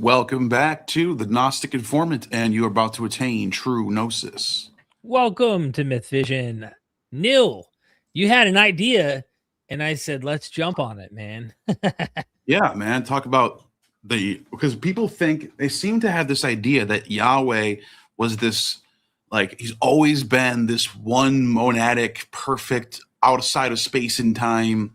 Welcome back to the Gnostic Informant, and you're about to attain true gnosis. Welcome to MythVision. Neal, you had an idea, and I said, let's jump on it, man. Yeah, man. Talk about because people think, they seem to have this idea that Yahweh was this, like, he's always been this one monadic, perfect, outside of space and time,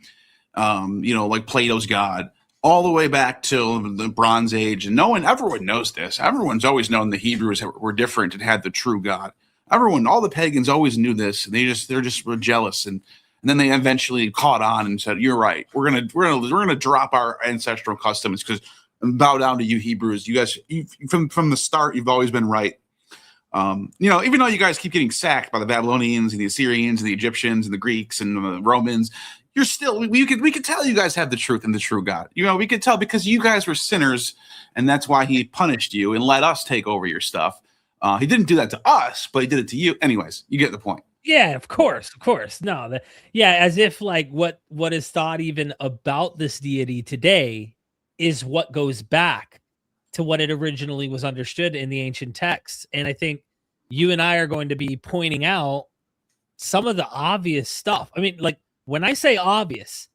like Plato's God, all the way back to the Bronze Age. And everyone knows this. Everyone's always known the Hebrews were different and had the true God. All the pagans always knew this. And they're just jealous. And then they eventually caught on and said, "You're right. We're gonna drop our ancestral customs because bow down to you Hebrews. You guys, from the start, you've always been right. Even though you guys keep getting sacked by the Babylonians and the Assyrians and the Egyptians and the Greeks and the Romans, you're still we could tell you guys have the truth and the true God. We could tell because you guys were sinners, and that's why he punished you and let us take over your stuff. He didn't do that to us, but he did it to you. Anyways, you get the point." Yeah, of course. No, as if like what is thought even about this deity today is what goes back to what it originally was understood in the ancient texts. And I think you and I are going to be pointing out some of the obvious stuff. I mean, like when I say obvious,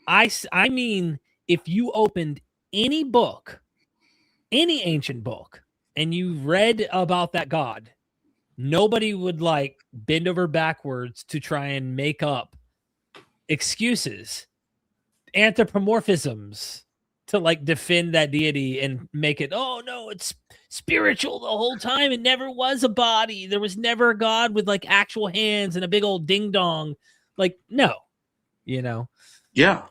I mean, if you opened any book, any ancient book, and you read about that God, nobody would like bend over backwards to try and make up excuses, anthropomorphisms to like defend that deity and make it, oh no, it's spiritual the whole time. It never was a body. There was never a God with like actual hands and a big old ding dong. Like, no, Yeah.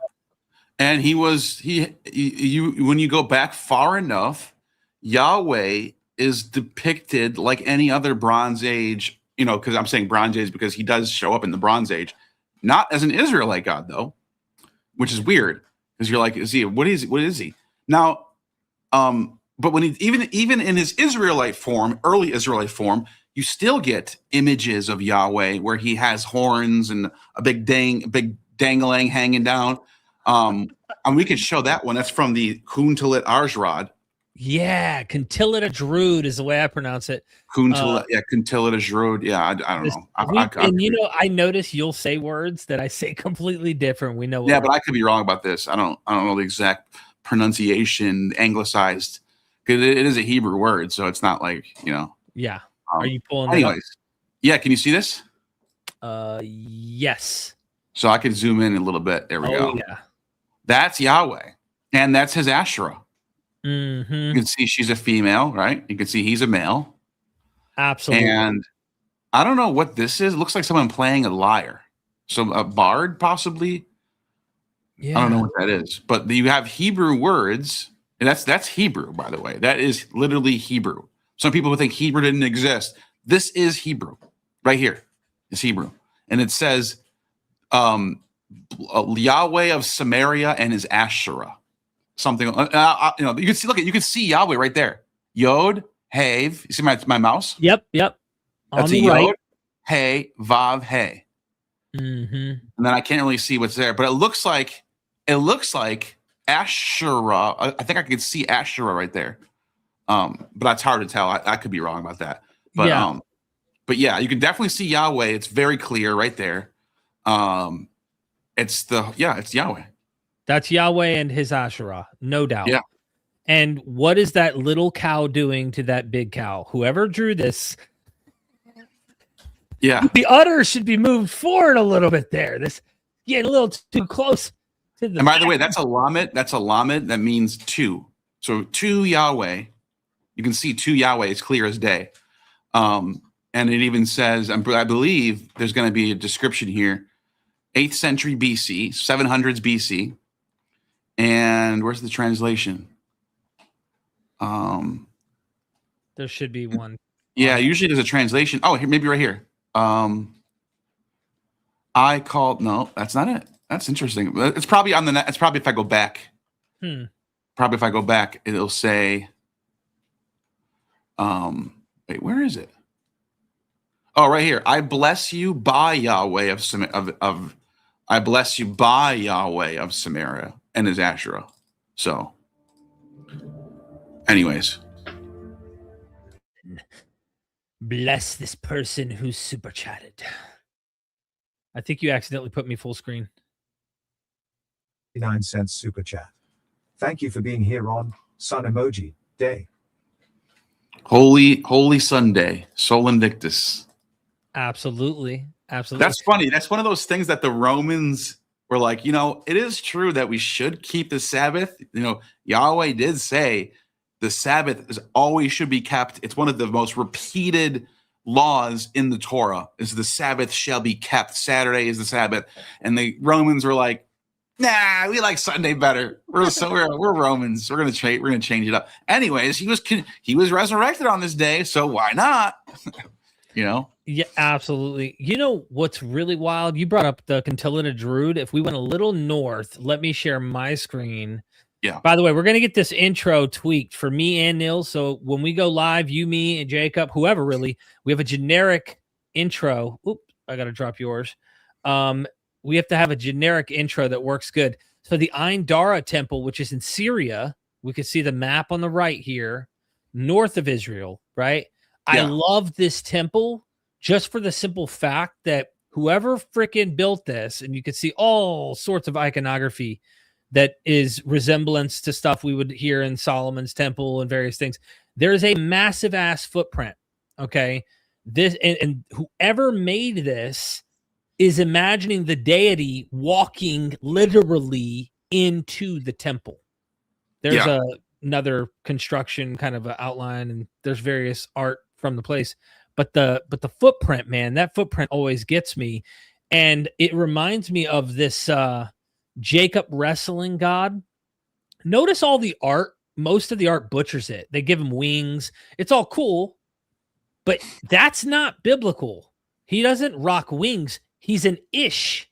And when you go back far enough, Yahweh is depicted like any other Bronze Age, because I'm saying Bronze Age because he does show up in the Bronze Age, not as an Israelite God though, which is weird because you're like, what is he? Now, but when he even in his Israelite form, early Israelite form, you still get images of Yahweh where he has horns and a big dangling hanging down. And we could show that one. That's from the Kuntalit Arjrod. Yeah, Kuntalit Arjrod is the way I pronounce it. Kuntalit Arjrod. Yeah, I don't know. I notice you'll say words that I say completely different. We know. Yeah, but I could be wrong about this. I don't know the exact pronunciation, anglicized, because it is a Hebrew word, so it's not like Yeah. Are you pulling? Anyways, yeah. Can you see this? Yes. So I could zoom in a little bit. There we go. Yeah. That's Yahweh, and that's his Asherah. Mm-hmm. You can see she's a female, right? You can see he's a male. Absolutely. And I don't know what this is. It looks like someone playing a lyre. So a bard, possibly. Yeah. I don't know what that is. But you have Hebrew words. And that's Hebrew, by the way. That is literally Hebrew. Some people would think Hebrew didn't exist. This is Hebrew. Right here. It's Hebrew. And it says Yahweh of Samaria and his Asherah. Something, you can see. You can see Yahweh right there. Yod, Hey. You see my mouse? Yep. That's a Yod, Hey, Vav, Hey. Mm-hmm. And then I can't really see what's there, but it looks like Asherah. I think I could see Asherah right there. But that's hard to tell. I could be wrong about that. But yeah. But yeah, you can definitely see Yahweh. It's very clear right there. It's Yahweh. That's Yahweh and his Asherah, no doubt. Yeah. And what is that little cow doing to that big cow? Whoever drew this, yeah, the udder should be moved forward a little bit there. This getting a little too close to the. And by the way, that's a lamed. That's a lamed. That means two. So two Yahweh. You can see two Yahweh. It's clear as day. And it even says, I believe there's going to be a description here, 8th century BC, 700s BC. And where's the translation? There should be one. Yeah, usually there's a translation. Oh, here, maybe right here. No, that's not it. That's interesting. It's probably on the net. It's probably if I go back. Probably if I go back, it'll say. Wait, where is it? Oh, right here. I bless you by Yahweh of I bless you by Yahweh of Samaria and his Asherah. So Anyways. Bless this person who super chatted. I think you accidentally put me full screen. 9 cents super chat. Thank you for being here on Sun Emoji Day. Holy Sunday, Sol Invictus. Absolutely. Absolutely. That's funny. That's one of those things that the Romans were like, it is true that we should keep the Sabbath. Yahweh did say the Sabbath is always should be kept. It's one of the most repeated laws in the Torah is the Sabbath shall be kept. Saturday is the Sabbath. And the Romans were like, nah, we like Sunday better. We're Romans. We're gonna change it up. Anyways, he was resurrected on this day, so why not? Yeah, absolutely. You know what's really wild? You brought up the Contillina Druid. If we went a little north, let me share my screen. Yeah. By the way, we're gonna get this intro tweaked for me and Neil. So when we go live, you, me, and Jacob, whoever really, we have a generic intro. Oops, I gotta drop yours. We have to have a generic intro that works good. So the Ain Dara temple, which is in Syria, we could see the map on the right here, north of Israel, right? Yeah. I love this temple just for the simple fact that whoever freaking built this, and you could see all sorts of iconography that is resemblance to stuff we would hear in Solomon's temple and various things. There's a massive ass footprint. Okay. This and whoever made this is imagining the deity walking literally into the temple. There's another construction kind of an outline, and there's various art from the place. But the footprint, man, that footprint always gets me. And it reminds me of this Jacob wrestling god. Notice all the art, most of the art butchers it. They give him wings. It's all cool, but that's not biblical. He doesn't rock wings. He's an ish.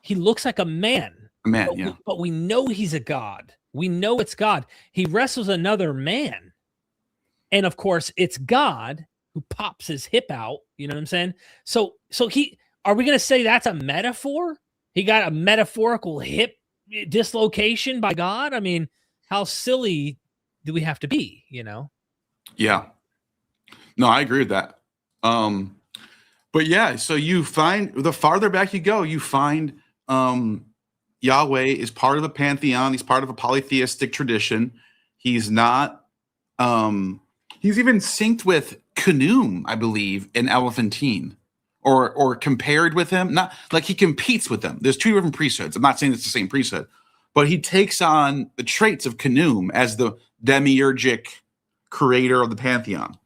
He looks like a man. But we know he's a god. We know it's God. He wrestles another man. And of course, it's God who pops his hip out. You know what I'm saying? So are we going to say that's a metaphor? He got a metaphorical hip dislocation by God? I mean, how silly do we have to be, Yeah. No, I agree with that. But yeah, so you find the farther back you go, you find Yahweh is part of a pantheon. He's part of a polytheistic tradition. He's not, he's even synced with Khnum, I believe, in Elephantine. Or compared with him, not like he competes with them. There's two different priesthoods. I'm not saying it's the same priesthood, but he takes on the traits of Khnum as the demiurgic creator of the pantheon.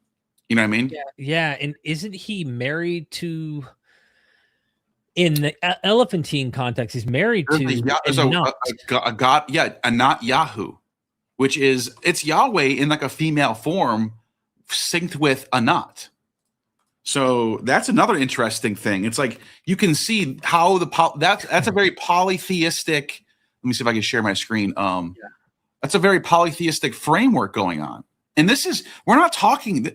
You know what I mean? Yeah. And isn't he married to, in the Elephantine context, he's married to a god, Anat Yahu, which is it's Yahweh in like a female form, synced with Anat. So that's another interesting thing. It's like you can see how that's a very polytheistic. Let me see if I can share my screen. That's a very polytheistic framework going on. And this is when I'm talking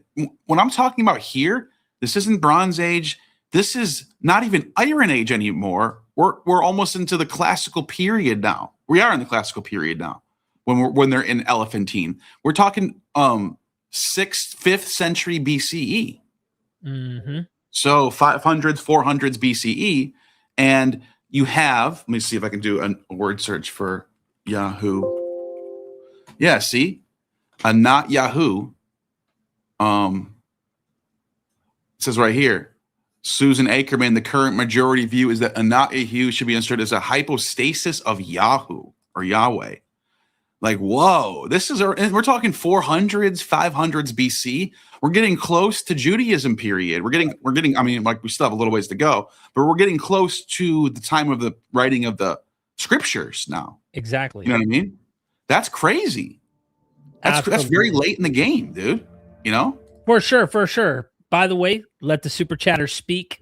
about here, this isn't Bronze Age. This is not even Iron Age anymore. We're almost into the classical period now. We are in the classical period now when they're in Elephantine. We're talking 6th, 5th century BCE. Mm-hmm. So 500s, 400s BCE, and you have. Let me see if I can do a word search for Yahoo. Yeah, see, Anat Yahu. It says right here, Susan Ackerman. The current majority view is that Anat Yahu should be understood as a hypostasis of Yahu or Yahweh. Like, whoa, we're talking 400s, 500s BC. We're getting close to Judaism period. We're getting, I mean, like we still have a little ways to go, but we're getting close to the time of the writing of the scriptures now. Exactly. You know what I mean? That's crazy. That's very late in the game, dude. For sure. By the way, let the super chatter speak.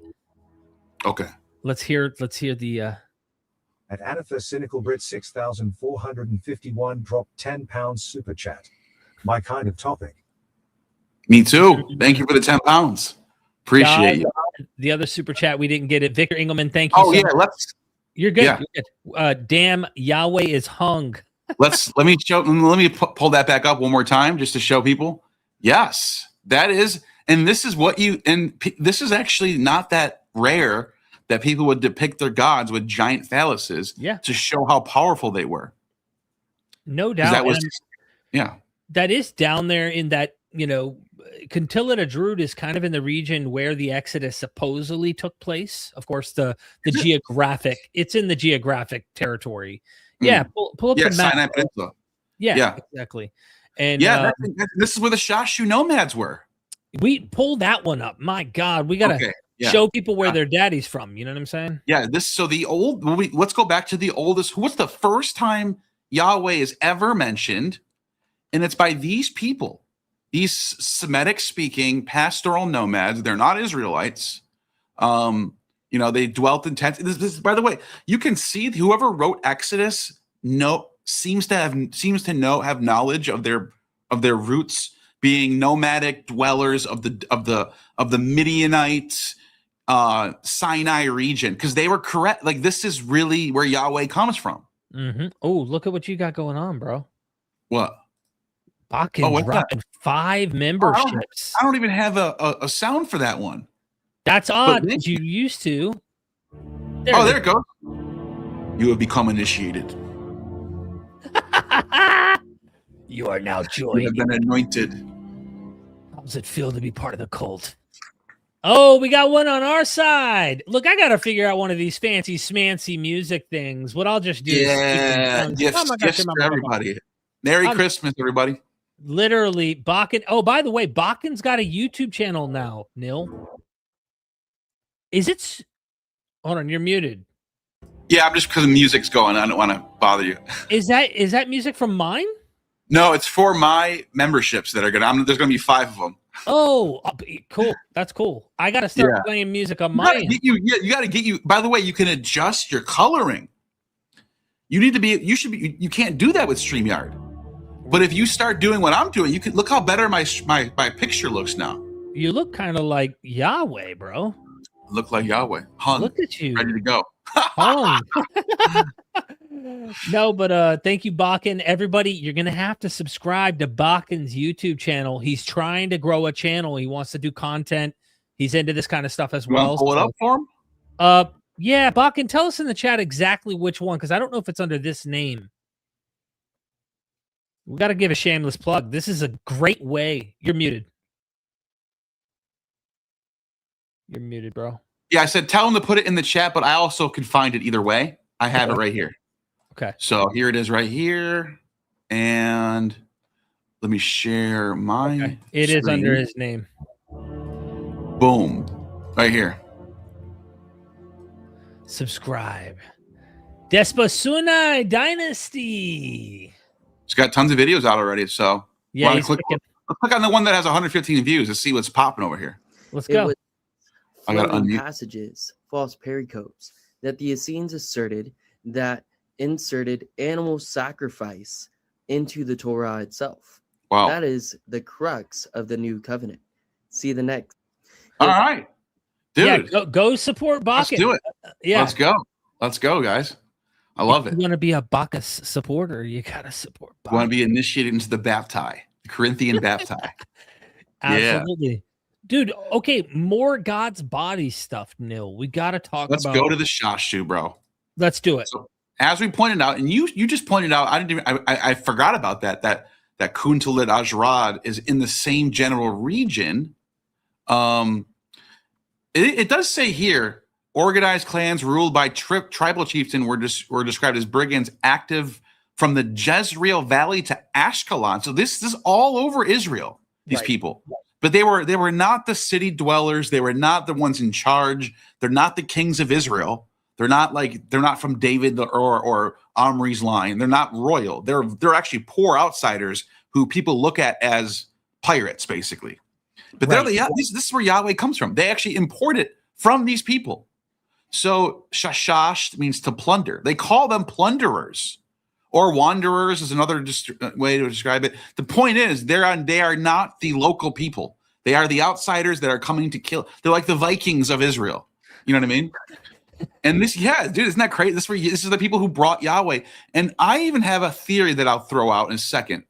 Okay. Let's hear the At Anatha Cynical Brit 6,451 dropped £10 super chat. My kind of topic. Me too. Thank you for the £10. Appreciate you. The other super chat we didn't get it. Victor Engelman, thank you. Oh, so much. You're good. Yeah. You're good. Damn, Yahweh is hung. Let me pull that back up one more time just to show people. Yes, that is, and this is this is actually not that rare that people would depict their gods with giant phalluses to show how powerful they were. No doubt. That was, that is down there in that, Cantillida Druid is kind of in the region where the Exodus supposedly took place. Of course, it's in the geographic territory. Yeah, pull up the map. Sinai Peninsula. Yeah, exactly. And this is where the Shashu nomads were. We pull that one up. My God, we gotta show people where their daddy's from. You know what I'm saying? Yeah. Let's go back to the oldest. What's the first time Yahweh is ever mentioned? And it's by these people, these Semitic-speaking pastoral nomads. They're not Israelites. They dwelt in tents. By the way, you can see whoever wrote Exodus seems to have knowledge of their roots being nomadic dwellers of the Midianite Sinai region, because they were correct. Like, this is really where Yahweh comes from. Mm-hmm. Oh, look at what you got going on, bro. What? Bakken dropping 5 memberships. I don't even have a sound for that one. That's odd. You used to. There it goes. You have become initiated. You are now joined. You have been anointed. How does it feel to be part of the cult? Oh, we got one on our side. Look, I got to figure out one of these fancy smancy music things. What I'll just do is gifts for everybody. Merry Christmas, everybody. Literally, Bakken. Oh, by the way, Bakken's got a YouTube channel now, Neal. Is it? Hold on, you're muted. Yeah, I'm just because the music's going. I don't want to bother you. Is that music from mine? No, it's for my memberships that are gonna. There's gonna be 5 of them. Oh, cool. That's cool. I gotta start playing music on mine. You gotta get you. By the way, you can adjust your coloring. You can't do that with StreamYard. But if you start doing what I'm doing, you can look how better my picture looks now. You look kind of like Yahweh, bro. Look like Yahweh. Hung. Look at you. Ready to go. Hung. No, but thank you, Bakken. Everybody, you're going to have to subscribe to Bakken's YouTube channel. He's trying to grow a channel. He wants to do content. He's into this kind of stuff as well. Pull it up for him? Yeah, Bakken, tell us in the chat exactly which one, because I don't know if it's under this name. We got to give a shameless plug. This is a great way. You're muted. You're muted, bro. Yeah, I said tell him to put it in the chat, but I also can find it either way. I have it right here. Okay. So here it is right here. And let me share my Okay. It screen. is under his name. Boom. Right here. Subscribe. Desposunai Dynasty. It's got tons of videos out already. So yeah, click on the one that has 115 views to see what's popping over here. Let's go. I got passages, false pericopes, that the Essenes asserted that inserted animal sacrifice into the Torah itself. Wow. That is the crux of the new covenant. See the next. All right. Dude. Yeah, go support Bakken. Let's do it. Yeah. Let's go, guys. I love it. You want to be a Bacchus supporter, you got to support Bakken. You want to be initiated into the bapti, the Corinthian bapti. Absolutely. Yeah. Dude, okay, more God's body stuff, Neal. We got to talk about. Let's go to the Shashu, bro. Let's do it. So, as we pointed out, and you just pointed out, I forgot about that Kuntalit Ajrad is in the same general region. It does say here, organized clans ruled by tribal chieftain were described as brigands active from the Jezreel Valley to Ashkelon. So this is all over Israel, these people. But they were not the city dwellers. They were not the ones in charge. They're not the kings of Israel. They're not from David or Omri's line. They're not royal. They're actually poor outsiders who people look at as pirates, basically. But this is where Yahweh comes from. They actually import it from these people. So shashash means to plunder. They call them plunderers. Or wanderers is another way to describe it. The point is, they are not the local people. They are the outsiders that are coming to kill. They're like the Vikings of Israel. You know what I mean? And this, yeah, dude, isn't that crazy? This is the people who brought Yahweh. And I even have a theory that I'll throw out in a second.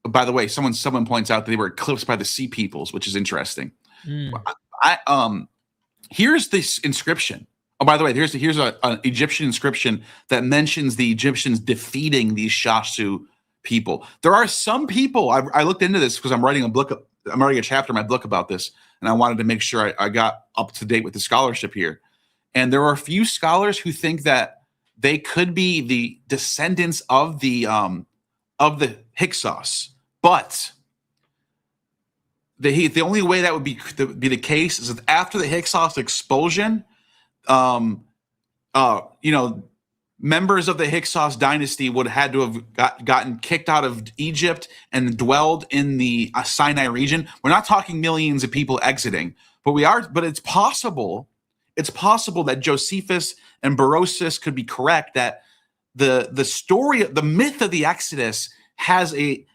By the way, someone points out that they were eclipsed by the sea peoples, which is interesting. Here's this inscription. Oh, by the way, here's an Egyptian inscription that mentions the Egyptians defeating these Shasu people. There are some people, I looked into this because I'm writing a chapter in my book about this, and I wanted to make sure I got up to date with the scholarship here. And there are a few scholars who think that they could be the descendants of the Hyksos, but the only way that would be the case is that after the Hyksos expulsion, members of the Hyksos dynasty would have had to have gotten kicked out of Egypt and dwelled in the Sinai region. We're not talking millions of people exiting, but it's possible. It's possible that Josephus and Berosus could be correct, that the story, the myth of the Exodus has a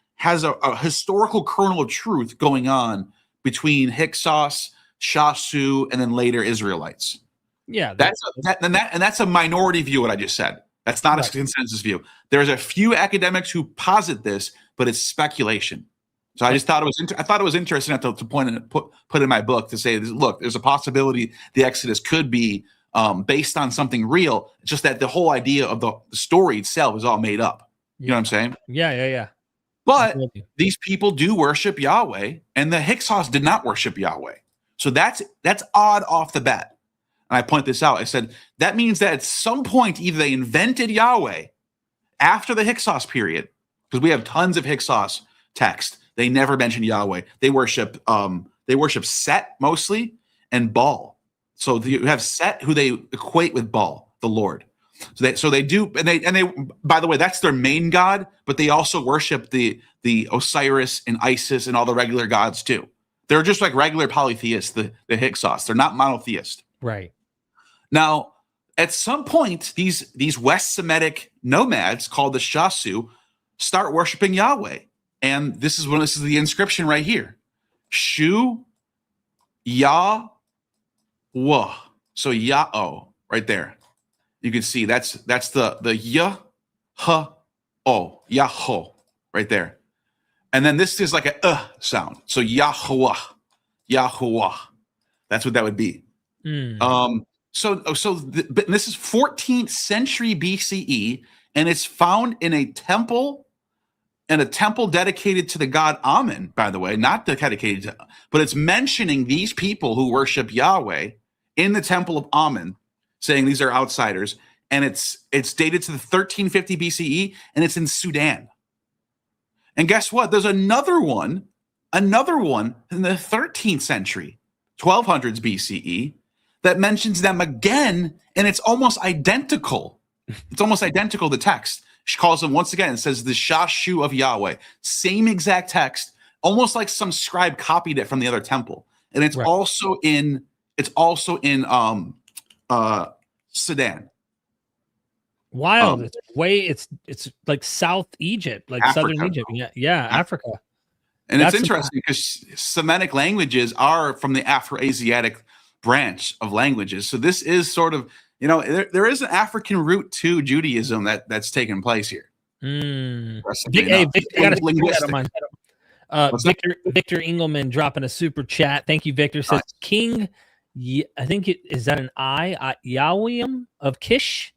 historical kernel of truth going on between Hyksos, Shasu, and then later Israelites. Yeah, that's a minority view. What I just said, that's not a consensus view. There's a few academics who posit this, but it's speculation. So I just thought it was interesting to put in my book to say, look, there's a possibility the Exodus could be based on something real. It's just that the whole idea of the story itself is all made up. You know what I'm saying? Yeah. But these people do worship Yahweh, and the Hyksos did not worship Yahweh. So that's odd off the bat. And I point this out. I said, that means that at some point, either they invented Yahweh after the Hyksos period, because we have tons of Hyksos text. They never mention Yahweh. They worship Set mostly and Baal. So you have Set, who they equate with Baal, the Lord. So they do, and they by the way, that's their main god, but they also worship the Osiris and Isis and all the regular gods too. They're just like regular polytheists, the Hyksos. They're not monotheist. Right. Now, at some point, these West Semitic nomads called the Shasu start worshiping Yahweh. And this is the inscription right here. Shu Yahweh. So Yah-O right there. You can see that's the Yah-Ha-O, Yahoo, right there. And then this is like a sound. So Yahuwah. That's what that would be. So this is 14th century BCE, and it's found in a temple dedicated to the god Amun, by the way, not dedicated to, but it's mentioning these people who worship Yahweh in the temple of Amun, saying these are outsiders, and it's dated to the 1350 BCE, and it's in Sudan. And guess what? There's another one in the 13th century, 1200s BCE, that mentions them again, and it's almost identical. It's almost identical, the text. She calls them once again. It says the Shashu of Yahweh. Same exact text, almost like some scribe copied it from the other temple. And it's also in Sudan. Wild. It's like South Egypt, like Africa. Southern Egypt. Yeah, Africa. And it's interesting because Semitic languages are from the Afro-Asiatic branch of languages. So this is sort of, there is an African root to Judaism that's taking place here. Victor Engelman dropping a super chat. Thank you, Victor. Says King, I think is that an Yahweh of Kish?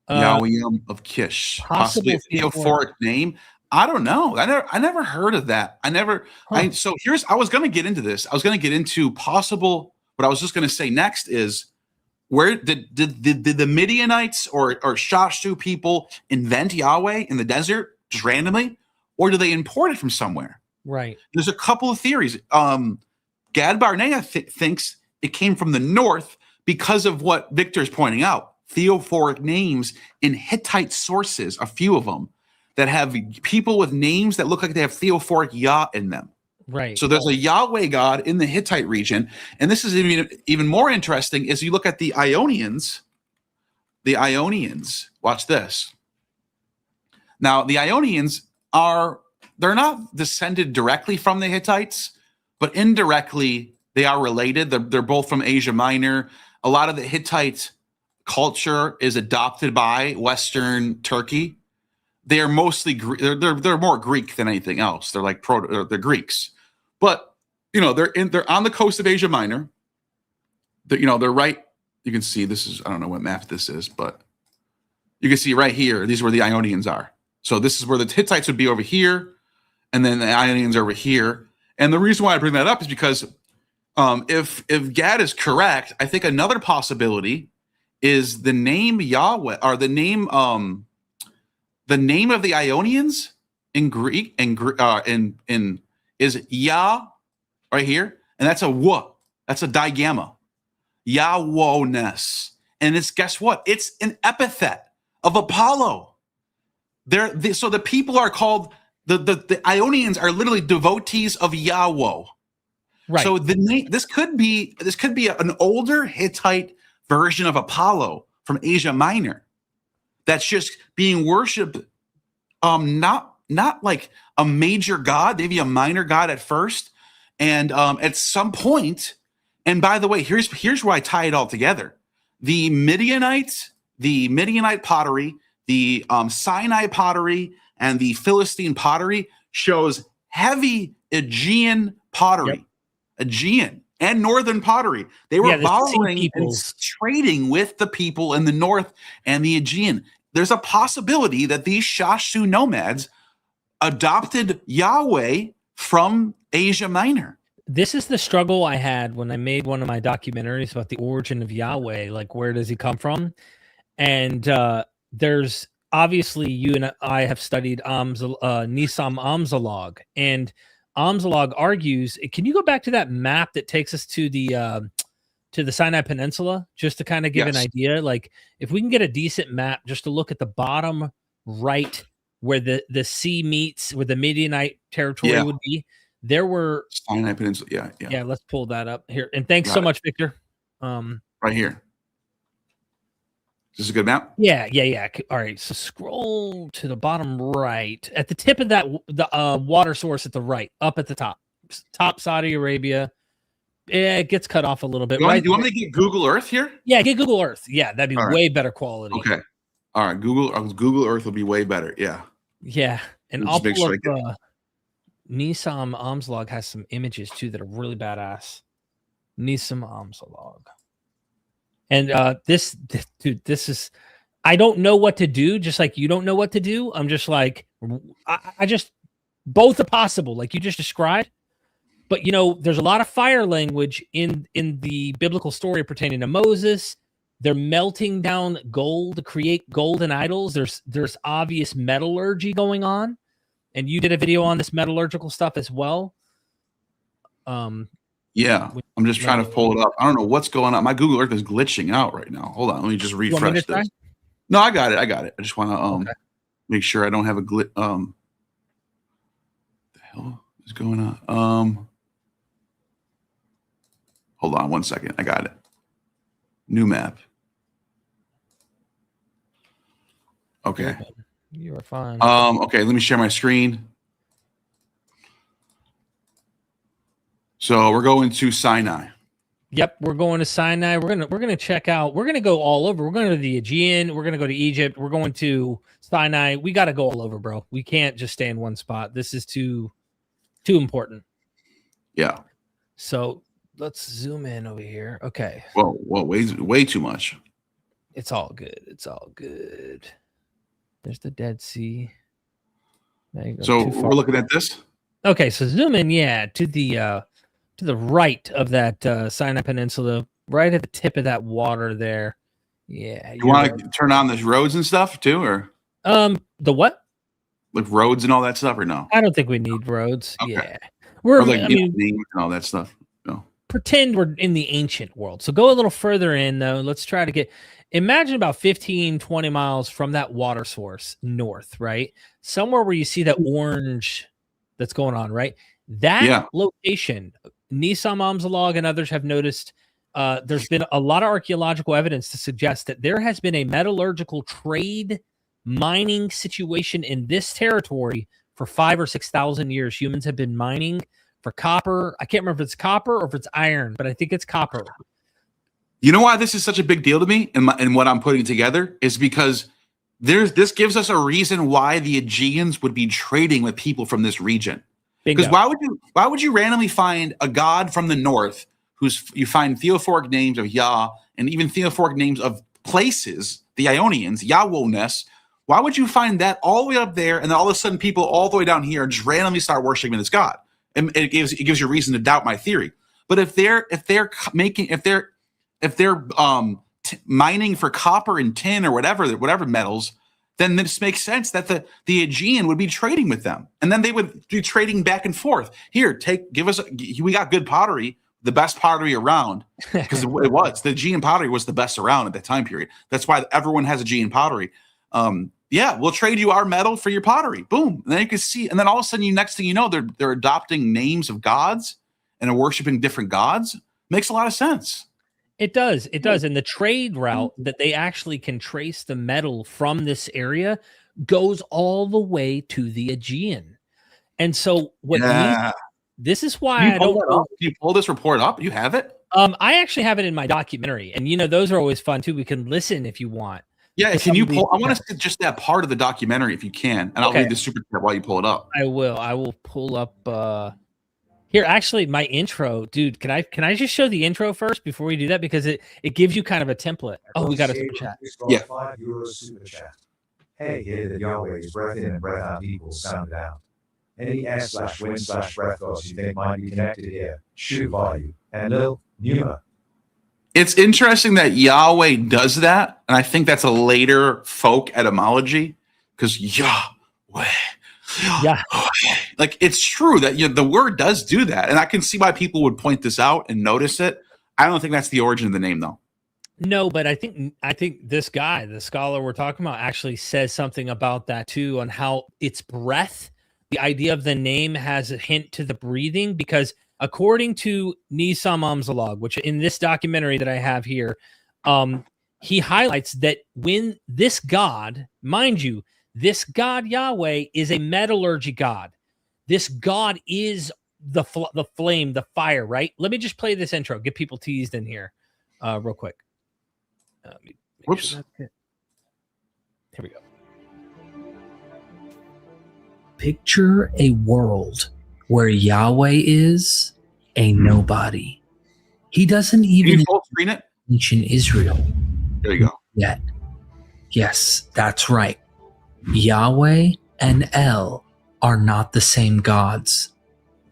Yahweh of Kish, possibly a theophoric name. I don't know. I never heard of that. I was going to get into this. I was going to get into possible. What I was just going to say next is, where did the Midianites or Shashu people invent Yahweh in the desert just randomly, or do they import it from somewhere? Right. There's a couple of theories. Gad Barnea thinks it came from the north because of what Victor's pointing out. Theophoric names in Hittite sources, a few of them, that have people with names that look like they have theophoric Yah in them. Right. So there's a Yahweh god in the Hittite region. And this is even more interesting is you look at the Ionians. The Ionians, watch this. Now, the Ionians they're not descended directly from the Hittites, but indirectly They are related. They're both from Asia Minor. A lot of the Hittite culture is adopted by Western Turkey. They are mostly they're more Greek than anything else. They're like they're Greeks, but they're on the coast of Asia Minor. They're right. You can see this is, I don't know what map this is, but you can see right here. These are where the Ionians are. So this is where the Hittites would be over here, and then the Ionians are over here. And the reason why I bring that up is because if Gad is correct, I think another possibility is the name Yahweh, or the name of the Ionians in Greek is Yah right here, and that's a w. That's a digamma. Yahweh-ness. And it's, guess what? It's an epithet of Apollo. So the people are called, the Ionians are literally devotees of Yahweh. Right. So this could be an older Hittite version of Apollo from Asia Minor that's just being worshipped, not like a major god, maybe a minor god at first, and at some point. And by the way, here's where I tie it all together. The Midianite pottery, the Sinai pottery, and the Philistine pottery shows heavy Aegean pottery. Yep. Aegean and northern pottery. They were borrowing and trading with the people in the north and the Aegean. There's a possibility that these Shashu nomads adopted Yahweh from Asia Minor. This is the struggle I had when I made one of my documentaries about the origin of Yahweh. Like, where does he come from? And there's obviously, you and I have studied Nisam Amzalag, and Amzalag argues. Can you go back to that map that takes us to the Sinai Peninsula, just to kind of give an idea? Like, if we can get a decent map, just to look at the bottom right where the sea meets, where the Midianite territory would be. There were Sinai Peninsula. Yeah. Let's pull that up here. And thanks so much, Victor. Right here. Is this a good map? Yeah. All right. So scroll to the bottom right at the tip of the water source at the right, up at the top Saudi Arabia. It gets cut off a little bit. Do you want me to get Google Earth here? Yeah, get Google Earth. Yeah, that'd be way better quality. Okay. All right. Google Earth will be way better. Yeah. Yeah. And I'll pull up Nisam Amzalag has some images too that are really badass. Nisam Amzalag. And this is, I don't know what to do, just like you don't know what to do. I'm just like, I just, both are possible, like you just described. But there's a lot of fire language in the biblical story pertaining to Moses. They're melting down gold to create golden idols. There's obvious metallurgy going on. And you did a video on this metallurgical stuff as well. Yeah, I'm just trying to pull it up. I don't know what's going on. My Google Earth is glitching out right now. Hold on, let me just refresh this. No, I got it. I just want to make sure I don't have a glitch. The hell is going on? Hold on 1 second. I got it. New map. Okay. You are fine. Okay, let me share my screen. So we're going to Sinai. Yep, we're going to Sinai. We're gonna check out. We're gonna go all over. We're going to the Aegean. We're gonna go to Egypt. We're going to Sinai. We got to go all over, bro. We can't just stay in one spot. This is too important. Yeah. So let's zoom in over here. Okay. Well, way too much. It's all good. It's all good. There's the Dead Sea. So we're looking at this. Okay, so zoom in, to the right of that Sinai Peninsula, right at the tip of that water there. Yeah. You want to turn on the roads and stuff too, or the what? Like roads and all that stuff, or no? I don't think we need roads. Okay. Yeah, names and all that stuff. No. Pretend we're in the ancient world. So go a little further in though. Let's try to imagine about 15, 20 miles from that water source north, right? Somewhere where you see that orange that's going on, right? That location, Nisam Amzalag and others have noticed there's been a lot of archaeological evidence to suggest that there has been a metallurgical trade mining situation in this territory for 5,000 or 6,000 years. Humans have been mining for copper. I can't remember if it's copper or if it's iron, but I think it's copper. You know why this is such a big deal to me and what I'm putting together is because this gives us a reason why the Aegeans would be trading with people from this region. Because why would you randomly find a god from the north you find theophoric names of Yah and even theophoric names of places, the Ionians, Yahweh-ness. Why would you find that all the way up there and then all of a sudden people all the way down here just randomly start worshiping this god? And it gives you reason to doubt my theory. But if they're mining for copper and tin or whatever metals, then this makes sense that the Aegean would be trading with them, and then they would be trading back and forth. Here, we got good pottery, the best pottery around, because the Aegean pottery was the best around at that time period. That's why everyone has Aegean pottery. Yeah, we'll trade you our metal for your pottery. Boom, and then you can see, and then all of a sudden, next thing you know, they're adopting names of gods and are worshiping different gods. Makes a lot of sense. It does. And the trade route that they actually can trace the metal from this area goes all the way to the Aegean. And so this is why I don't know. Can you pull this report up? You have it? I actually have it in my documentary. And those are always fun too. We can listen if you want. Yeah, can you pull? I want to see just that part of the documentary if you can. And I'll read the super chat while you pull it up. I will pull up here, actually, my intro, dude. Can I just show the intro first before we do that? Because it gives you kind of a template. Oh, we got a super chat. Yeah. €5 super chat. Hey, hear that Yahweh's breath in and breath out equals sound out. Any s/wind/breath thoughts you think might be connected here? Shoot value and Lil Numa. It's interesting that Yahweh does that, and I think that's a later folk etymology because Yahweh. Yeah, like it's true that the word does do that, and I can see why people would point this out and notice it. I don't think that's the origin of the name, though. No, but I think this guy, the scholar we're talking about, actually says something about that too, on how it's breath. The idea of the name has a hint to the breathing, because according to Nisamamzalog, which in this documentary that I have here, he highlights that when this god, mind you, this god Yahweh is a metallurgy god. This god is the flame, the fire, right? Let me just play this intro, get people teased in here real quick. Whoops. Sure here we go. Picture a world where Yahweh is a nobody. He doesn't even screen it? Ancient Israel. There you go. Yet. Yes, that's right. Yahweh and El are not the same gods.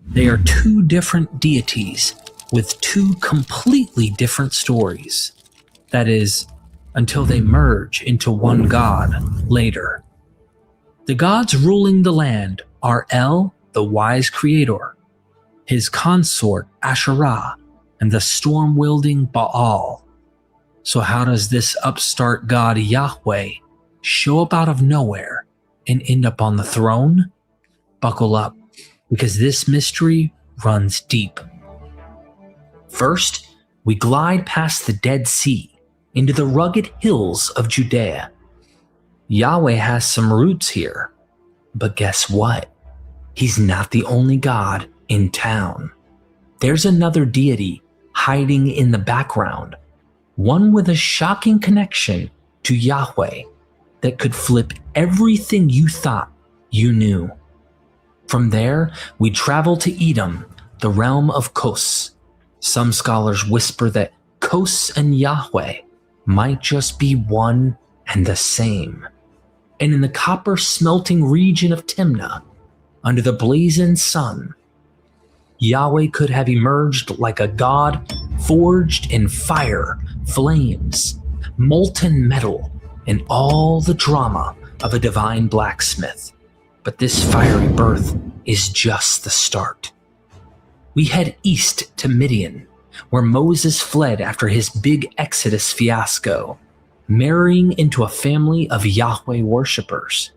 They are two different deities with two completely different stories. That is, until they merge into one god later. The gods ruling the land are El, the wise creator, his consort Asherah, and the storm-wielding Baal. So how does this upstart god Yahweh show up out of nowhere and end up on the throne? Buckle up, because this mystery runs deep. First, we glide past the Dead Sea into the rugged hills of Judea. Yahweh has some roots here, but guess what? He's not the only god in town. There's another deity hiding in the background, one with a shocking connection to Yahweh that could flip everything you thought you knew. From there, we travel to Edom, the realm of Kos. Some scholars whisper that Kos and Yahweh might just be one and the same. And in the copper smelting region of Timnah, under the blazing sun, Yahweh could have emerged like a god forged in fire, flames, molten metal, and all the drama of a divine blacksmith. But this fiery birth is just the start. We head east to Midian, where Moses fled after his big Exodus fiasco, marrying into a family of Yahweh worshippers.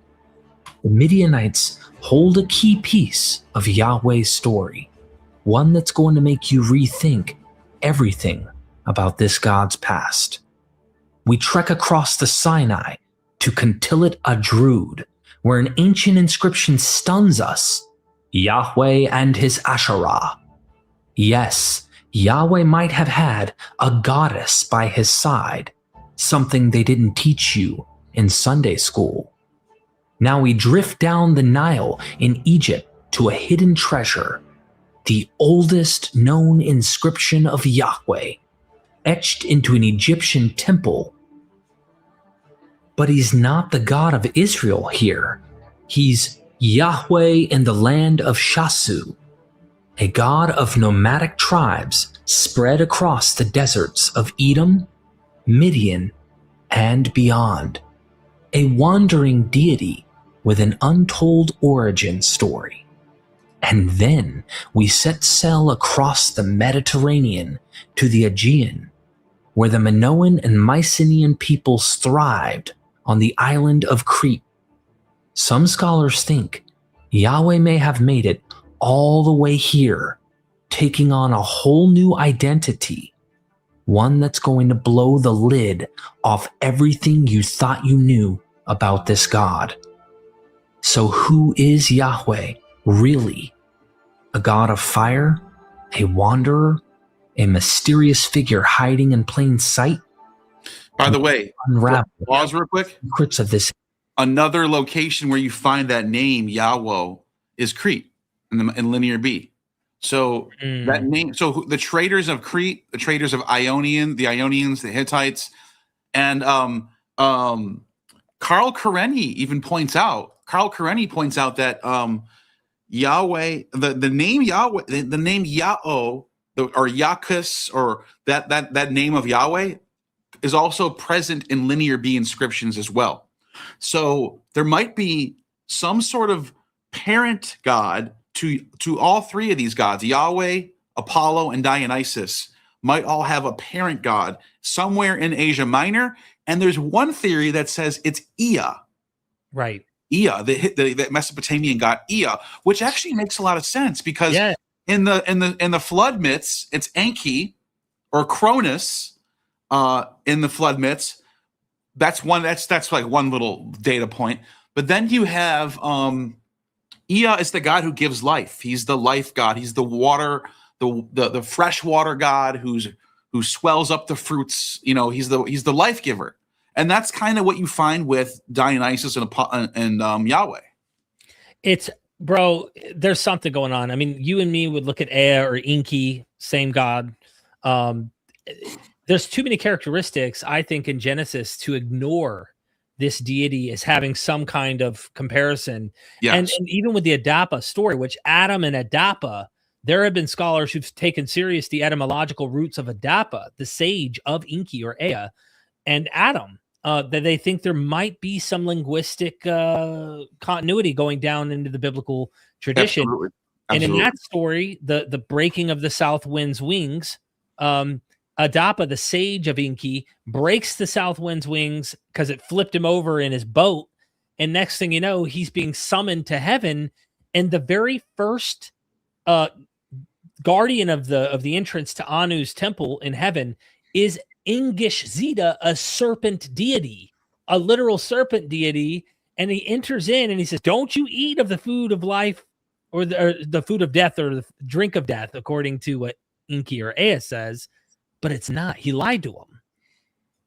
The Midianites hold a key piece of Yahweh's story, one that's going to make you rethink everything about this god's past. We trek across the Sinai to Kuntilat Adrud, where an ancient inscription stuns us Yahweh and his Asherah. Yes, Yahweh might have had a goddess by his side, something they didn't teach you in Sunday school. Now we drift down the Nile in Egypt to a hidden treasure, the oldest known inscription of Yahweh, etched into an Egyptian temple. But he's not the God of Israel here. He's Yahweh in the land of Shasu, a god of nomadic tribes spread across the deserts of Edom, Midian, and beyond. A wandering deity with an untold origin story. And then we set sail across the Mediterranean to the Aegean, where the Minoan and Mycenaean peoples thrived on the island of Crete. Some scholars think Yahweh may have made it all the way here, taking on a whole new identity, one that's going to blow the lid off everything you thought you knew about this God. So who is Yahweh really? A god of fire? A wanderer? A mysterious figure hiding in plain sight? By the way, Unravel pause real quick. secrets of this. Another location where you find that name Yahweh is Crete in Linear B. So that name, so the traders of Crete, the traders of the Ionians, the Hittites, and Carl Kareni even points out. Carl Kareni points out that Yahweh, the name Yahweh, the name Yahweh, or Yakus, or that name of Yahweh is also present in Linear B inscriptions as well. So there might be some sort of parent god to all three of these gods. Yahweh, Apollo, and Dionysus might all have a parent god somewhere in Asia Minor. And there's one theory that says it's Ea. Right. Ea, the Mesopotamian god Ea, which actually makes a lot of sense because in the flood myths, it's Enki or Cronus in the flood myths. That's like one little data point. But then you have Ea is the god who gives life. He's the life god. He's the water, the fresh water god who swells up the fruits. You know, he's the life giver. And that's kind of what you find with Dionysus and Yahweh. It's, bro, there's something going on. I mean, you and me would look at Ea or Enki, same god. There's too many characteristics, I think, in Genesis to ignore this deity as having some kind of comparison. Yes. And even with the Adapa story, which Adam and Adapa, there have been scholars who've taken serious the etymological roots of Adapa, the sage of Enki or Ea, and Adam, that they think there might be some linguistic continuity going down into the biblical tradition. Absolutely. And in that story, the breaking of the south wind's wings, Adapa, the sage of Enki, breaks the south wind's wings because it flipped him over in his boat. And next thing you know, he's being summoned to heaven. And the very first guardian of the entrance to Anu's temple in heaven is Engish Zeta, a serpent deity, a literal serpent deity. And he enters in and he says, don't you eat of the food of life or the food of death or the drink of death, according to what Enki or Ea says. But it's not. He lied to him.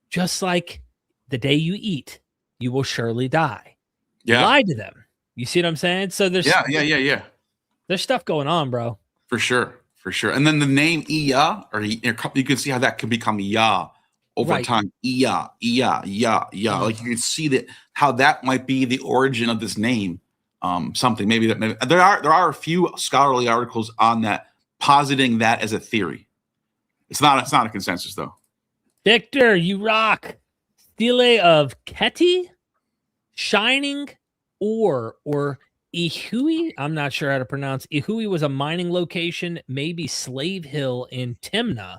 Just like the day you eat, you will surely die. Yeah. He lied to them. You see what I'm saying? So there's There's stuff going on, bro. For sure. And then the name Ea, or you can see how that could become Yah over time. Ea. Like you can see that how that might be the origin of this name. Something maybe there are a few scholarly articles on that positing that as a theory. It's not a consensus though. Victor, you rock. Stele of Keti, shining ore or Ihui. I'm not sure how to pronounce. Ihui was a mining location, maybe Slave Hill in Timnah,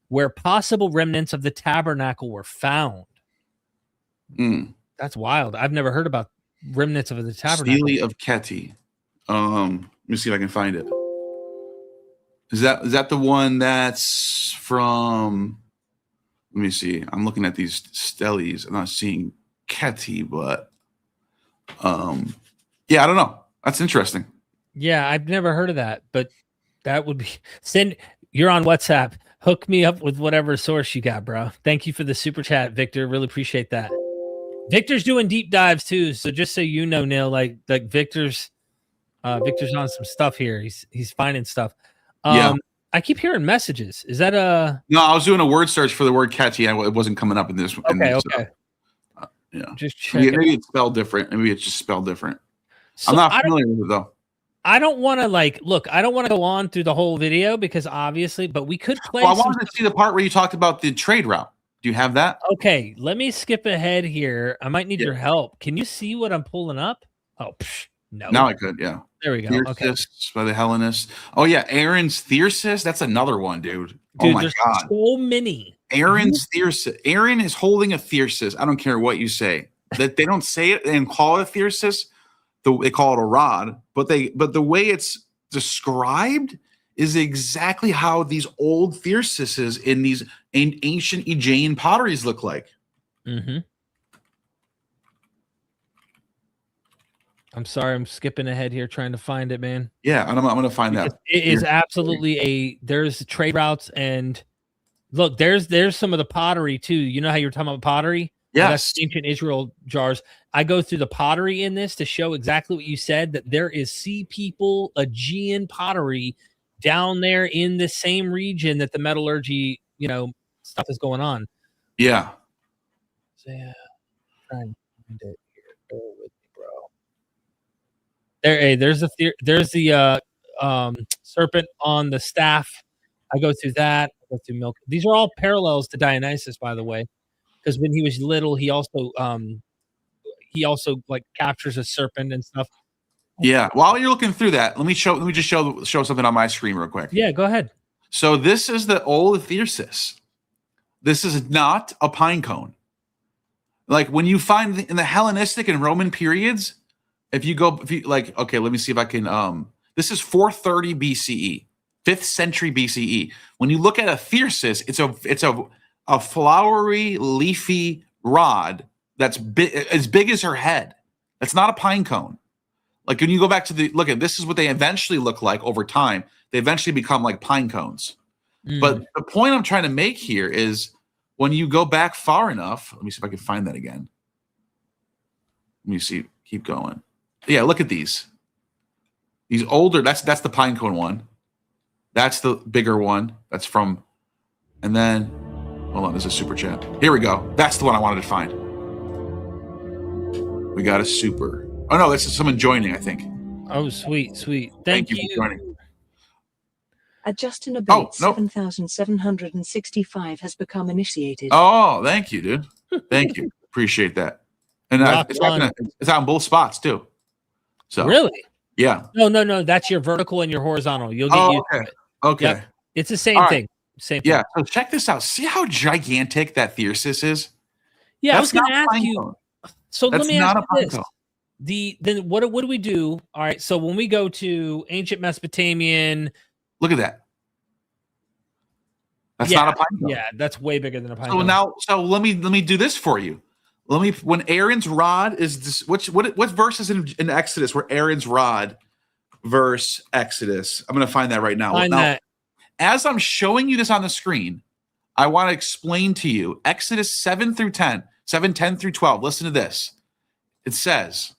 where possible remnants of the tabernacle were found. That's wild. I've never heard about remnants of the tabernacle. Stele of Keti. Let me see if I can find it. Is that the one that's from? Let me see. I'm looking at these steles. I'm not seeing Keti, but yeah, I don't know. That's interesting. Yeah, I've never heard of that, but that would be you're on WhatsApp. Hook me up with whatever source you got, bro. Thank you for the super chat, Victor. Really appreciate that. Victor's doing deep dives too, so just so you know, Neil, like Victor's on some stuff here. He's finding stuff. Yeah. I keep hearing messages. Is that a No, I was doing a word search for the word catchy. It wasn't coming up in this. okay? Yeah. Just check. Maybe it's spelled different. Maybe it's just spelled different. So I'm not familiar with it though. I don't want to look. I don't want to go on through the whole video because obviously, but we could play. Well, I wanted to see the part where you talked about the trade route. Do you have that? Okay, let me skip ahead here. I might need your help. Can you see what I'm pulling up? Oh, no. Now I could. Yeah. There we go. Thyrsis by the Hellenists. Oh yeah, Aaron's Thyrsis. That's another one, dude. Oh my god, so many. Aaron's Thyrsis. Aaron is holding a Thyrsis. I don't care what you say. That they don't say it and call it a Thyrsis. They call it a rod, but the way it's described is exactly how these old Thyrsises in these ancient Aegean potteries look like. Mm-hmm. I'm sorry, I'm skipping ahead here trying to find it, man. Yeah, I'm going to find that. It is absolutely there's trade routes, and look, there's some of the pottery too. You know how you're talking about pottery? Yes. That's ancient Israel jars. I go through the pottery in this to show exactly what you said, that there is Sea People Aegean pottery down there in the same region that the metallurgy, stuff is going on. Yeah. So, yeah. Trying to find it here. Bear with me, bro. There's the serpent on the staff. I go through that. I go through milk. These are all parallels to Dionysus, by the way, because when he was little, he also captures a serpent and stuff. Yeah. While you're looking through that, let me just show something on my screen real quick. Yeah, go ahead. So this is the old Thyrsis. This is not a pine cone. Like when you find in the Hellenistic and Roman periods, okay, let me see if I can. This is 430 BCE, 5th century BCE. When you look at a Thyrsis, it's a flowery, leafy rod that's as big as her head. That's not a pine cone. Like when you go back to this is what they eventually look like over time. They eventually become like pine cones. But the point I'm trying to make here is when you go back far enough, let me see if I can find that again. Let me see, keep going. Yeah, look at these. These older, that's the pine cone one. That's the bigger one. That's from, and then, hold on, there's a super chat. Here we go. That's the one I wanted to find. We got a super. Oh no, this is someone joining, I think. Oh, sweet. Thank you for joining. A Justin Abate 7,765 has become initiated. Oh, thank you, dude. Thank you. Appreciate that. And it's out on both spots too. So really? Yeah. No. That's your vertical and your horizontal. You'll get used to it. Okay. Yep. It's the same thing. Same thing. Yeah. So check this out. See how gigantic that Thyrsis is? Yeah, I was going to ask you. Cone. So That's let me not ask a you pine this. cone. Then what do we do? All right. So when we go to ancient Mesopotamian, look at that. That's not a pine cone. Yeah, that's way bigger than a pine cone. So let me do this for you. When Aaron's rod is this, what verse is in Exodus where Aaron's rod verse Exodus? I'm going to find that right now. Find that. As I'm showing you this on the screen, I want to explain to you Exodus 7 through 10, 7:10 through 12. Listen to this. It says,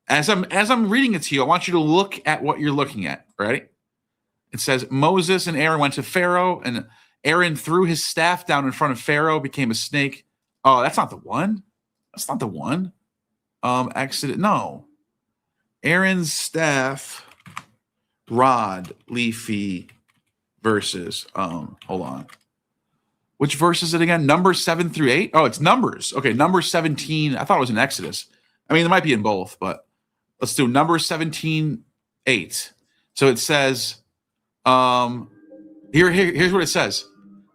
as I'm reading it to you, I want you to look at what you're looking at. Ready? It says Moses and Aaron went to Pharaoh, and Aaron threw his staff down in front of Pharaoh, became a snake. Oh, that's not the one. That's not the one. Exodus. No. Aaron's staff, rod, leafy verses. Hold on. Which verse is it again? Numbers 7 through 8? Oh, it's Numbers. Okay, Numbers 17. I thought it was in Exodus. I mean, it might be in both, but let's do Numbers 17, 8. So it says, here's what it says.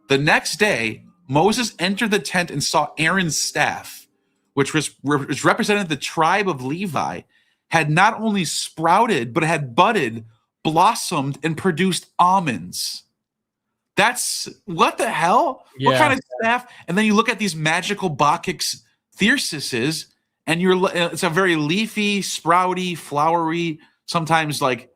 The next day, Moses entered the tent and saw Aaron's staff, which represented the tribe of Levi, had not only sprouted, but had budded, blossomed, and produced almonds. That's what the hell? Yeah. What kind of staff? And then you look at these magical Bacchic Thyrsises, and it's a very leafy, sprouty, flowery, sometimes like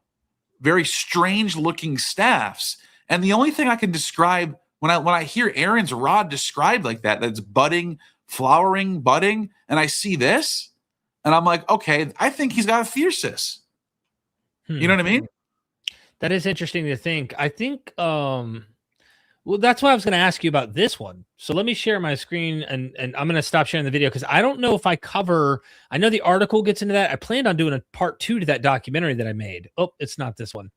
very strange looking staffs. And the only thing I can describe when I hear Aaron's rod described like that, that's budding, flowering, budding, and I see this, and I'm like, okay, I think he's got a thesis. You know what I mean? That is interesting to think. I think, well, that's why I was going to ask you about this one. So let me share my screen, and I'm going to stop sharing the video because I don't know if I cover. I know the article gets into that. I planned on doing a part 2 to that documentary that I made. Oh, it's not this one.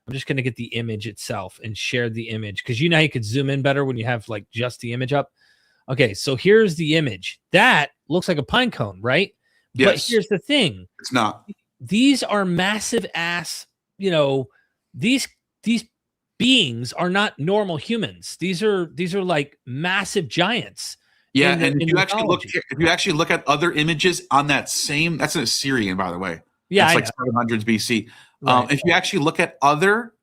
I'm just going to get the image itself and share the image because you know how you could zoom in better when you have like just the image up. Okay, so here's the image. That looks like a pine cone, right? Yes. But here's the thing. It's not. These are massive ass, you know, these beings are not normal humans. These are like massive giants. Yeah, and if you actually look at other images on that same, that's an Assyrian, by the way. Yeah, that's like 700s BC. Right. If you actually look at other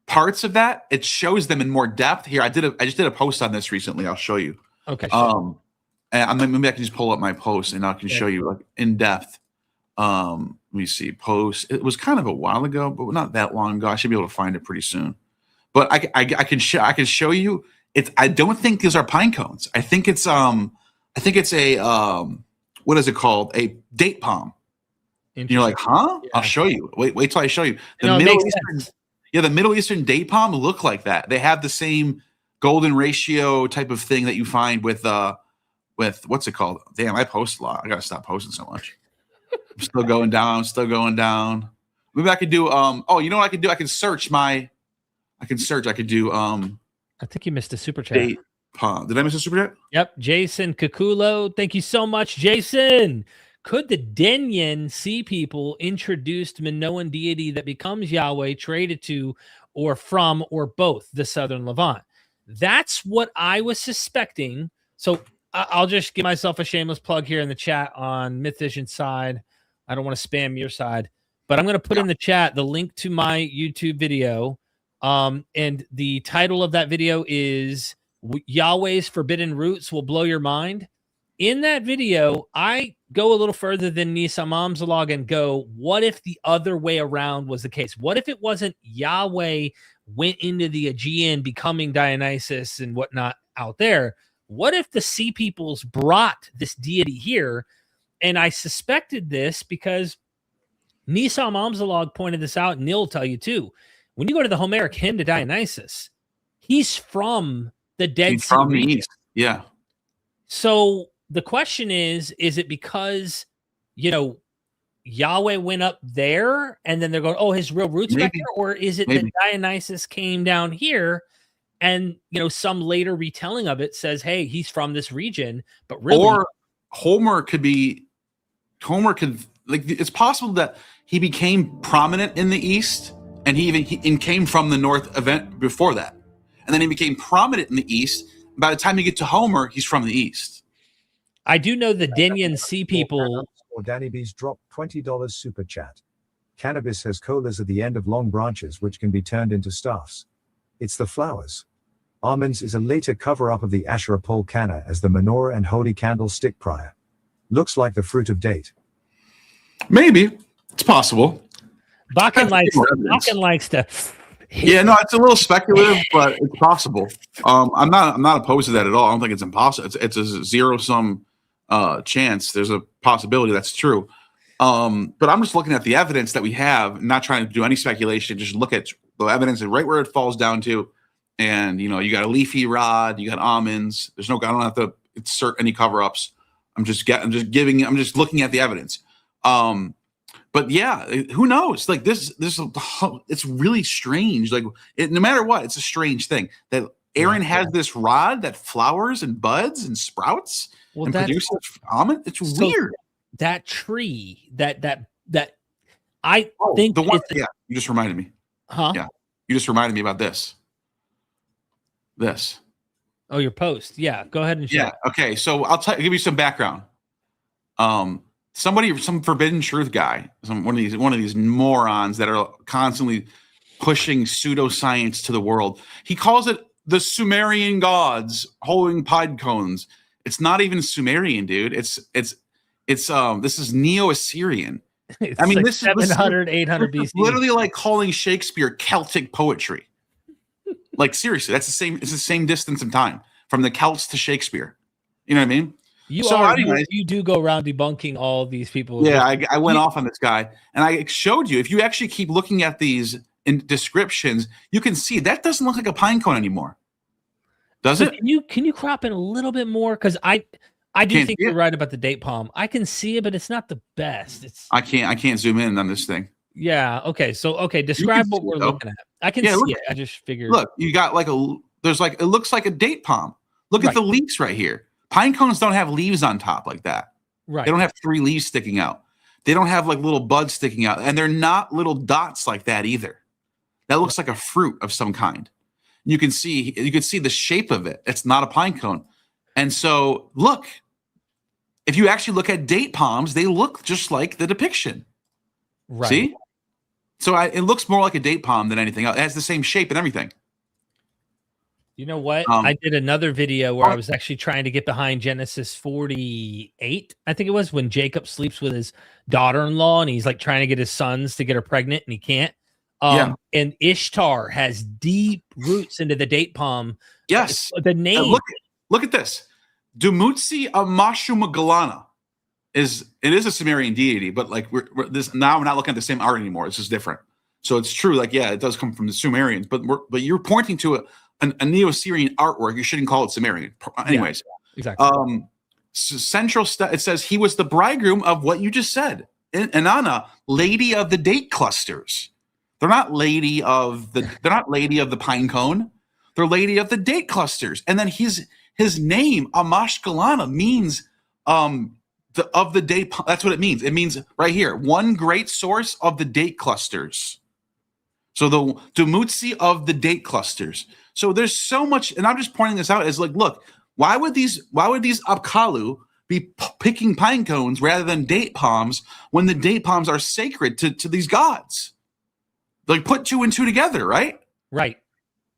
parts of that, it shows them in more depth. Here, I just did a post on this recently. I'll show you. Okay. Sure. And maybe I can just pull up my post and I can show you like in depth. Let me see. Post. It was kind of a while ago, but not that long ago. I should be able to find it pretty soon. But I can show you. I don't think these are pine cones. I think it's a what is it called? A date palm. And you're like, huh? Yeah. I'll show you. Wait till I show you. The Middle Eastern date palm look like that. They have the same golden ratio type of thing that you find with what's it called? Damn, I post a lot. I gotta stop posting so much. I'm still going down. Maybe I could do you know what I could do? I could do I think you missed a super chat. Date palm. Did I miss a super chat? Yep. Jason Kakulo. Thank you so much, Jason. Could the Denyen Sea people introduced Minoan deity that becomes Yahweh traded to or from or both the Southern Levant? That's what I was suspecting. So I'll just give myself a shameless plug here in the chat on MythVision side. I don't want to spam your side, but I'm going to put in the chat the link to my YouTube video. And the title of that video is Yahweh's Forbidden Roots Will Blow Your Mind. In that video, I go a little further than Nisa Mamzalog and go, what if the other way around was the case? What if it wasn't Yahweh went into the Aegean becoming Dionysus and whatnot out there? What if the sea peoples brought this deity here? And I suspected this because Nisa Mamzalog pointed this out, and Neil will tell you too. When you go to the Homeric hymn to Dionysus, he's from the Dead Sea from region. the east. Yeah. So the question is it because, you know, Yahweh went up there and then they're going, oh, his real roots back there? Or is it that Dionysus came down here and, you know, some later retelling of it says, hey, he's from this region, but really. Or Homer could, like, it's possible that he became prominent in the East and he came from the North event before that. And then he became prominent in the East. By the time you get to Homer, he's from the East. I do know the Denyen Sea people. Or Danny B's dropped $20 super chat. Cannabis has colas at the end of long branches which can be turned into staffs. It's the flowers. Almonds is a later cover-up of the Asherah pole canna as the menorah and holy candlestick prior. Looks like the fruit of date. Maybe. It's possible. Bakken likes to. Yeah, no, it's a little speculative, but it's possible. I'm not opposed to that at all. I don't think it's impossible. It's a zero-sum chance. There's a possibility that's true. But I'm just looking at the evidence that we have, not trying to do any speculation. Just look at the evidence and right where it falls down to. And you know, you got a leafy rod, you got almonds. I don't have to insert any cover-ups. I'm just looking at the evidence. But yeah, who knows? Like this, it's really strange. Like no matter what, it's a strange thing that Aaron has this rod that flowers and buds and sprouts and produces almond. It's weird. That tree, that I think the one. Yeah, you just reminded me. Huh? Yeah, you just reminded me about this. Oh, your post. Yeah, go ahead and share. Yeah. Okay. So I'll give you some background. Some forbidden truth guy, one of these morons that are constantly pushing pseudoscience to the world. He calls it the Sumerian gods holding pine cones. It's not even Sumerian, dude. It's this is Neo-Assyrian. It's I mean, like this is 700, 800 BC. literally like calling Shakespeare Celtic poetry. Like seriously, that's the same. It's the same distance of time from the Celts to Shakespeare. You know what I mean? You do go around debunking all these people. Yeah, I went off on this guy, and I showed you. If you actually keep looking at these in descriptions, you can see that doesn't look like a pine cone anymore. Does it? Can you crop in a little bit more? Because I do think you're right about the date palm. I can see it, but it's not the best. I can't zoom in on this thing. Yeah. Okay. So describe what we're looking at. I can see it. I just figured. Look, you got it looks like a date palm. Look at the leaves right here. Pine cones don't have leaves on top like that. Right. They don't have 3 leaves sticking out. They don't have like little buds sticking out, and they're not little dots like that either. That looks like a fruit of some kind. You can see the shape of it. It's not a pine cone. And so look, if you actually look at date palms, they look just like the depiction. Right. See? So it looks more like a date palm than anything else. It has the same shape and everything. You know what? I did another video where I was actually trying to get behind Genesis 48, I think it was, when Jacob sleeps with his daughter-in-law and he's like trying to get his sons to get her pregnant and he can't. And Ishtar has deep roots into the date palm. Yes. The name. Look at this. Dumutsi Amashumagalana is a Sumerian deity, but like we're not looking at the same art anymore. This is different. So it's true, like it does come from the Sumerians, but you're pointing to a Neo-Syrian artwork. You shouldn't call it Sumerian. Anyways, exactly. It says he was the bridegroom of what you just said. Inanna, lady of the date clusters. They're not lady of the pine cone. They're lady of the date clusters. And then his name, Amashkalana, means of the date. That's what it means. It means right here, one great source of the date clusters. So the Dumutsi of the date clusters. So there's so much, and I'm just pointing this out as like, look, why would these Apkallu be picking pine cones rather than date palms when the date palms are sacred to these gods? Like put 2 and 2 together, right? Right.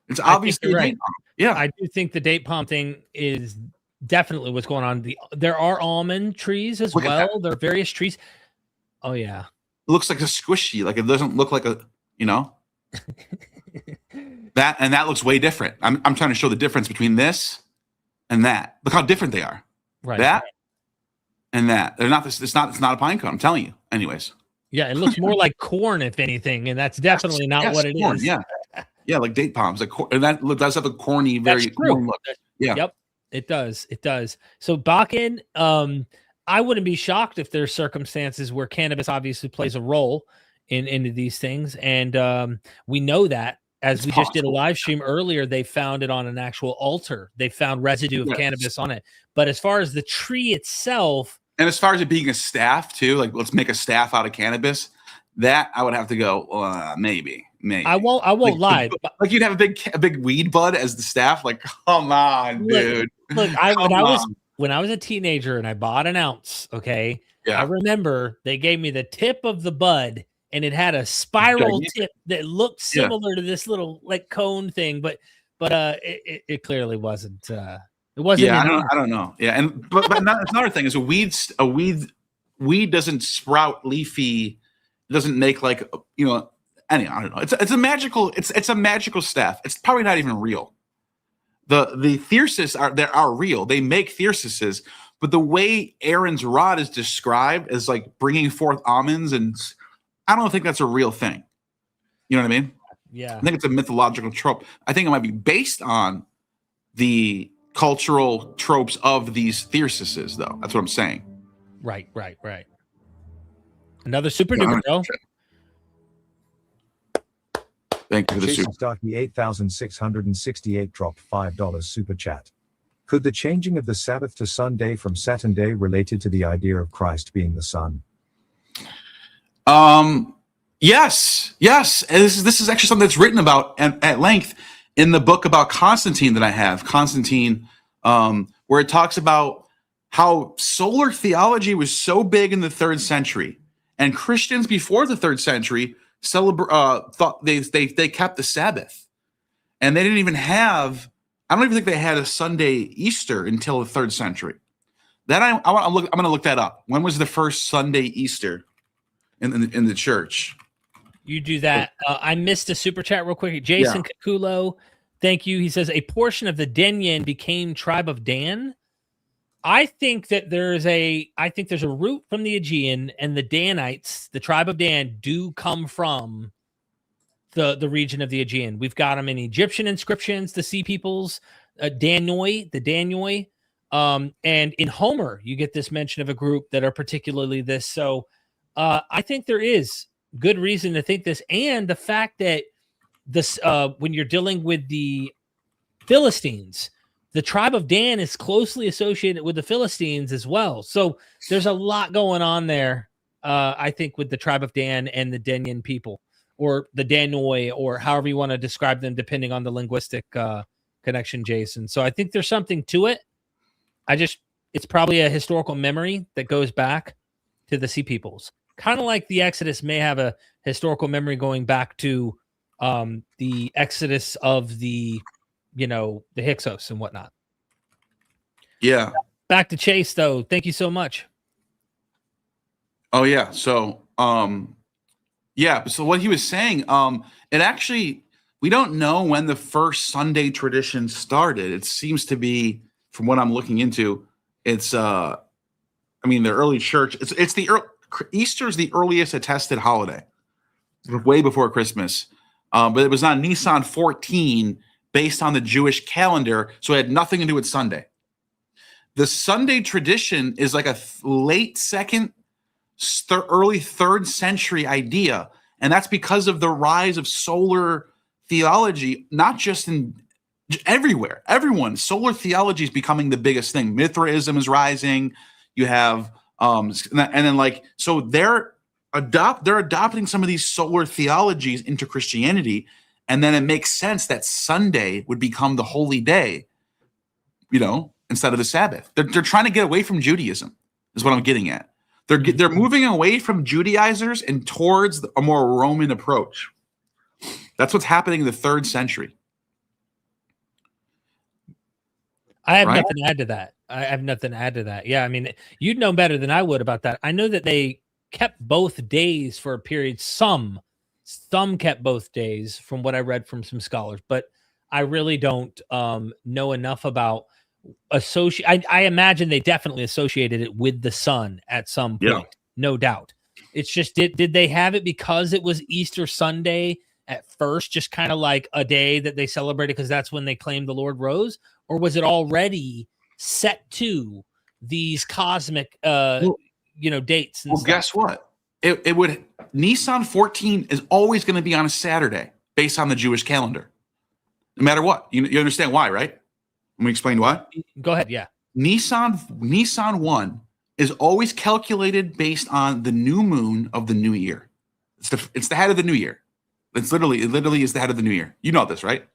It's obviously right. Yeah, I do think the date palm thing is definitely what's going on. There are almond trees as well. There are various trees. Oh yeah, it looks like a squishy. Like it doesn't look like a that looks way different. I'm trying to show the difference between this and that. Look how different they are. Right. That and that. They're not this. It's not a pine cone. I'm telling you. Anyways. Yeah, it looks more like corn, if anything, and that's definitely not what it corn, is. Yeah, like date palms. And that does have a corny, very corn look. Yeah. Yep, it does. It does. So Bakken, I wouldn't be shocked if there's circumstances where cannabis obviously plays a role into these things, and we know that as we just did a live stream earlier, they found it on an actual altar. They found residue of cannabis on it. But as far as the tree itself. And as far as it being a staff too, like let's make a staff out of cannabis, that I would have to go maybe. I won't lie. Like you'd have a big weed bud as the staff. Like, come on, dude. Look, when I was a teenager and I bought an ounce, okay. Yeah. I remember they gave me the tip of the bud and it had a spiral tip that looked similar to this little like cone thing, but it clearly wasn't. It wasn't. Yeah, I don't know. Yeah, and but that's another thing is a weed doesn't sprout leafy. It doesn't make like Anyhow, I don't know. It's a magical staff. It's probably not even real. The thyrsus are real. They make thyrsuses, but the way Aaron's rod is described as like bringing forth almonds, and I don't think that's a real thing. You know what I mean? Yeah. I think it's a mythological trope. I think it might be based on the cultural tropes of these thyrsuses, though. That's what I'm saying. Right. Another super duper, bro. Thank you for the super. Starkey 8668 dropped $5 super chat. Could the changing of the Sabbath to Sunday from Saturday related to the idea of Christ being the Son? Yes. And this is actually something that's written about at length in the book about Constantine that I have, Constantine, where it talks about how solar theology was so big in the 3rd century, and Christians before the 3rd century thought they kept the Sabbath, and they didn't even have. I don't even think they had a Sunday Easter until the 3rd century. That I'm going to look that up. When was the first Sunday Easter? in the church. You do that. I missed a super chat real quick. Jason Kakulo, thank you. He says a portion of the Denyen became tribe of Dan. I think that there's a root from the Aegean, and the Danites, the tribe of Dan, do come from the region of the Aegean. We've got them in Egyptian inscriptions, the sea peoples, Danoi, the Danoi. And in Homer, you get this mention of a group that are particularly this. So I think there is good reason to think this. And the fact that this, when you're dealing with the Philistines, the tribe of Dan is closely associated with the Philistines as well. So there's a lot going on there, I think, with the tribe of Dan and the Denyen people, or the Danoi, or however you want to describe them, depending on the linguistic connection, Jason. So I think there's something to it. It's probably a historical memory that goes back to the sea peoples. Kind of like the Exodus may have a historical memory going back to the Exodus of the Hyksos and whatnot. Yeah. Back to Chase, though. Thank you so much. Oh, yeah. So, so what he was saying, it actually, we don't know when the first Sunday tradition started. It seems to be, from what I'm looking into, it's, the early church, Easter is the earliest attested holiday, way before Christmas. But it was on Nisan 14, based on the Jewish calendar, so it had nothing to do with Sunday. The Sunday tradition is like a late second, early third century idea, and that's because of the rise of solar theology, not just everywhere. Solar theology is becoming the biggest thing. Mithraism is rising. You have, so they're adopting some of these solar theologies into Christianity. And then it makes sense that Sunday would become the holy day, instead of the Sabbath. They're trying to get away from Judaism, is what I'm getting at. They're moving away from Judaizers and towards a more Roman approach. That's what's happening in the 3rd century. I have nothing to add to that. Yeah, you'd know better than I would about that. I know that they kept both days for a period. Some kept both days, from what I read from some scholars, but I really don't know enough about I imagine they definitely associated it with the sun at some point, no doubt. It's just, did they have it because it was Easter Sunday at first, just kind of like a day that they celebrated because that's when they claimed the Lord rose, or was it already set to these cosmic dates? And stuff? Guess what? It would, Nisan 14 is always going to be on a Saturday based on the Jewish calendar, no matter what. You understand why, right? Let me explain why. Go ahead. Yeah. Nisan 1 is always calculated based on the new moon of the new year. It's the head of the new year. It literally is the head of the new year. You know this, right?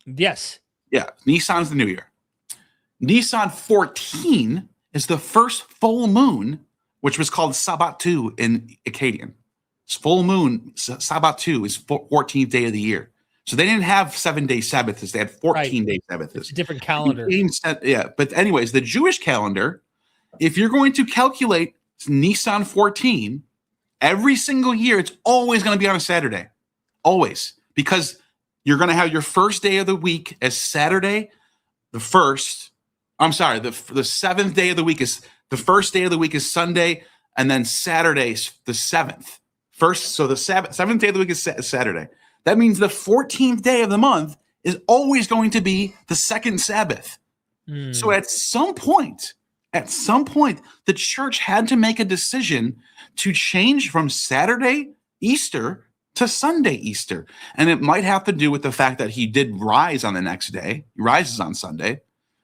Yes. Yeah. Nisan's the new year. Nisan 14 is the first full moon, which was called Sabbatu in Akkadian. Full moon, Sabbatu, is 14th day of the year. So they didn't have 7-day Sabbaths. They had 14-day Sabbaths. It's a different calendar. But anyways, the Jewish calendar, if you're going to calculate Nisan 14, every single year, it's always going to be on a Saturday. Always. Because you're going to have your first day of the week as Saturday, the 7th day of the week is, the first day of the week is Sunday, and then Saturday's the 7th. So the 7th day of the week is Saturday. That means the 14th day of the month is always going to be the second Sabbath. So at some point, the church had to make a decision to change from Saturday Easter to Sunday Easter. And it might have to do with the fact that he did rise on the next day. He rises on Sunday.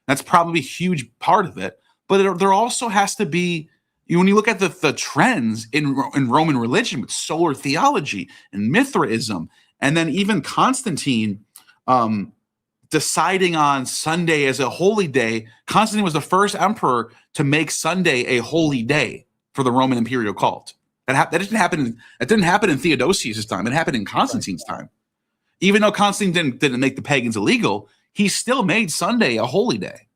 That's probably a huge part of it. But there also has to be, when you look at the trends in Roman religion with solar theology and Mithraism, and then even Constantine deciding on Sunday as a holy day. Constantine was the first emperor to make Sunday a holy day for the Roman imperial cult. That didn't happen. It didn't happen in Theodosius' time. It happened in Constantine's time. Even though Constantine didn't make the pagans illegal, he still made Sunday a holy day.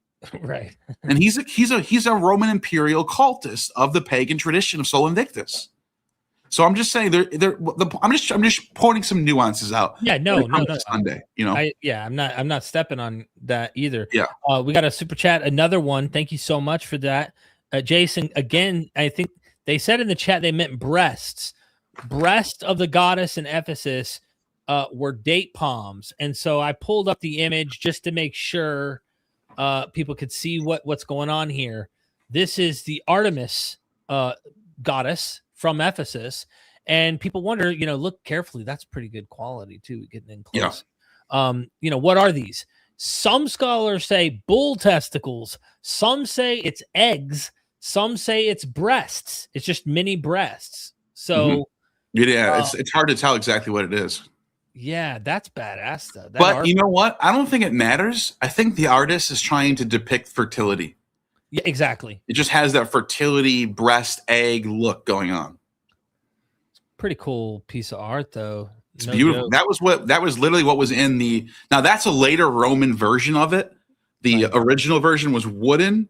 Right. And he's a Roman imperial cultist of the pagan tradition of Sol Invictus. So I'm just saying I'm just pointing some nuances out. Yeah, no. Sunday, you know. I'm not stepping on that either. Yeah. We got a super chat, another one. Thank you so much for that. Jason, again, I think they said in the chat they meant breasts. Breast of the goddess in Ephesus were date palms. And so I pulled up the image just to make sure people could see what's going on here. This is the Artemis goddess from Ephesus, and people wonder, look carefully. That's pretty good quality too, getting in close. Yeah. What are these? Some scholars say bull testicles. Some say it's eggs. Some say it's breasts. It's just mini breasts. So, it's hard to tell exactly what it is. Yeah, that's badass though. But you know what? I don't think it matters. I think the artist is trying to depict fertility. Yeah, exactly. It just has that fertility breast egg look going on. Pretty cool piece of art, though. It's beautiful. Joke. That was literally what was in the. Now that's a later Roman version of it. The original version was wooden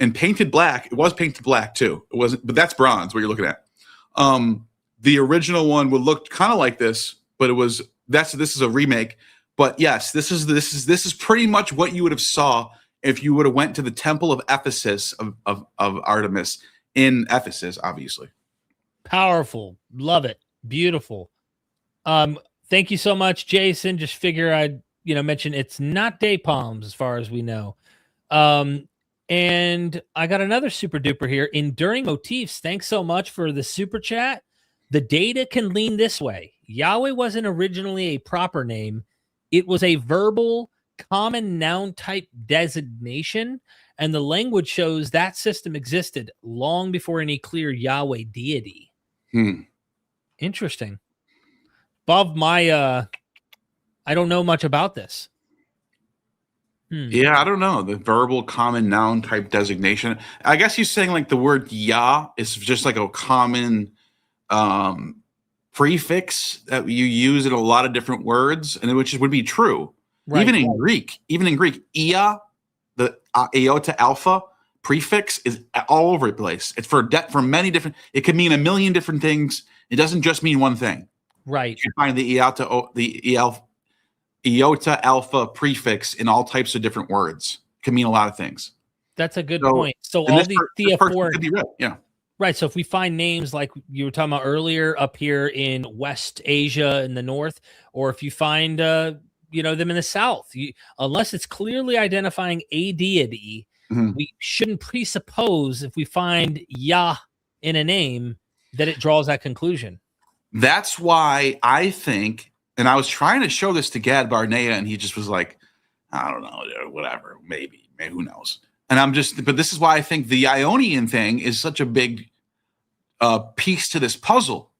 and painted black. It was painted black too. It wasn't, but that's bronze. What you're looking at. The original one would look kind of like this, but this is a remake. But yes, this is pretty much what you would have saw if you would have went to the temple of Ephesus of Artemis in Ephesus, obviously. Powerful. Love it. Beautiful. Thank you so much, Jason. Just figure I'd, mention it's not day palms as far as we know. And I got another super duper here. Enduring Motifs. Thanks so much for the super chat. The data can lean this way. Yahweh wasn't originally a proper name. It was a verbal common noun type designation, and the language shows that system existed long before any clear Yahweh deity. Interesting. Above my I don't know much about this. Yeah, I don't know. The verbal common noun type designation. I guess he's saying like the word Yah is just like a common prefix that you use in a lot of different words, and which would be true. Right. Even in Greek, Ia, the iota alpha prefix is all over the place. It's for many different. It can mean a million different things. It doesn't just mean one thing. Right. You find the iota alpha prefix in all types of different words. It can mean a lot of things. That's a good point. So all the theophoric could be right. Yeah. Right. So if we find names like you were talking about earlier up here in West Asia in the north, or if you find them in the south, unless it's clearly identifying a deity, we shouldn't presuppose if we find Yah in a name that it draws that conclusion. That's why I think, and I was trying to show this to Gad Barnea, and he just was like, I don't know, whatever, maybe who knows. And but this is why I think the Ionian thing is such a big piece to this puzzle,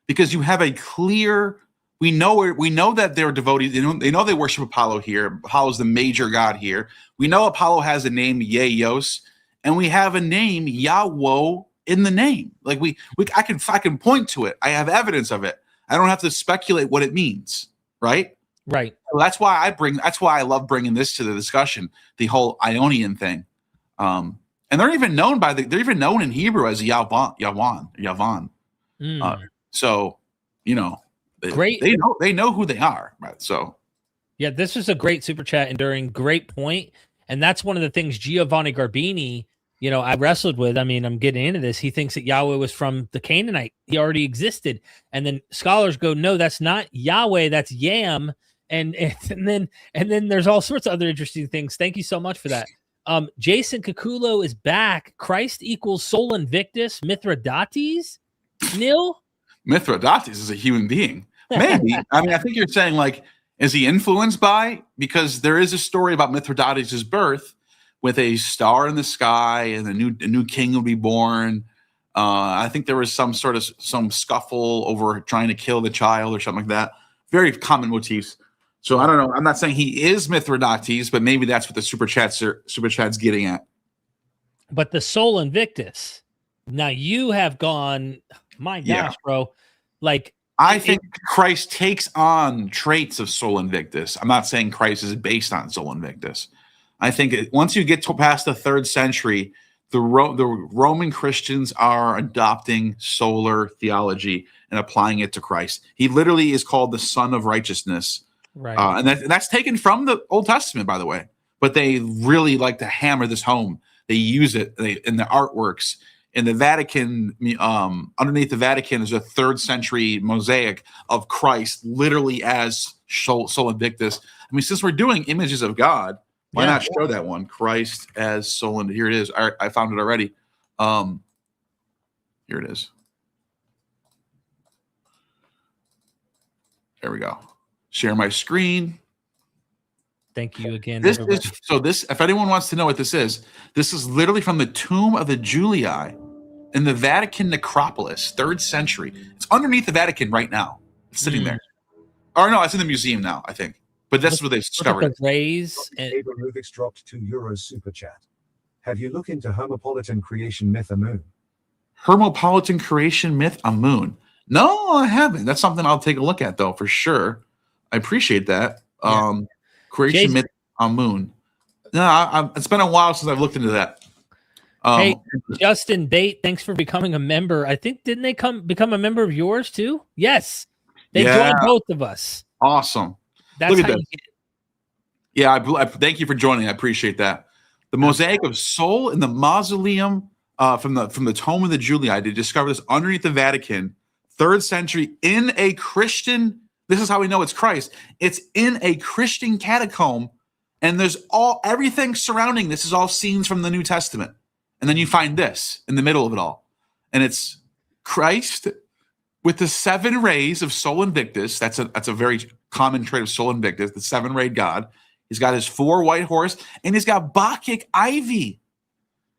because you have a clear, we know that they're devotees. They know they worship Apollo here. Apollo's the major god here. We know Apollo has a name Yeos, and we have a name Yahweh in the name. Like I can point to it. I have evidence of it. I don't have to speculate what it means. Right. Right. So that's why I love bringing this to the discussion, the whole Ionian thing. And they're even known in Hebrew as Yavan. So, great. They know who they are. Right. So, yeah, this was a great super chat, Enduring. Great point. And that's one of the things Giovanni Garbini, I wrestled with. I mean, I'm getting into this. He thinks that Yahweh was from the Canaanite. He already existed. And then scholars go, no, that's not Yahweh. That's Yam. And then there's all sorts of other interesting things. Thank you so much for that. Jason Kakulo is back. Christ equals Sol Invictus, Mithridates. Neal? Mithridates is a human being. Maybe. I mean, I think you're saying, like, is he influenced by? Because there is a story about Mithridates' birth with a star in the sky, and a new king will be born. I think there was some scuffle over trying to kill the child or something like that. Very common motifs. So I don't know. I'm not saying he is Mithridates, but maybe that's what the super chat's getting at. But the Sol Invictus. Now you have gone, my gosh, bro. Like, I think Christ takes on traits of Sol Invictus. I'm not saying Christ is based on Sol Invictus. I think once you get past the 3rd century, the Roman Christians are adopting solar theology and applying it to Christ. He literally is called the Son of Righteousness. Right. And that's taken from the Old Testament, by the way. But they really like to hammer this home. They use it in the artworks. In the Vatican, underneath the Vatican is a 3rd century mosaic of Christ, literally as Sol Invictus. I mean, since we're doing images of God, why not show that one? Christ as Sol Invictus. Here it is. I found it already. Here it is. There we go. Share my screen. Thank you again. This is if anyone wants to know what this is literally from the tomb of the Julii in the Vatican necropolis, 3rd century. It's underneath the Vatican right now. It's sitting there. Or no, it's in the museum now, I think. But that's where they discovered it. Rays and Abramovix dropped €2 super chat. Have you looked into Homopolitan creation myth a moon? Hermopolitan creation myth, a moon. No, I haven't. That's something I'll take a look at, though, for sure. I appreciate that. Creation Jason. myth, a moon. No, it's been a while since I've looked into that. Hey, Justin Bate, thanks for becoming a member. I think, didn't they become a member of yours too? Yes. They joined both of us. Awesome. That's Look at how that. you get it. Yeah, I thank you for joining. I appreciate that. The mosaic of Sol in the mausoleum from the tomb of the Julii. They discovered this underneath the Vatican, 3rd century, in a Christian. This is how we know it's Christ. It's in a Christian catacomb, and there's everything surrounding this is all scenes from the New Testament. And then you find this in the middle of it all, and it's Christ with the 7 rays of Sol Invictus. That's a very common trait of Sol Invictus, the 7-rayed God. He's got his 4 white horse, and he's got Bacchic ivy.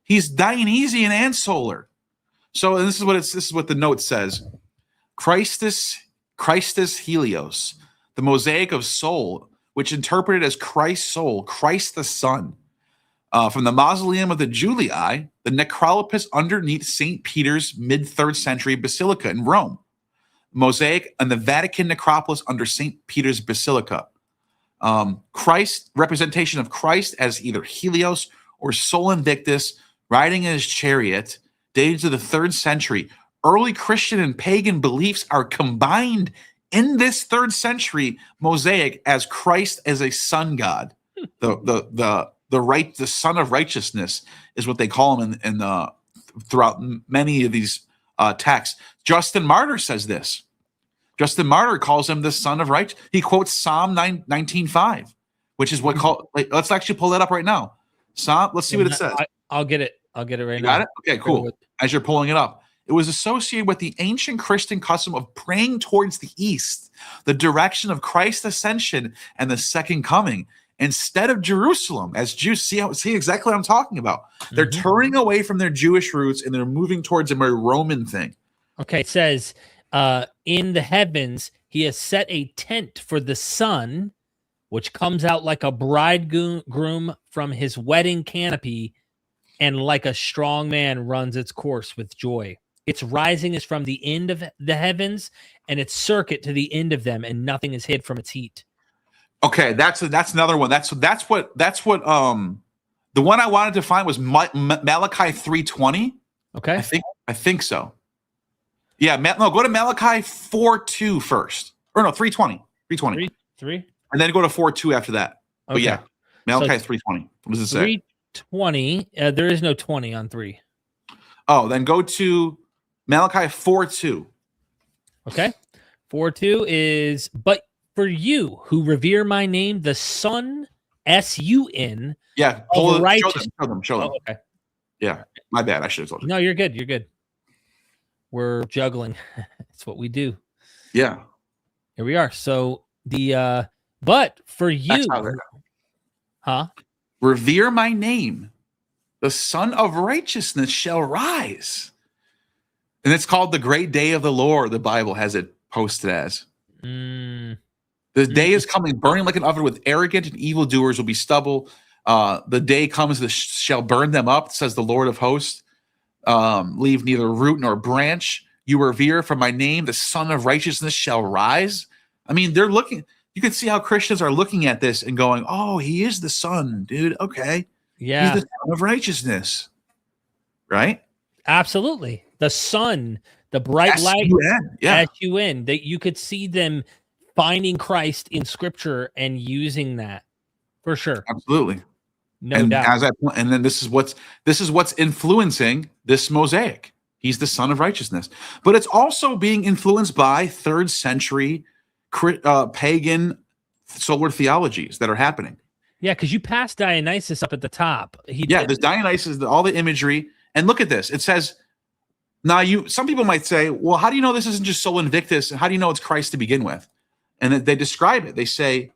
He's Dionysian and solar. So this is what the note says: Christus Helios, the mosaic of Sol, which interpreted as Christ's soul, Christ the Son. From the mausoleum of the Julii, the necropolis underneath St. Peter's mid-3rd century basilica in Rome. Mosaic and the Vatican necropolis under St. Peter's Basilica. Christ, representation of Christ as either Helios or Sol Invictus, riding in his chariot, dated to the 3rd century. Early Christian and pagan beliefs are combined in this 3rd century mosaic as Christ as a sun god. The Son of Righteousness is what they call him in throughout many of these texts. Justin Martyr says this. Justin Martyr calls him the Son of Righteousness. He quotes Psalm 19:5, which is what called. Let's actually pull that up right now. Let's see what it says. I'll get it. I'll get it right now. Got it? Okay, cool. As you're pulling it up. It was associated with the ancient Christian custom of praying towards the east, the direction of Christ's ascension and the second coming, instead of Jerusalem. As Jews, see exactly what I'm talking about. They're turning away from their Jewish roots and they're moving towards a more Roman thing. Okay, it says, in the heavens, he has set a tent for the sun, which comes out like a bridegroom from his wedding canopy, and like a strong man runs its course with joy. Its rising is from the end of the heavens, and its circuit to the end of them, and nothing is hid from its heat. Okay, that's another one. That's what the one I wanted to find was Malachi 3:20. Okay, I think so. Yeah, go to Malachi 4:2 first, or no 3:20, 3, and then go to 4:2 after that. Okay. But yeah, Malachi 3:20. What does it say? 3:20. There is no 20 on 3. Oh, then go to Malachi 4:2. Okay, 4:2 is, but for you who revere my name, the Son, S-U-N. Yeah, show them. Oh, okay. Yeah, my bad. I should have told you. No, you're good. You're good. We're juggling. That's what we do. Yeah. Here we are. So but for you, revere my name, the Son of Righteousness shall rise. And it's called the great day of the Lord. The Bible has it posted as. The day is coming, burning like an oven, with arrogant and evildoers will be stubble. The day comes that shall burn them up, says the Lord of hosts. Leave neither root nor branch. You revere for my name, the Son of Righteousness shall rise. I mean, they're looking. You can see how Christians are looking at this and going, "Oh, he is the Son, dude. Okay, yeah, he's the Son of Righteousness." right? Absolutely. The sun, the bright light, S-U-N, yeah, S-U-N, that you could see them finding Christ in scripture and using that for sure. absolutely. No And doubt. and then this is what's influencing this mosaic. He's the son of righteousness, but it's also being influenced by 3rd century pagan solar theologies that are happening. Yeah, because you passed Dionysus up at the top. There's Dionysus, all the imagery, and look at this. It says, now some people might say, well, how do you know this isn't just Sol Invictus? How do you know it's Christ to begin with? And they describe it. They say,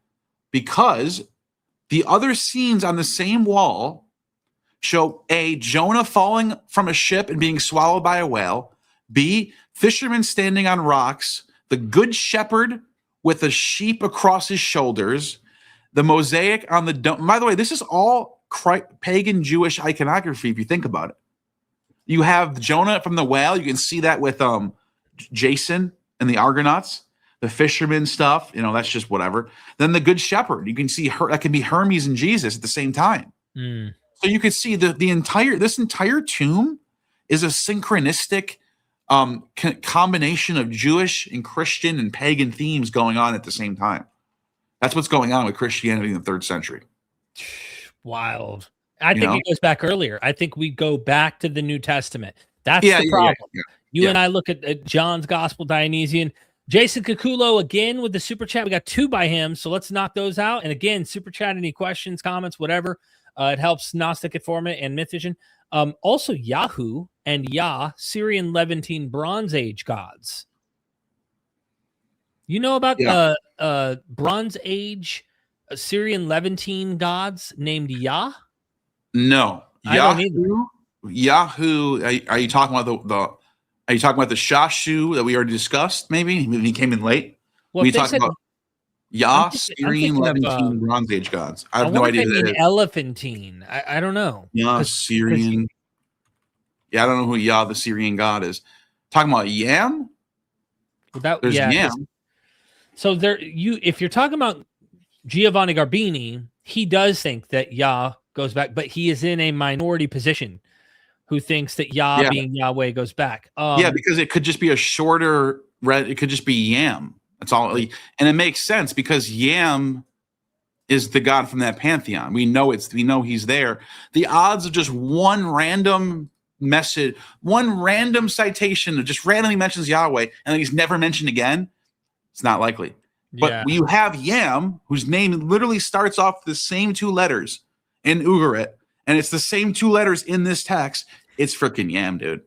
because the other scenes on the same wall show A, Jonah falling from a ship and being swallowed by a whale, B, fishermen standing on rocks, the good shepherd with a sheep across his shoulders, the mosaic on the dome. By the way, this is all pagan Jewish iconography if you think about it. You have Jonah from the whale. You can see that with Jason and the Argonauts. The fisherman stuff, that's just whatever. Then the good shepherd, you can see that can be Hermes and Jesus at the same time. Mm. So you could see this entire tomb is a synchronistic combination of Jewish and Christian and pagan themes going on at the same time. That's what's going on with Christianity in the 3rd century. Wild. I think it goes back earlier. I think we go back to the New Testament. That's the problem. You and I look at John's Gospel, Dionysian. Jason Kakulo again with the super chat. We got 2 by him, so let's knock those out. And again, super chat, any questions, comments, whatever. It helps Gnostic Informant and MythVision. Also, Yahoo and Yah, Syrian Levantine Bronze Age gods. You know about Bronze Age Syrian Levantine gods named Yah? No. I don't either. Yahoo. Are you talking about Are you talking about the Shashu that we already discussed? Maybe he came in late. Well, we talked about Syrian Levantine Bronze Age gods. I have no idea. Elephantine. I don't know. Syrian. I don't know who the Syrian god is. Talking about Yam. There's Yam. So if you're talking about Giovanni Garbini, he does think that Yah goes back, but he is in a minority position who thinks that Yah being Yahweh goes back. Because it could just be a shorter it could just be Yam. That's all. And it makes sense because Yam is the god from that pantheon. We know he's there. The odds of just one random message, one random citation that just randomly mentions Yahweh and then he's never mentioned again, it's not likely. But you have Yam, whose name literally starts off the same 2 letters in Ugarit, and it's the same 2 letters in this text. It's freaking Yam, dude.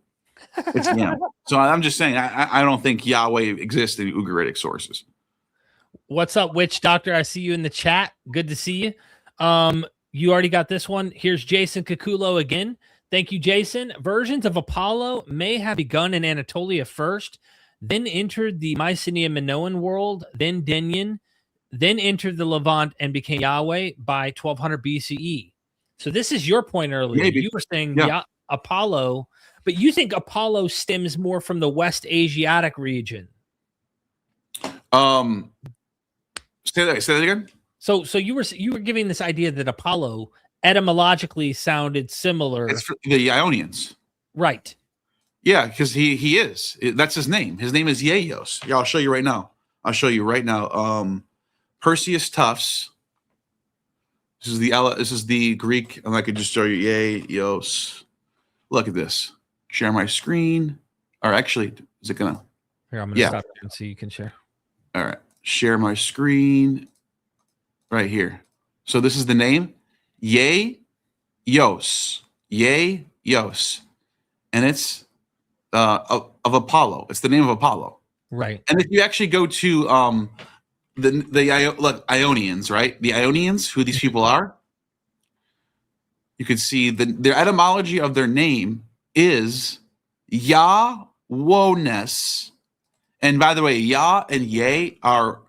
It's Yam. So I'm just saying, I don't think Yahweh exists in Ugaritic sources. What's up, Witch Doctor? I see you in the chat. Good to see you. You already got this one. Here's Jason Kakulo again. Thank you, Jason. Versions of Apollo may have begun in Anatolia first, then entered the Mycenaean Minoan world, then Denyen, then entered the Levant and became Yahweh by 1200 BCE. So this is your point earlier. Maybe. You were saying Apollo, but you think Apollo stems more from the West Asiatic region. Say that again. So you were giving this idea that Apollo etymologically sounded similar. It's the Ionians. Right. Yeah, because he is. That's his name. His name is Yeos. Yeah, I'll show you right now. Perseus Tufts. This is the Greek, and I could just show you Yeos. Look at this. Share my screen. Or actually, is it gonna? Here, I'm gonna stop it and so you can share. All right. Share my screen. Right here. So this is the name. Yeos. And it's of Apollo. It's the name of Apollo. Right. And if you actually go to the Ionians, right? The Ionians, who these people are, you can see their etymology of their name is Yahwones. And by the way, Yah and Ye are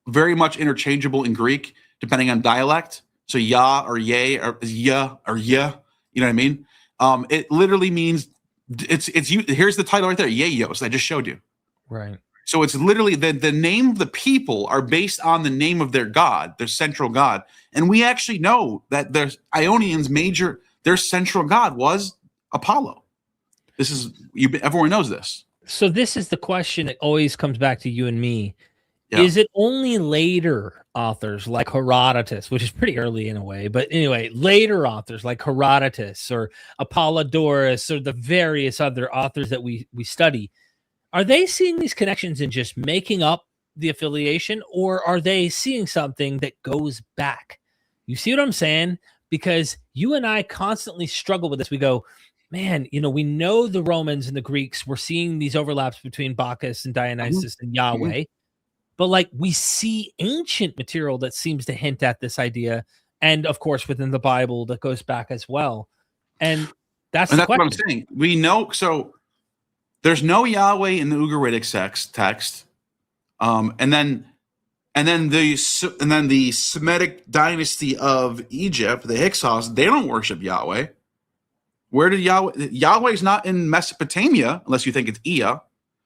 very much interchangeable in Greek, depending on dialect. So Yah or Ye or Ya or Ya, you know what I mean? It literally means it's you. Here's the title right there, Yeos. I just showed you. Right. So it's literally the name of the people are based on the name of their god, their central god. And we actually know that the Ionians their central god was Apollo. Everyone knows this. So this is the question that always comes back to you and me. Yeah. Is it only later authors like Herodotus, which is pretty early in a way, but anyway, later authors like Herodotus or Apollodorus or the various other authors that we study, are they seeing these connections and just making up the affiliation, or are they seeing something that goes back? You see what I'm saying? Because you and I constantly struggle with this. We go, man, we know the Romans and the Greeks were seeing these overlaps between Bacchus and Dionysus and Yahweh. But like we see ancient material that seems to hint at this idea. And of course, within the Bible that goes back as well. And that's what I'm saying. We know. So there's no Yahweh in the Ugaritic text. And then the Semitic dynasty of Egypt, the Hyksos, they don't worship Yahweh. Where did Yahweh's not in Mesopotamia, unless you think it's Ea,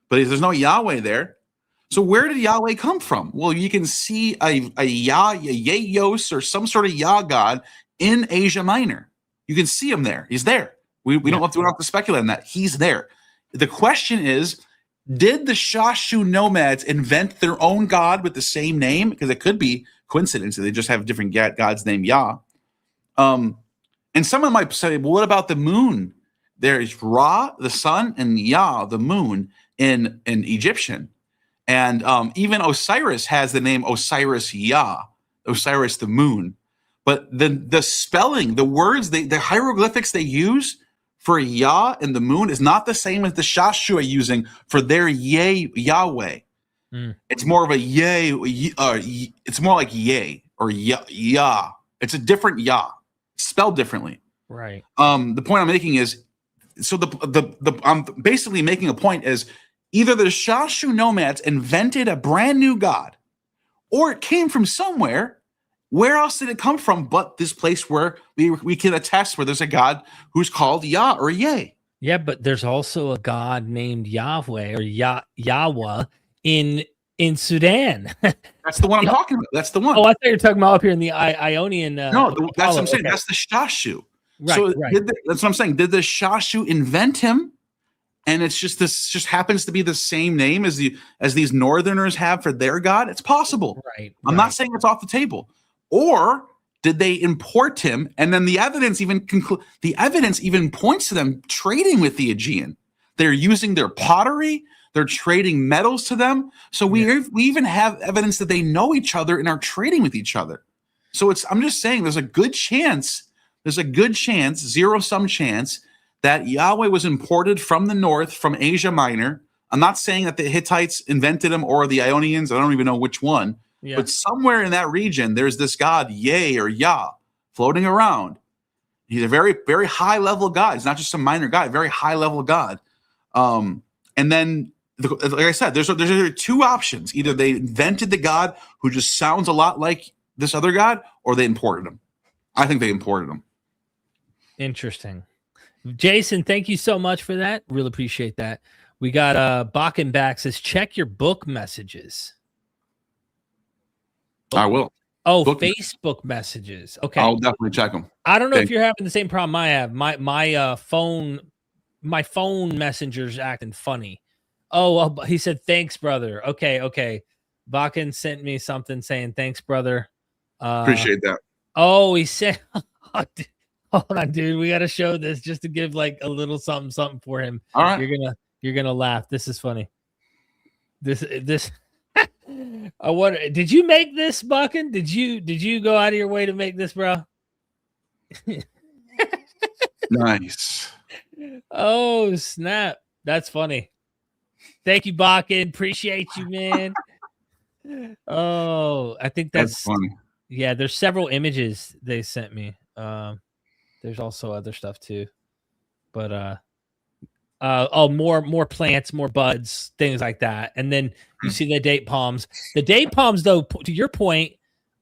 but there's no Yahweh there. So where did Yahweh come from? Well, you can see a Yayos or some sort of Yah god in Asia Minor. You can see him there. He's there. We don't have to speculate on that. He's there. The question is, did the Shashu nomads invent their own god with the same name? Because it could be coincidence. They just have different gods named Yah. And someone might say, well, what about the moon? There's Ra, the sun, and Yah, the moon, in Egyptian. And even Osiris has the name Osiris Yah, Osiris the moon. But the spelling, the words, the hieroglyphics they use for Yah and the moon is not the same as the Shashu are using for their Yahweh. It's more of a Yeh. It's more like Yeh or Yah. It's a different Yah, spelled differently. Right. The point I'm making is, so I'm basically making a point is, either the Shashu nomads invented a brand new god, or it came from somewhere. Where else did it come from but this place where we can attest where there's a god who's called Yah or Yeh? Yeah, but there's also a god named Yahweh or Yahweh in Sudan. That's the one I'm talking about. That's the one. Oh, I thought you were talking about up here in the Ionian. No, that's what I'm saying. Okay. That's the Shashu. Right, so right. That's what I'm saying. Did the Shashu invent him? And it's just happens to be the same name as these Northerners have for their god. It's possible. Right. I'm not saying it's off the table. Or did they import him? And then the evidence even points to them trading with the Aegean. They're using their pottery. They're trading metals to them. So we even have evidence that they know each other and are trading with each other. So I'm just saying there's a good chance, zero-sum chance, that Yahweh was imported from the north, from Asia Minor. I'm not saying that the Hittites invented him or the Ionians. I don't even know which one. Yeah. But somewhere in that region, there's this god, Yeh or Yah, floating around. He's a very, very high-level god. He's not just a minor god, a very high-level god. And then, like I said, there's two options. Either they invented the god who just sounds a lot like this other god, or they imported him. I think they imported him. Interesting. Jason, thank you so much for that. Really appreciate that. We got Bakken back says, check your book messages. I will. Oh, Facebook messages. Okay. I'll definitely check them. I don't know if you're having the same problem I have. My phone messenger's acting funny. Oh, he said, thanks, brother. Okay. Bakken sent me something saying, thanks, brother. Appreciate that. Oh, he said, hold on, dude. We got to show this just to give like a little something for him. All right. You're gonna laugh. This is funny. This. I wonder. Did you make this, Bakken? Did you go out of your way to make this, bro? Nice. Oh snap! That's funny. Thank you, Bakken. Appreciate you, man. Oh, I think that's funny. Yeah, there's several images they sent me. There's also other stuff too, but more plants, more buds, things like that. And then you see the date palms. The date palms, though, to your point,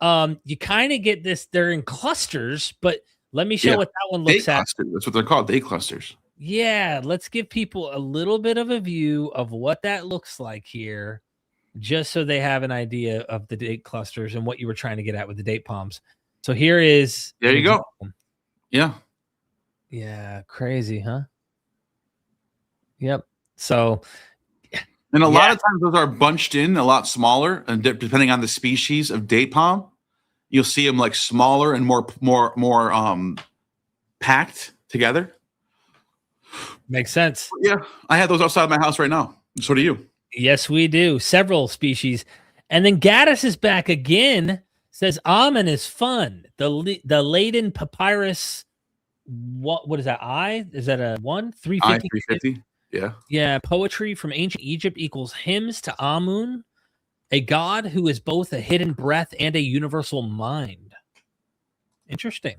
you kind of get this. They're in clusters, but let me show what that one looks at. Clusters. That's what they're called, date clusters. Yeah, let's give people a little bit of a view of what that looks like here, just so they have an idea of the date clusters and what you were trying to get at with the date palms. So here is. There you go. Yeah. Yeah, crazy, huh? Yep. So And a lot of times those are bunched in a lot smaller, and depending on the species of date palm, you'll see them like smaller and more packed together. makes sense. Yeah, I have those outside my house right now. So do you. Yes, we do. Several species. And then Gaddis is back again. Says Amen is fun. The Leiden papyrus. What is that? Is that a 1? 350? 350. Yeah. Yeah. Poetry from ancient Egypt equals hymns to Amun, a god who is both a hidden breath and a universal mind. Interesting.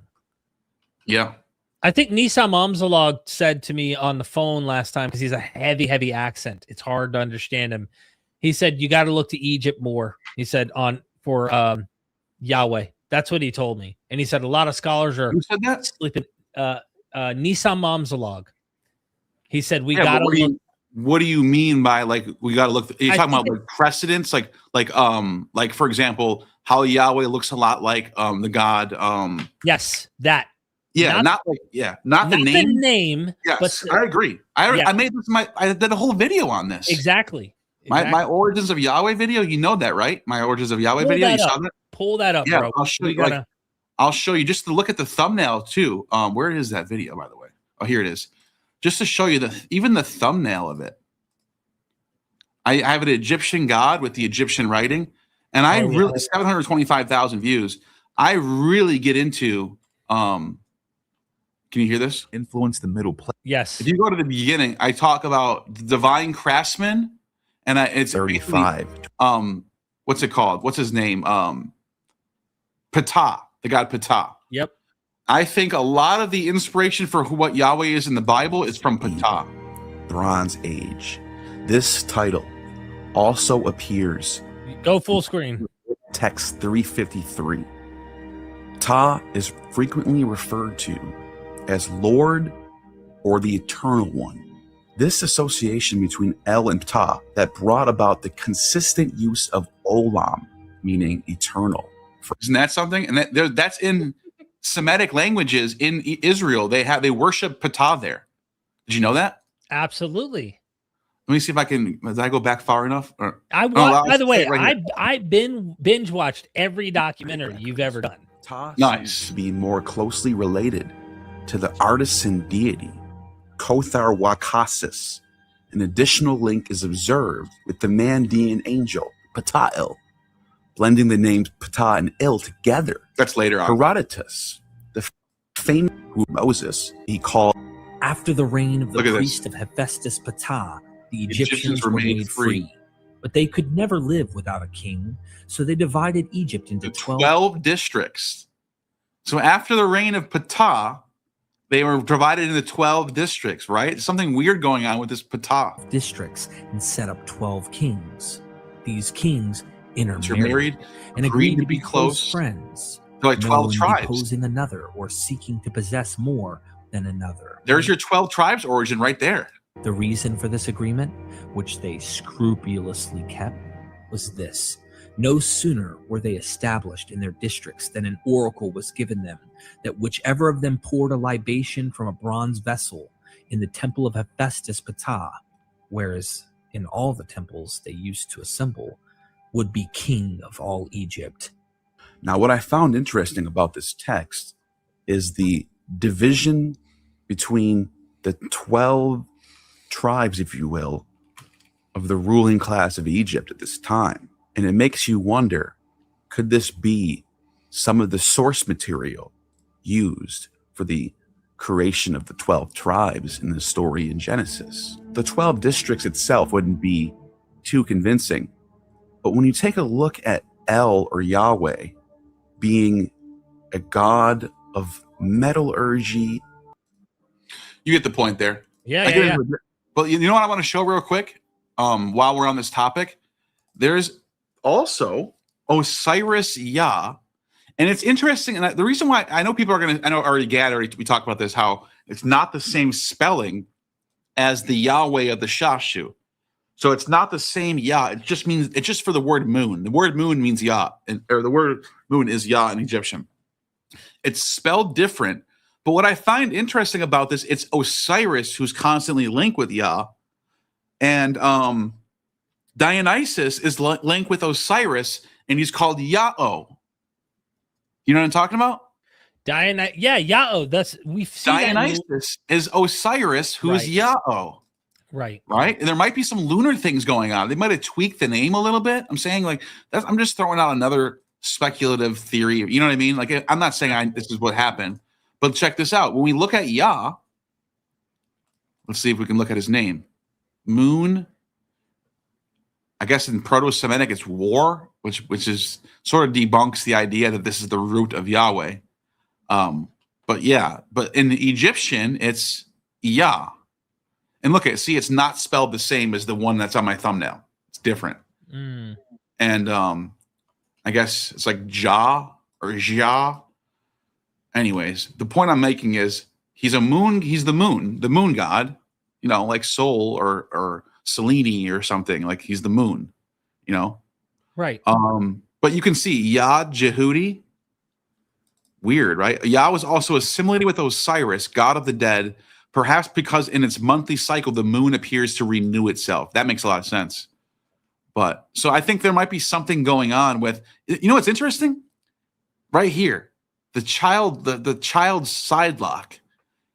Yeah. I think Nisa Mamzalog said to me on the phone last time, because he's a heavy accent. It's hard to understand him. He said, you got to look to Egypt more. He said for Yahweh. That's what he told me. And he said a lot of scholars are Who said that? sleeping. Nisa Mamzalog. He said we got to look. What do you mean by like we got to look? You're talking about like precedents, like for example, how Yahweh looks a lot like the God. Yes, that. Yeah, not the name. The name. Yes, but I agree. I made this. I did a whole video on this. Exactly. My Origins of Yahweh video. You know that, right? My Origins of Yahweh video. You saw that? Pull that up, yeah, bro. I'll show you. I'll show you just to look at the thumbnail too. Where is that video, by the way? Oh, here it is. Just to show you even the thumbnail of it. I have an Egyptian god with the Egyptian writing, and I really 725,000 views. I really get into. Can you hear this? Influence the middle place. Yes. If you go to the beginning, I talk about the divine craftsman, and it's 35. What's it called? What's his name? Ptah, the god Ptah. Yep. I think a lot of the inspiration for what Yahweh is in the Bible is from Ptah. Bronze Age. This title also appears. Go full screen. Text 353. Ptah is frequently referred to as Lord or the Eternal One. This association between El and Ptah that brought about the consistent use of Olam, meaning eternal. Isn't that something? And that's in Semitic languages in Israel. They worship Ptah there. Did you know that? Absolutely. Let me see if I can. Did I go back far enough? By the way, I've binge watched every documentary you've ever done. Ptah nice. Seems to be more closely related to the artisan deity Kothar Wakasis. An additional link is observed with the Mandean angel Ptah-il, blending the names Ptah and Il together. That's later on. Herodotus, the famous Moses, he called. After the reign of the priest of Hephaestus Ptah, the Egyptians were made free. But they could never live without a king, so they divided Egypt into 12 districts. So after the reign of Ptah, they were divided into 12 districts, right? Something weird going on with this Ptah. Districts and set up 12 kings. These kings intermarried and agreed to be close friends. They're like 12 tribes. Opposing another or seeking to possess more than another. There's your 12 tribes origin right there. The reason for this agreement, which they scrupulously kept, was this. No sooner were they established in their districts than an oracle was given them that whichever of them poured a libation from a bronze vessel in the temple of Hephaestus Ptah, whereas in all the temples they used to assemble, would be king of all Egypt. Now, what I found interesting about this text is the division between the 12 tribes, if you will, of the ruling class of Egypt at this time. And it makes you wonder, could this be some of the source material used for the creation of the 12 tribes in the story in Genesis? The 12 districts itself wouldn't be too convincing. But when you take a look at El or Yahweh being a god of metallurgy. You get the point there. Yeah. But you know what I want to show real quick while we're on this topic? There's also Osiris Yah. And it's interesting. And the reason why I know people are going to, I know already Gad we talked about this, how it's not the same spelling as the Yahweh of the Shashu. So it's not the same Yah. It just means, it's just for the word moon. The word moon means Yah, or the word moon is Yah in Egyptian. It's spelled different. But what I find interesting about this, it's Osiris who's constantly linked with Yah, And Dionysus is linked with Osiris, and he's called Yahweh. You know what I'm talking about? Yeah, Yahweh. That's we've seen Dionysus is Osiris, who is Right. Yahweh. Right. Right? And there might be some lunar things going on. They might have tweaked the name a little bit. I'm saying like I'm just throwing out another speculative theory. You know what I mean? Like I'm not saying this is what happened, but check this out. When we look at Yah, let's see if we can look at his name. Moon. I guess in Proto-Semitic it's war, which is sort of debunks the idea that this is the root of Yahweh. But in the Egyptian it's Yah. And look at see, it's not spelled the same as the one that's on my thumbnail. It's different. Mm. And I guess it's like Ja or Ja. Anyways, the point I'm making is he's the moon god, you know, like Sol or Selene or something. Like he's the moon, you know. Right. But you can see Yah Jehudi. Weird, right? Yah was also assimilated with Osiris, god of the dead. Perhaps because in its monthly cycle, the moon appears to renew itself. That makes a lot of sense. But so I think there might be something going on with, you know, what's interesting right here, the child's side lock.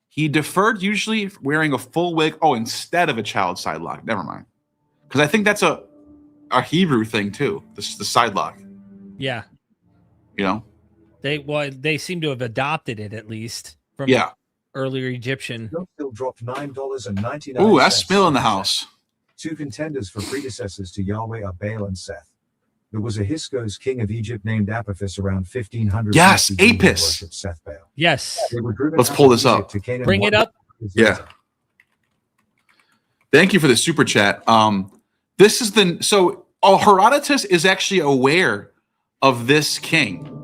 He deferred usually wearing a full wig. Oh, instead of a child side lock. Never mind. Because I think that's a Hebrew thing too. The side lock. Yeah. You know, they seem to have adopted it at least from earlier Egyptian. Still dropped $9.99. Ooh, that's Spill in the house. Two contenders for predecessors to Yahweh are Baal and Seth. There was a Hyksos king of Egypt named Apophis around 1500. Yes, Apis. Seth Baal. Yes. Let's pull this up. Bring it up. Yeah. Thank you for the super chat. This is Herodotus is actually aware of this king.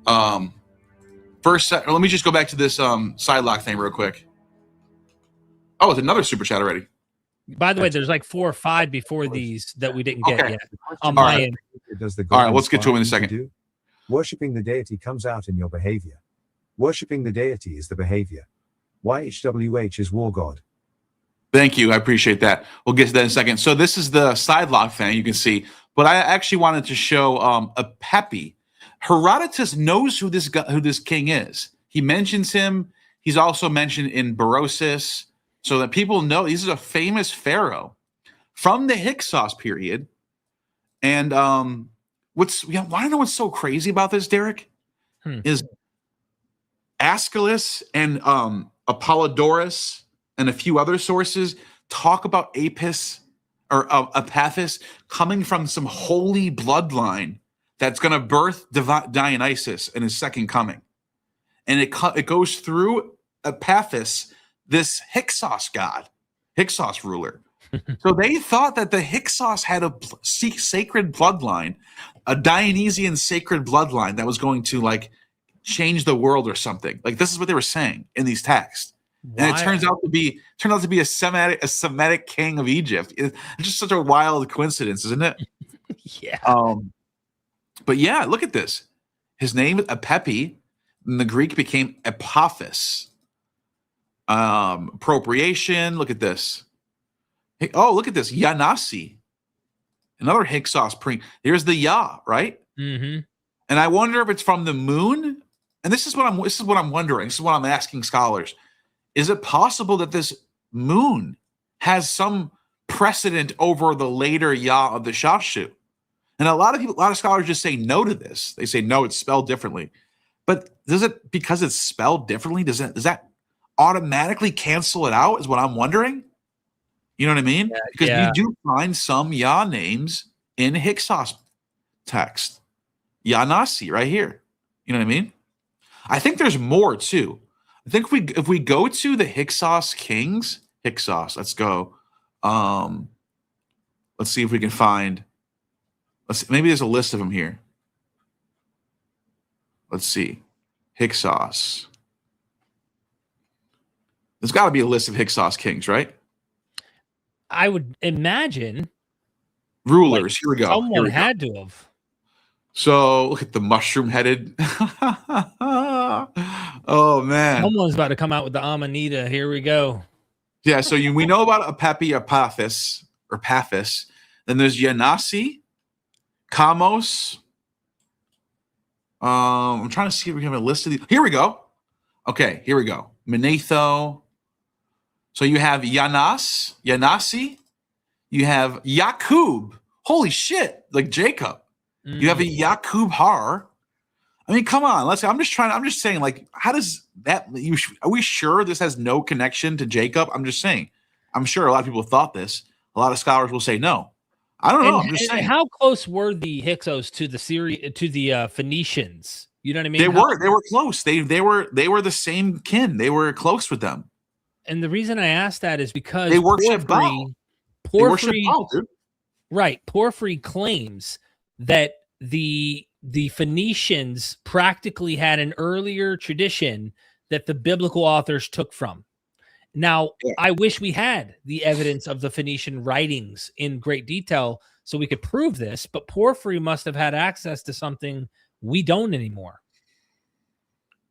Let me just go back to this side lock thing real quick. Oh, it's another super chat already. By the way, there's like 4 or 5 before these that we didn't get yet. On All my end. All right, let's get to him in a second. Worshipping the deity comes out in your behavior. Worshipping the deity is the behavior. YHWH is war god. Thank you. I appreciate that. We'll get to that in a second. So this is the side lock thing you can see, but I actually wanted to show a Pepi. Herodotus knows who this king is. He mentions him. He's also mentioned in Berosus, so that people know this is a famous pharaoh from the Hyksos period. And want to know what's so crazy about this, Derek? Is Aeschylus and Apollodorus and a few other sources talk about Apis or Apophis coming from some holy bloodline that's going to birth Dionysus in his second coming. And it goes through Apophis, this Hyksos god, Hyksos ruler. So they thought that the Hyksos had a sacred bloodline, a Dionysian sacred bloodline that was going to like change the world or something. Like this is what they were saying in these texts. And it turns out to be a Semitic king of Egypt. It's just such a wild coincidence, isn't it? Yeah. But yeah, look at this. His name is Apepi. In the Greek became Apophis. Appropriation. Look at this. Hey, oh, look at this. Yanasi. Another Hyksos pre. Here's the Yah, right? Mm-hmm. And I wonder if it's from the moon. And this is what I'm wondering. This is what I'm asking scholars. Is it possible that this moon has some precedent over the later Yah of the Shashu? And a lot of scholars just say no to this. They say no, it's spelled differently. But because it's spelled differently, does that automatically cancel it out? Is what I'm wondering. You know what I mean? Yeah, because you do find some Yah names in Hyksos text. Yanasi right here. You know what I mean? I think there's more too. I think if we go to the Hyksos kings, let's go. Let's see if we can find. Maybe there's a list of them here. Let's see. Hyksos. There's got to be a list of Hyksos kings, right? I would imagine. Rulers. Here we go. Someone had to have. So look at the mushroom-headed. Oh man! Someone's about to come out with the Amanita. Here we go. Yeah, so we know about Apaphis or Paphos. Then there's Yanasi, Kamos. I'm trying to see if we have a list of these. Here we go. Okay, here we go. Manetho. So you have Yanasi. You have Yakub. Holy shit, like Jacob. You have a Yakub Har. I mean, come on. I'm just saying, like, how does that? Are we sure this has no connection to Jacob? I'm just saying. I'm sure a lot of people thought this. A lot of scholars will say no. I don't know. I'm just saying. How close were the Hyksos to the Phoenicians? You know what I mean? They were close. They were the same kin. They were close with them. And the reason I asked that is because they worship Baal. Porphyry, dude. Right. Porphyry claims that the Phoenicians practically had an earlier tradition that the biblical authors took from. Now, I wish we had the evidence of the Phoenician writings in great detail so we could prove this, but Porphyry must have had access to something we don't anymore.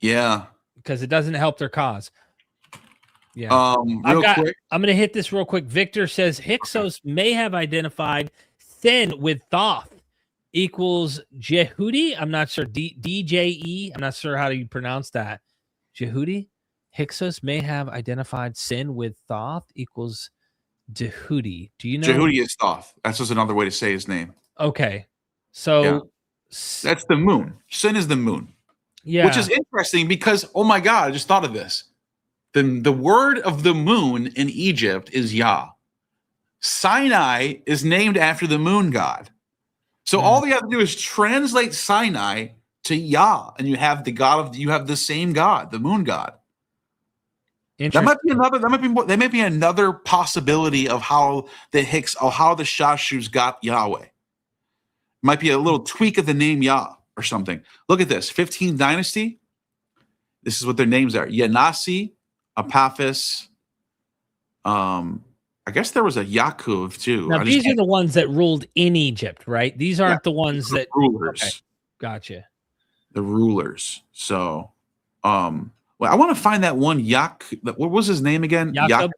Yeah. Because it doesn't help their cause. Yeah. I'm going to hit this real quick. Victor says Hyksos may have identified sin with Thoth equals Jehudi. I'm not sure. DJE. I'm not sure how you pronounce that. Jehudi. Hyksos may have identified sin with Thoth equals Jehudi. Do you know? Jehudi is Thoth. That's just another way to say his name. Okay. So that's the moon. Sin is the moon. Yeah. Which is interesting because, oh my God, I just thought of this. The word of the moon in Egypt is Yah. Sinai is named after the moon god. So all you have to do is translate Sinai to Yah, and you have the same God, the moon god. That might be another possibility of how the Shashus got Yahweh. Might be a little tweak of the name Yah or something. Look at this, 15th dynasty. This is what their names are: Yanasi, Apaphis. I guess there was a Yaakov too. Now these are the ones that ruled in Egypt, right? These aren't the ones that rulers. Okay. Gotcha. The rulers. So, well, I want to find that one what was his name again? Jacob.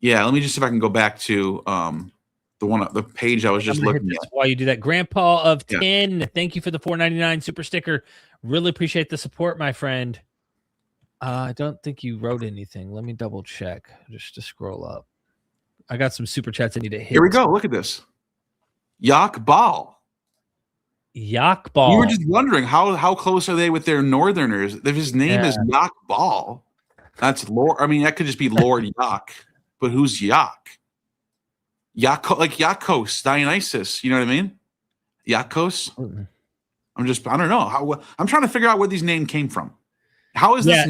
Yeah, let me just see if I can go back to the page I was just looking at. While you do that, Grandpa of 10, thank you for the $4.99 super sticker. Really appreciate the support, my friend. I don't think you wrote anything. Let me double check just to scroll up. I got some super chats I need to hit. Here we go. Look at this. Yakbal. Yakbal. You were just wondering how close are they with their northerners? If his name is Yakbal, that's Lord. I mean, that could just be Lord Yak, but who's Yak? Like Yakos, Dionysus. You know what I mean? Yakos. I don't know. I'm trying to figure out where these names came from. How is this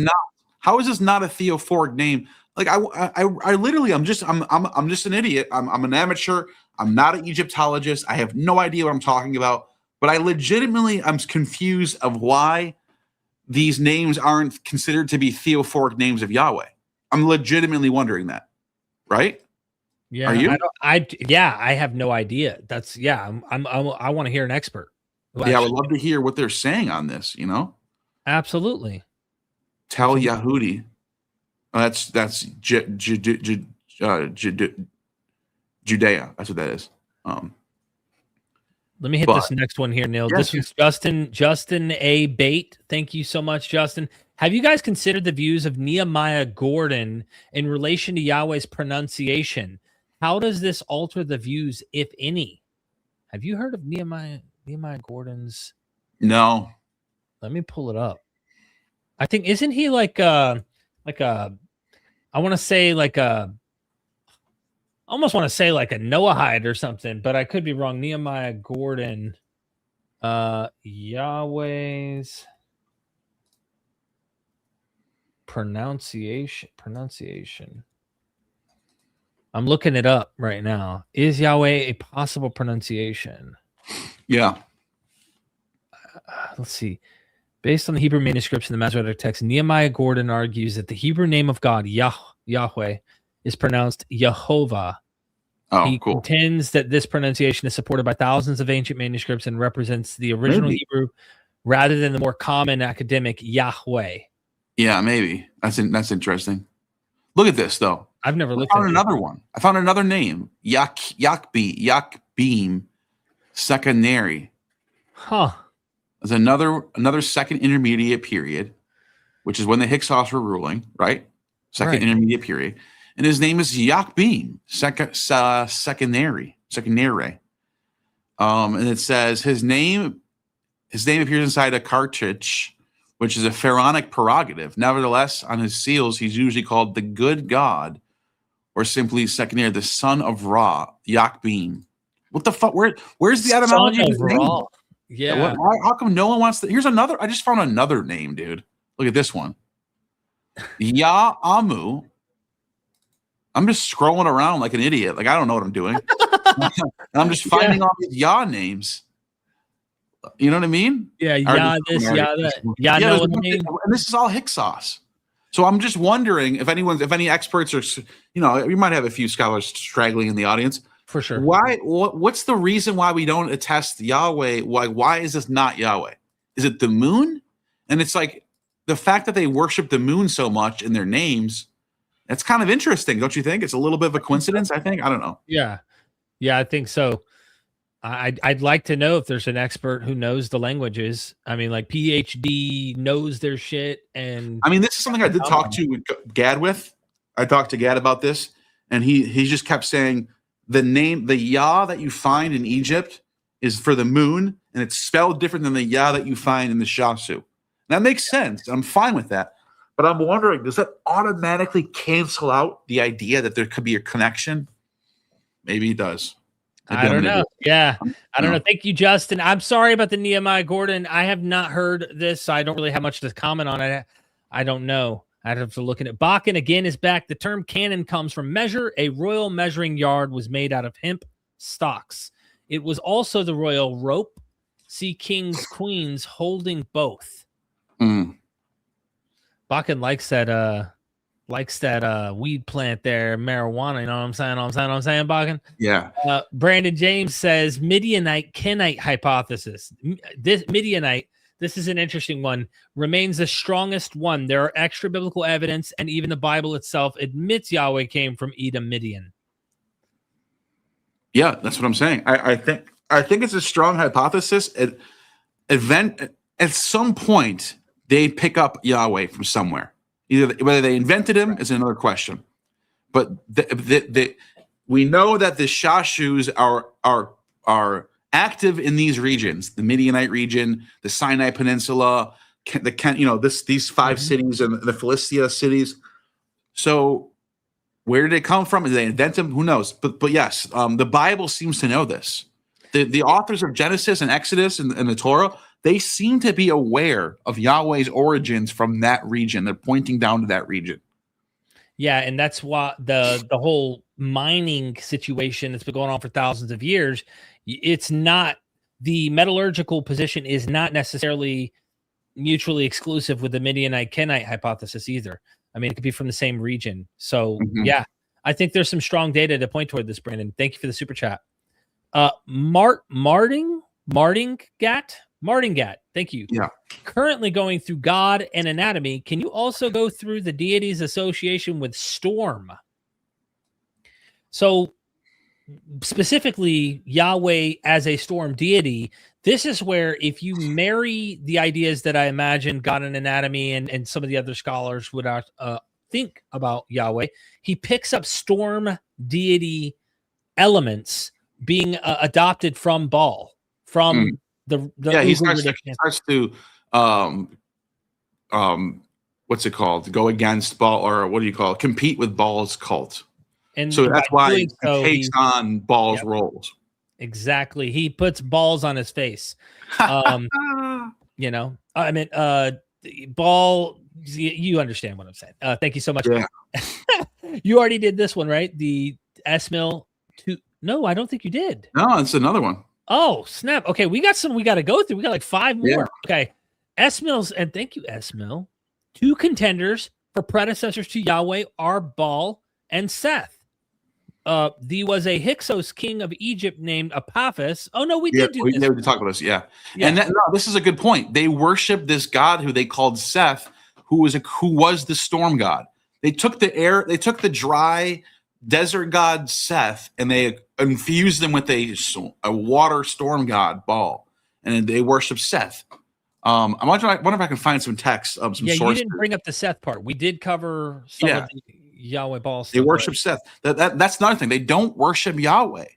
not a theophoric name? Like I literally I'm just an idiot. I'm an amateur. I'm not an Egyptologist. I have no idea what I'm talking about. But I'm confused of why these names aren't considered to be theophoric names of Yahweh. I'm legitimately wondering that. Right? Yeah. Are you? I have no idea. I want to hear an expert. I would love to hear what they're saying on this, you know? Absolutely. Tell Yahudi. That's Judea. That's what that is. Let me hit this next one here, Neil. This is Justin A. Bate. Thank you so much, Justin. Have you guys considered the views of Nehemiah Gordon in relation to Yahweh's pronunciation? How does this alter the views, if any? Have you heard of Nehemiah Gordon's? No. Let me pull it up. I think, isn't he like I want to say like a Noahide or something, but I could be wrong. Nehemiah Gordon, Yahweh's pronunciation. I'm looking it up right now. Is Yahweh a possible pronunciation? Yeah. Let's see. Based on the Hebrew manuscripts in the Masoretic text, Nehemiah Gordon argues that the Hebrew name of God, Yahweh, is pronounced Yehovah. He contends that this pronunciation is supported by thousands of ancient manuscripts and represents the original Hebrew rather than the more common academic Yahweh. Yeah, maybe. That's interesting. Look at this, though. I've never I looked found at another one. I found another name. Yakbeam secondary. Huh. There's another second intermediate period, which is when the Hyksos were ruling, right? Second Right. intermediate period. And his name is Yakbeam, secondary. And it says his name appears inside a cartridge, which is a pharaonic prerogative. Nevertheless, on his seals, he's usually called the good God, or simply secondary, the son of Ra, Yakbeam. What the fuck? Where's the etymology of his name? Yeah. How come no one wants to? Here's another. I just found another name, dude. Look at this one. Ya'amu. I'm just scrolling around like an idiot. Like I don't know what I'm doing. And I'm just finding all these Yah names. You know what I mean? Yeah, Or yeah, this- this, yeah, that. Yeah, Yeah, know there's what I one mean? thing- and this is all Hyksos. So I'm just wondering if any experts are, we might have a few scholars straggling in the audience. For sure. What's the reason why we don't attest Yahweh? Why is this not Yahweh? Is it the moon? And it's like the fact that they worship the moon so much in their names. That's kind of interesting, don't you think? It's a little bit of a coincidence, I think. I don't know. Yeah. Yeah, I think so. I'd like to know if there's an expert who knows the languages. I mean, like PhD knows their shit. And I mean, this is something I did talk to Gad with. I talked to Gad about this, and he just kept saying the Yah that you find in Egypt is for the moon, and it's spelled different than the Yah that you find in the Shasu. That makes sense. I'm fine with that. But I'm wondering, does that automatically cancel out the idea that there could be a connection? Maybe it does. I don't know. Yeah. I don't know. Thank you, Justin. I'm sorry about the Nehemiah Gordon. I have not heard this, so I don't really have much to comment on it. I don't know. I'd have to look at it. Bakken again is back. The term cannon comes from measure. A royal measuring yard was made out of hemp stalks. It was also the royal rope. See kings, queens holding both. Mm. Bakken likes that weed plant there, marijuana. You know what I'm saying, Bakken? Yeah. Brandon James says Midianite Kenite hypothesis. This Midianite, this is an interesting one, remains the strongest one. There are extra biblical evidence, and even the Bible itself admits Yahweh came from Edom, Midian. Yeah, that's what I'm saying. I think it's a strong hypothesis. At some point they pick up Yahweh from somewhere. Whether they invented him is another question. But we know that the Shashus are active in these regions: the Midianite region, the Sinai Peninsula, these five cities and the Philistia cities. So where did it come from? Did they invent them? Who knows? But yes, the Bible seems to know this. The authors of Genesis and Exodus and the Torah, they seem to be aware of Yahweh's origins from that region. They're pointing down to that region. Yeah, and that's why the whole mining situation that's been going on for thousands of years, it's not, the metallurgical position is not necessarily mutually exclusive with the Midianite Kenite hypothesis either. I mean, it could be from the same region. So yeah, I think there's some strong data to point toward this, Brandon. Thank you for the super chat. Martingat, thank you. Yeah. Currently going through God and anatomy. Can you also go through the deity's association with storm? So specifically Yahweh as a storm deity, this is where if you marry the ideas that I imagine God and anatomy and some of the other scholars would think about Yahweh, he picks up storm deity elements being adopted from Baal, from he starts to what's it called? Go against Baal, or what do you call it? Compete with Baal's cult. And so that's why he takes on Baal's roles. Exactly. He puts balls on his face. I mean, Baal, you understand what I'm saying. Thank you so much. Yeah. You already did this one, right? The S-Mill 2. No, I don't think you did. No, it's another one. Oh, snap. Okay, we got some we got to go through. We got like 5 more. Yeah. Okay. S-Mills, and thank you, S-Mill. 2 contenders for predecessors to Yahweh are Baal and Seth. There was a Hyksos king of Egypt named Apophis. Oh, no, we did do this. Yeah, we did talk about this, yeah. And this is a good point. They worship this god who they called Seth, who was the storm god. They took the dry desert god Seth, and they infused them with a water storm god Baal, and they worship Seth. I wonder if I can find some text, some sources. You didn't bring up the Seth part. We did cover some of the Yahweh Baal stuff. They worship Seth. That's another thing. They don't worship Yahweh.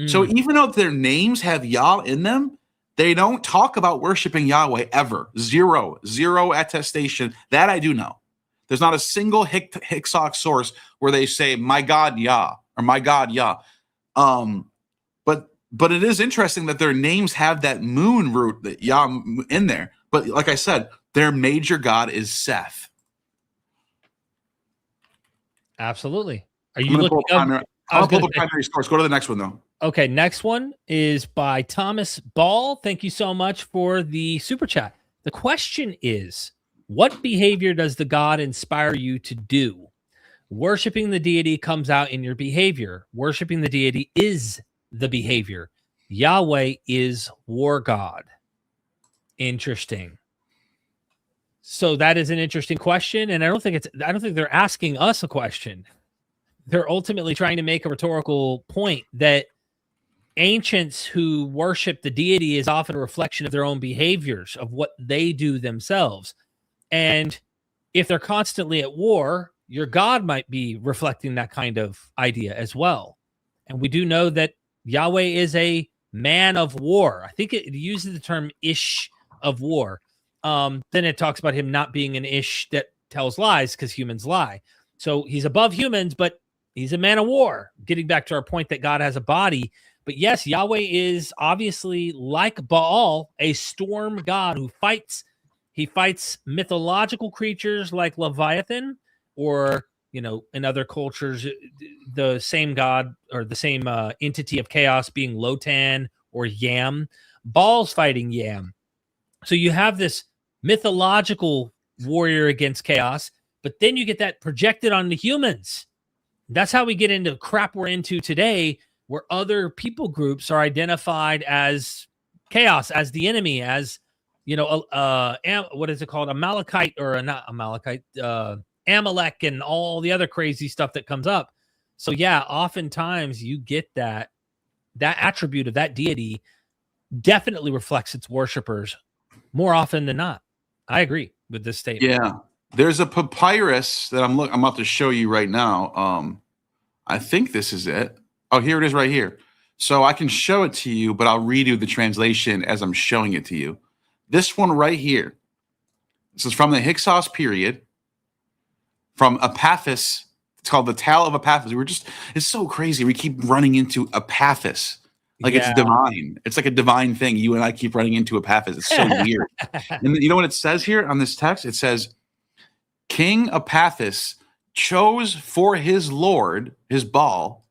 So even though their names have Yah in them, they don't talk about worshiping Yahweh ever. Zero attestation. That I do know. There's not a single Hyksos source where they say, my God, Yah, or my God, Yah. But it is interesting that their names have that moon root, that Yah in there. But like I said, their major god is Seth. Absolutely. Are you looking up? I'll pull the primary source. Go to the next one, though. Okay, next one is by Thomas Ball. Thank you so much for the super chat. The question is, what behavior does the God inspire you to do? Worshipping the deity comes out in your behavior. Worshipping the deity is the behavior. Yahweh is war god. Interesting. So that is an interesting question, and I don't think they're asking us a question. They're ultimately trying to make a rhetorical point that ancients who worship the deity is often a reflection of their own behaviors, of what they do themselves. And if they're constantly at war, your God might be reflecting that kind of idea as well. And we do know that Yahweh is a man of war. I think it uses the term ish of war. Then it talks about him not being an ish that tells lies because humans lie. So he's above humans, but he's a man of war. Getting back to our point that God has a body. But yes, Yahweh is obviously, like Baal, a storm god who fights. He fights mythological creatures like Leviathan, or, in other cultures, the same god or the same entity of chaos being Lotan or Yam. Baal's fighting Yam. So you have this mythological warrior against chaos, but then you get that projected onto humans. That's how we get into crap we're into today, where other people groups are identified as chaos, as the enemy, as, what is it called? Amalekite, or not Amalekite, Amalek, and all the other crazy stuff that comes up. So yeah, oftentimes you get that attribute of that deity definitely reflects its worshipers more often than not. I agree with this statement. Yeah. There's a papyrus that I'm about to show you right now. I think this is it. Oh, here it is right here. So I can show it to you, but I'll read you the translation as I'm showing it to you. This one right here. This is from the Hyksos period, from Apaphis. It's called the Tale of Apaphis. It's so crazy. We keep running into Apaphis. Like it's divine. It's like a divine thing. You and I keep running into Apaphis. It's so weird. And you know what it says here on this text? It says, King Apaphis chose for his lord, his Baal,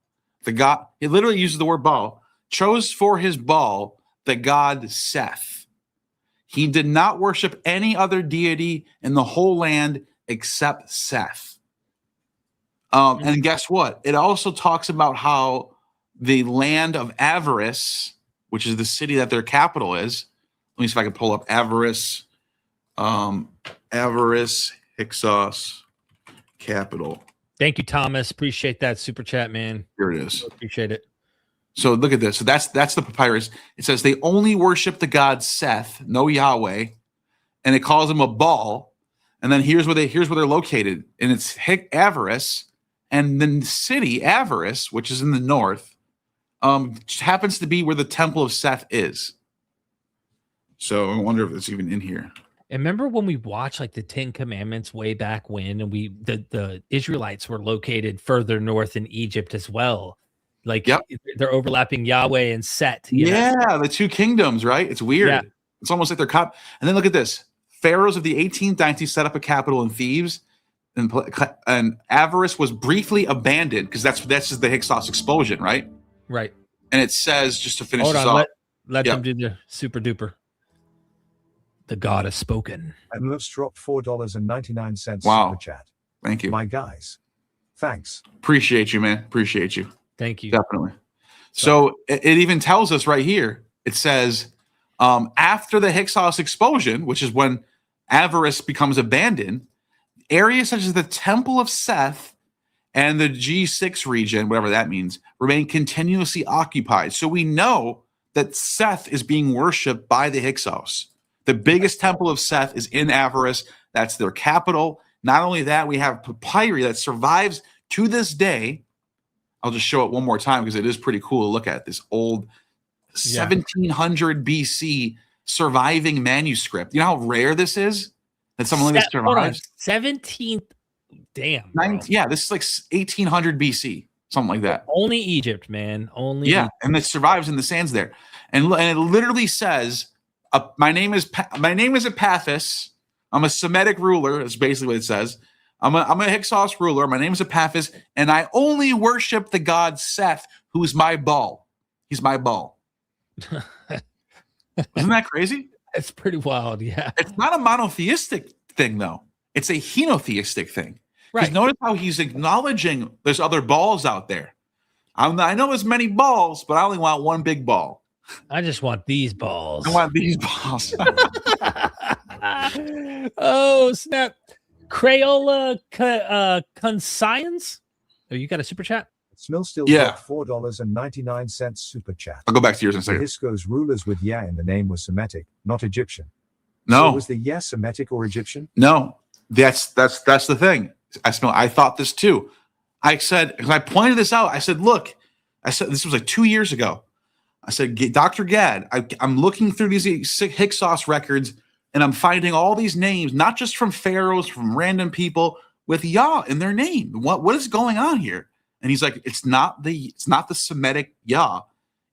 the god. It literally uses the word Baal. Chose for his Baal the god Seth. He did not worship any other deity in the whole land except Seth. And guess what? It also talks about how the land of Avarice, which is the city that their capital is. Let me see if I can pull up Avarice. Avarice, Hyksos, capital. Thank you, Thomas. Appreciate that super chat, man. Here it is. Appreciate it. So look at this. So that's the papyrus. It says they only worship the god Seth, no Yahweh, and it calls him a Baal. And then here's where they're located, and it's Avarice, and the city Avarice, which is in the north, happens to be where the temple of Seth is. So I wonder if it's even in here. And remember when we watched like the 10 Commandments way back when, and the Israelites were located further north in Egypt as well. Like they're overlapping Yahweh and Set. The two kingdoms, right? It's weird. Yeah. It's almost like they're And then look at this. Pharaohs of the 18th dynasty set up a capital in Thebes, and Avarice was briefly abandoned because that's just the Hyksos explosion, right? Right. And it says, just to finish Hold this on, off. Let them do the super duper. The God has spoken. And let's drop $4.99 wow. super chat. Thank you. My guys. Thanks. Appreciate you, man. Appreciate you. Thank you. Definitely. So it even tells us right here, it says, after the Hyksos explosion, which is when Avarice becomes abandoned, areas such as the Temple of Seth and the G6 region, whatever that means, remain continuously occupied. So we know that Seth is being worshipped by the Hyksos. The biggest temple of Seth is in Avaris. That's their capital. Not only that, we have papyri that survives to this day. I'll just show it one more time because it is pretty cool to look at this old 1700 BC surviving manuscript. You know how rare this is? That something like this survives? 17th. Damn. Yeah, this is like 1800 BC, something like that. Only Egypt, man. Only yeah, Egypt. And it survives in the sands there. And it literally says, my name is Epaphus. I'm a Semitic ruler. That's basically what it says. I'm a Hyksos ruler. My name is Epaphus, and I only worship the god Seth, who's my Baal. He's my Baal. Isn't that crazy? It's pretty wild, yeah. It's not a monotheistic thing, though. It's a henotheistic thing. Right. Notice how he's acknowledging there's other balls out there. I know there's many balls, but I only want one big ball. I just want these balls. I want these balls. Oh, snap. Crayola Conscience? Oh, you got a super chat? Smill still Yeah. got $4.99 super chat. I'll go back to yours in a The second. Hyksos rulers with Yah in the name was Semitic, not Egyptian. No. So was the Yah Semitic or Egyptian? No, that's the thing. I thought this too. I said, because I pointed this out. I said, look, this was like 2 years ago. I said, Dr. Gad, I'm looking through these Hyksos records and I'm finding all these names, not just from pharaohs, from random people with Yah in their name. What is going on here? And he's like, it's not the Semitic Yah,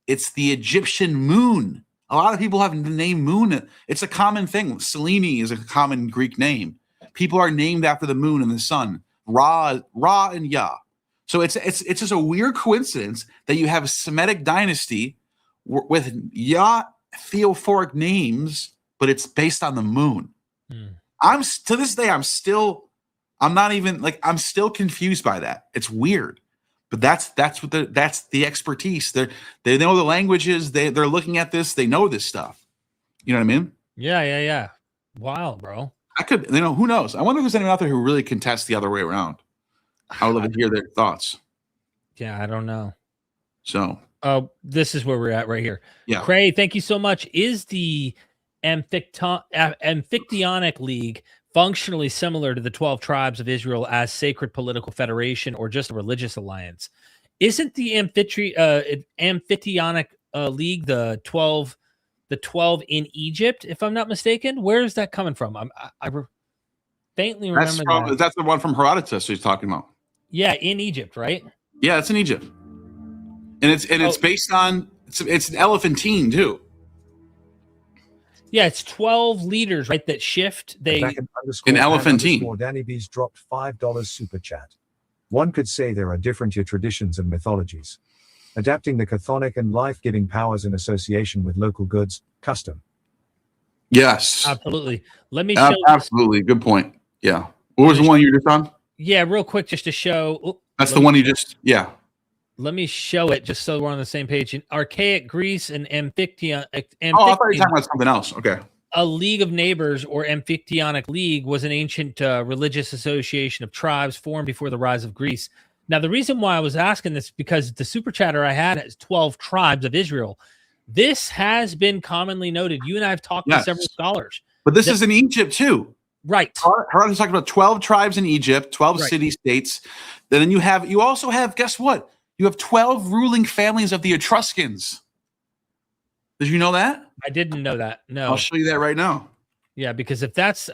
it's the Egyptian moon. A lot of people have the name Moon. It's a common thing. Selene is a common Greek name. People are named after the moon and the sun. Ra and Yah. So it's just a weird coincidence that you have a Semitic dynasty with Yah theophoric names, but it's based on the moon. I'm to this day, I'm still confused by that. It's weird. But that's the expertise. They know the languages. They're looking at this. They know this stuff. You know what I mean? Yeah. Wild, bro. Who knows? I wonder if there's anyone out there who really contests the other way around. I would love to hear their thoughts. Yeah, I don't know. So, this is where we're at right here. Yeah. Cray, thank you so much. Is the Amphictyonic League functionally similar to the 12 tribes of Israel as sacred political federation or just a religious alliance? Isn't the Amphictyonic League the 12 in Egypt, if I'm not mistaken? Where is that coming from? I faintly remember that's the one from Herodotus he's talking about. Yeah, in Egypt, right? Yeah, it's in Egypt. And it's based on it's an elephantine too. Yeah, it's 12 leaders, right, that shift. They in elephantine. Danny B's dropped $5 super chat. One could say there are different traditions and mythologies, adapting the chthonic and life-giving powers in association with local goods, custom. Yes. Absolutely. Let me show absolutely. Good point. Yeah. What was the one you just on? Yeah, real quick, just to show. That's the one you just, yeah. Let me show it just so we're on the same page. In archaic Greece and Amphictyon. I thought you were talking about something else. Okay. A League of Neighbors or Amphictyonic League was an ancient religious association of tribes formed before the rise of Greece. Now, the reason why I was asking this because the super chatter I had has 12 tribes of Israel. This has been commonly noted. You and I have talked to several scholars. But this is in Egypt too. Right. Herodotus talked about 12 tribes in Egypt, 12 city-states. Then you also have, guess what? You have 12 ruling families of the Etruscans. Did you know that? I didn't know that. No. I'll show you that right now. Yeah, because if that's,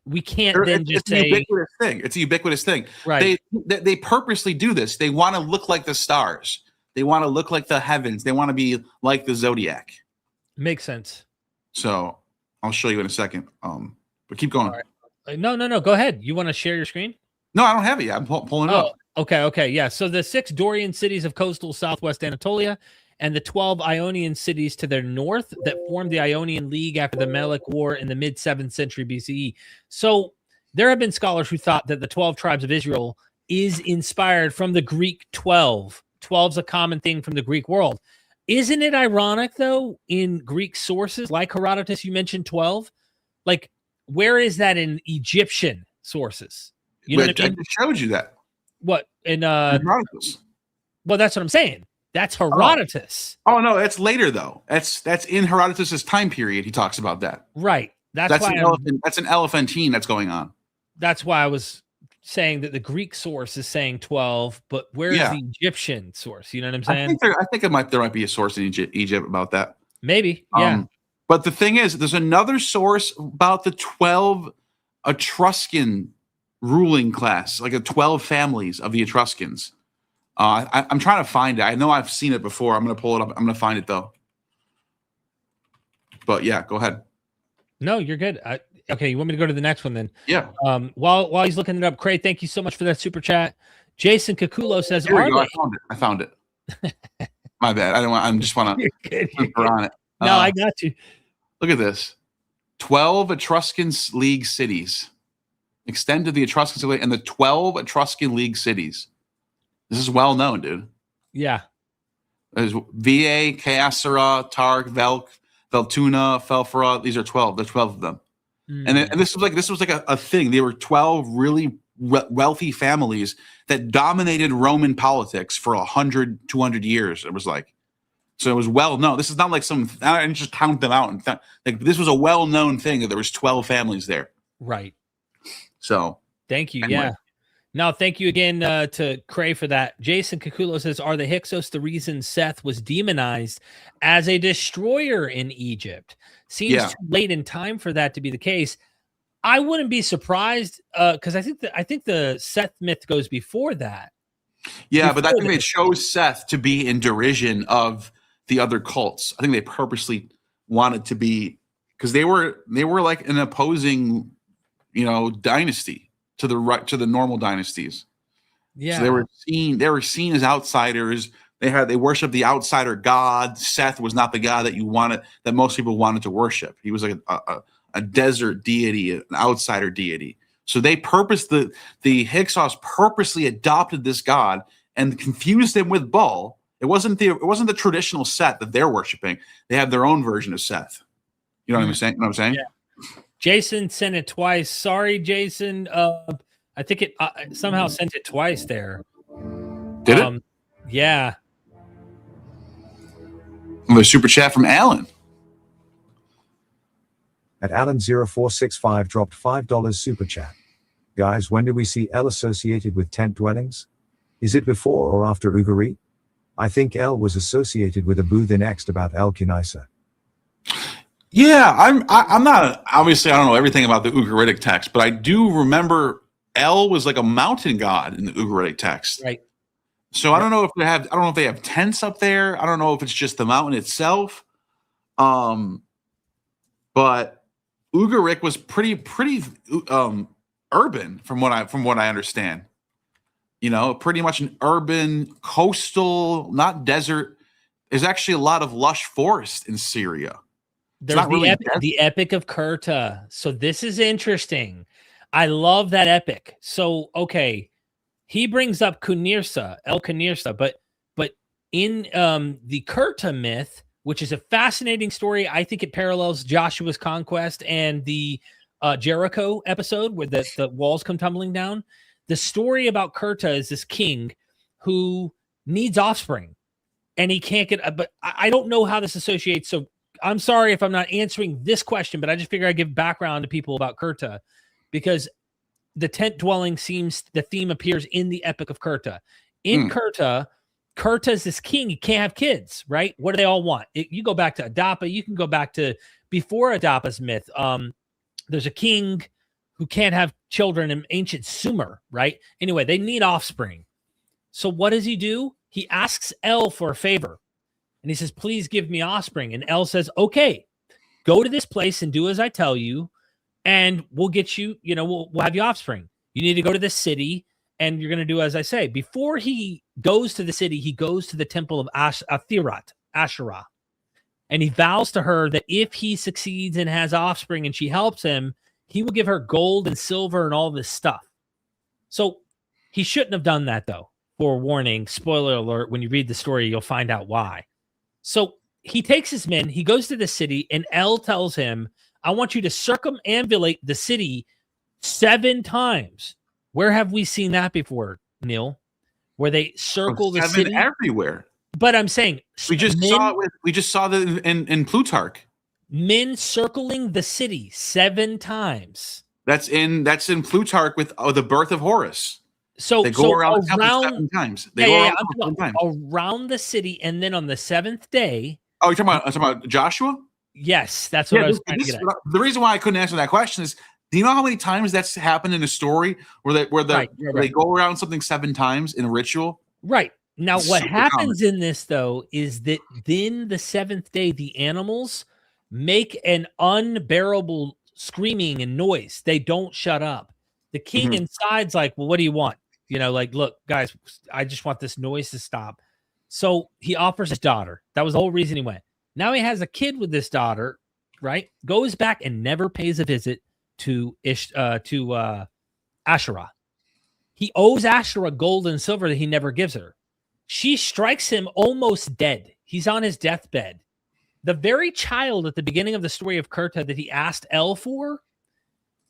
we can't It's a ubiquitous thing. It's a ubiquitous thing. Right. They purposely do this. They want to look like the stars. They want to look like the heavens. They want to be like the zodiac. Makes sense. So I'll show you in a second. But keep going. Right. No. Go ahead. You want to share your screen? No, I don't have it yet. I'm pulling it up. Okay. Yeah. So the 6 Dorian cities of coastal southwest Anatolia and the 12 Ionian cities to their north that formed the Ionian League after the Melic War in the mid-7th century BCE. So there have been scholars who thought that the 12 tribes of Israel is inspired from the Greek 12. 12's a common thing from the Greek world. Isn't it ironic, though, in Greek sources like Herodotus, you mentioned 12? Like, where is that in Egyptian? sources. You know what I mean? I just showed you that. What in Herodotus. well, that's what I'm saying. That's Herodotus. Oh no, that's later though. That's in Herodotus's time period. He talks about that. Right. That's why that's an elephantine that's going on. That's why I was saying that the Greek source is saying 12, but where's the Egyptian source? You know what I'm saying? I think there might be a source in Egypt about that. Maybe. Yeah. But the thing is, there's another source about the 12 Etruscan ruling class, like the 12 families of the Etruscans. I'm trying to find it. I know I've seen it before. I'm going to pull it up. I'm going to find it though. But yeah, go ahead. No, you're good. Okay, you want me to go to the next one then? Yeah. While he's looking it up, Craig, thank you so much for that super chat. Jason Kakulo says, Here we go. I found it. My bad. I just want to put on it. No, I got you. Look at this. 12 Etruscan League cities. Extend to the Etruscan League and the 12 Etruscan League cities. This is well known, dude. Yeah. There's VA, Caesarea, Targ, Velk, Veltuna, Felfora. These are 12. There's 12 of them. And this was like a thing. They were 12 really wealthy families that dominated Roman politics for 100, 200 years. It was like, so it was well known. This is not like I didn't just count them out. Like this was a well known thing that there was 12 families there. Right. So thank you. Anyway. Yeah. No, thank you again to Cray for that. Jason Kakulo says, are the Hyksos the reason Seth was demonized as a destroyer in Egypt? Seems too late in time for that to be the case. I wouldn't be surprised because I think the Seth myth goes before that. Yeah, but I think they chose Seth to be in derision of the other cults. I think they purposely wanted to be, because they were like an opposing, dynasty to the normal dynasties. Yeah. So they were seen as outsiders. They worshiped the outsider god. Seth was not the god that most people wanted to worship. He was like a desert deity, an outsider deity. So the Hyksos purposely adopted this god and confused him with Baal. It wasn't the traditional Seth that they're worshiping. They have their own version of Seth. You know what I'm saying? You know what I'm saying? Yeah. Jason sent it twice. Sorry, Jason. I think it somehow sent it twice there. Did it? Yeah. A super chat from Alan. At Alan0465 dropped $5 super chat. Guys, when do we see El associated with tent dwellings? Is it before or after Ugarit? I think El was associated with Abu the next about El Kunisa. Yeah, I'm not, obviously I don't know everything about the Ugaritic text, but I do remember El was like a mountain god in the Ugaritic text. Right. So I don't know if they have tents up there. I don't know if it's just the mountain itself. But Ugarit was pretty urban from what I understand. Pretty much an urban, coastal, not desert. There's actually a lot of lush forest in Syria. There's the Epic of Kurta. So this is interesting. I love that epic. So, okay, he brings up Kunirsa, El Kunirsa, but in the Kurta myth, which is a fascinating story, I think it parallels Joshua's conquest and the Jericho episode where the walls come tumbling down. The story about Kurta is this king who needs offspring, and he can't get. But I don't know how this associates. So I'm sorry if I'm not answering this question, but I just figure I give background to people about Kurta because the tent dwelling the theme appears in the Epic of Kurta. In Kurta is this king. He can't have kids, right? What do they all want? You go back to Adapa. You can go back to before Adapa's myth. There's a king who can't have children in ancient Sumer, right? Anyway, they need offspring. So what does he do? He asks El for a favor. And he says, please give me offspring. And El says, okay, go to this place and do as I tell you, and we'll get you, we'll have you offspring. You need to go to this city, and you're going to do as I say. Before he goes to the city, he goes to the temple of Asherah. And he vows to her that if he succeeds and has offspring and she helps him, he will give her gold and silver and all this stuff. So he shouldn't have done that, though. Forewarning, spoiler alert, when you read the story, you'll find out why. So he takes his men, he goes to the city, and El tells him, I want you to circumambulate the city 7 times. Where have we seen that before, Neil? Where they circle the 7 city everywhere. But I'm saying We just saw that in Plutarch. Men circling the city 7 times. That's in Plutarch with the birth of Horus. So they go around the temple 7 times. They go around the city, and then on the 7th day. Oh, you're talking about Joshua? Yes, that's what I was trying to get at. The reason why I couldn't answer that question is, do you know how many times that's happened in a story where they go around something 7 times in a ritual? Right. Now, what happens in this, though, is that then the 7th day, the animals make an unbearable screaming and noise. They don't shut up. The king inside's like, well, what do you want? Like, look, guys, I just want this noise to stop. So he offers his daughter. That was the whole reason he went. Now he has a kid with this daughter, right? Goes back and never pays a visit to Asherah. He owes Asherah gold and silver that he never gives her. She strikes him almost dead. He's on his deathbed. The very child at the beginning of the story of Kurta that he asked El for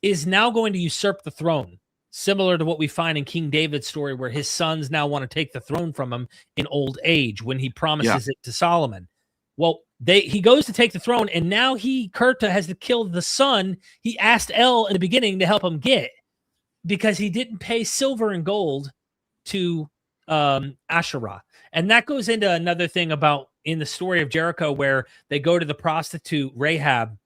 is now going to usurp the throne, similar to what we find in King David's story, where his sons now want to take the throne from him in old age when he promises it to Solomon. Well, he goes to take the throne, and now Kurta has to kill the son he asked El in the beginning to help him get, because he didn't pay silver and gold to Asherah. And that goes into another thing about in the story of Jericho, where they go to the prostitute Rahab,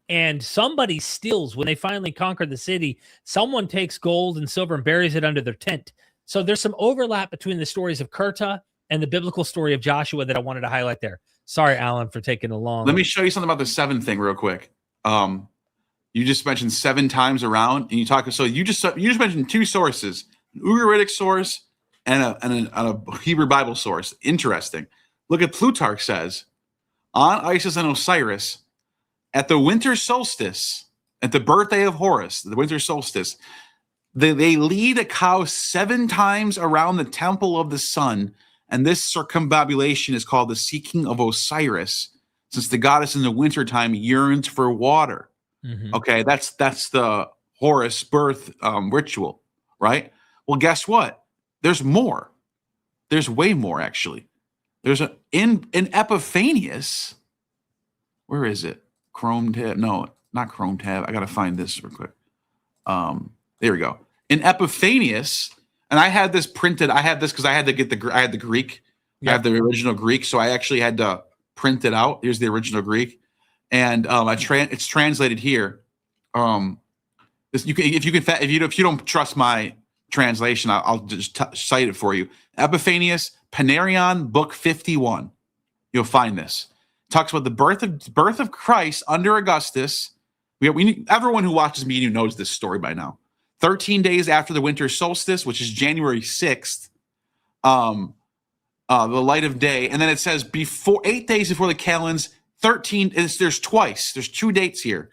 and somebody steals when they finally conquer the city. Someone takes gold and silver and buries it under their tent. So there's some overlap between the stories of Kurta and the biblical story of Joshua that I wanted to highlight there. Sorry, Alan, for taking a long. Let me show you something about the 7 thing real quick. You just mentioned 7 times around, and you just mentioned 2 sources, an Ugaritic source and a Hebrew Bible source. Interesting. Look at Plutarch says, on Isis and Osiris, at the winter solstice, at the birthday of Horus, the winter solstice, they lead a cow 7 times around the temple of the sun, and this circumambulation is called the seeking of Osiris, since the goddess in the wintertime yearns for water. Okay, that's the Horus birth ritual, right? Well, guess what? There's more. There's way more, actually. There's in Epiphanius. Where is it? Chrome tab? No, not Chrome tab. I gotta find this real quick. There we go. In Epiphanius, and I had this printed. I had this because I had to get I had the Greek. I have the original Greek, so I actually had to print it out. Here's the original Greek, and it's translated here. If you don't trust my translation, I'll just cite it for you. Epiphanius, Panarion, book 51. You'll find this. It talks about the birth of Christ under Augustus. Everyone who watches me knows this story by now. 13 days after the winter solstice, which is January 6th, the light of day. And then it says 8 days before the calends, 13. There's 2 dates here.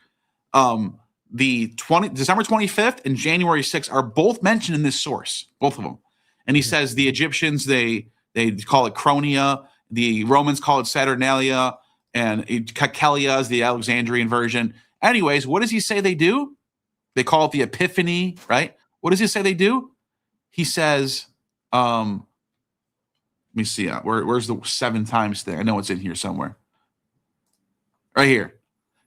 December 25th and January 6th are both mentioned in this source, both of them. And he says the Egyptians, they call it Chronia, the Romans call it Saturnalia, and Cacalia is the Alexandrian version. Anyways, what does he say they do? They call it the Epiphany, right? What does he say they do? He says, let me see, where's the 7 times thing? I know it's in here somewhere. Right here.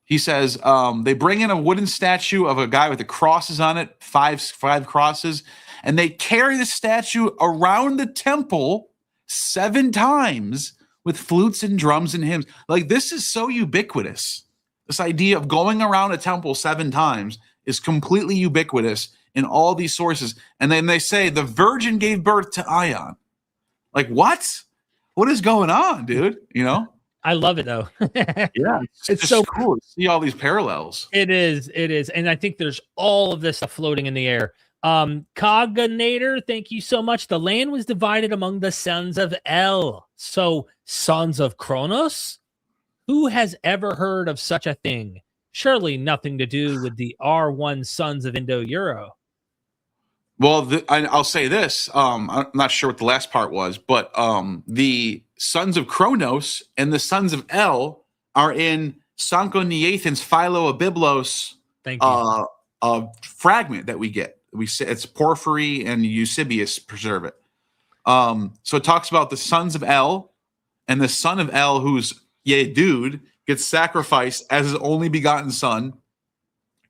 He says they bring in a wooden statue of a guy with the crosses on it, five crosses, and they carry the statue around the temple 7 times with flutes and drums and hymns. Like, this is so ubiquitous. This idea of going around a temple 7 times is completely ubiquitous in all these sources. And then they say the virgin gave birth to Ion. Like, what? What is going on, dude? I love it, though. Yeah, it's so cool to see all these parallels. It is. And I think there's all of this stuff floating in the air. Cognator, thank you so much. The land was divided among the sons of El. So, sons of Kronos? Who has ever heard of such a thing? Surely nothing to do with the R1 sons of Indo-Euro. Well, I'll say this. I'm not sure what the last part was, but the sons of Kronos and the sons of El are in Sancho Niethan's Philo of Biblos. Thank you. fragment that we get. We say it's Porphyry and Eusebius preserve it. So it talks about the sons of El, and the son of El, who's dude, gets sacrificed as his only begotten son.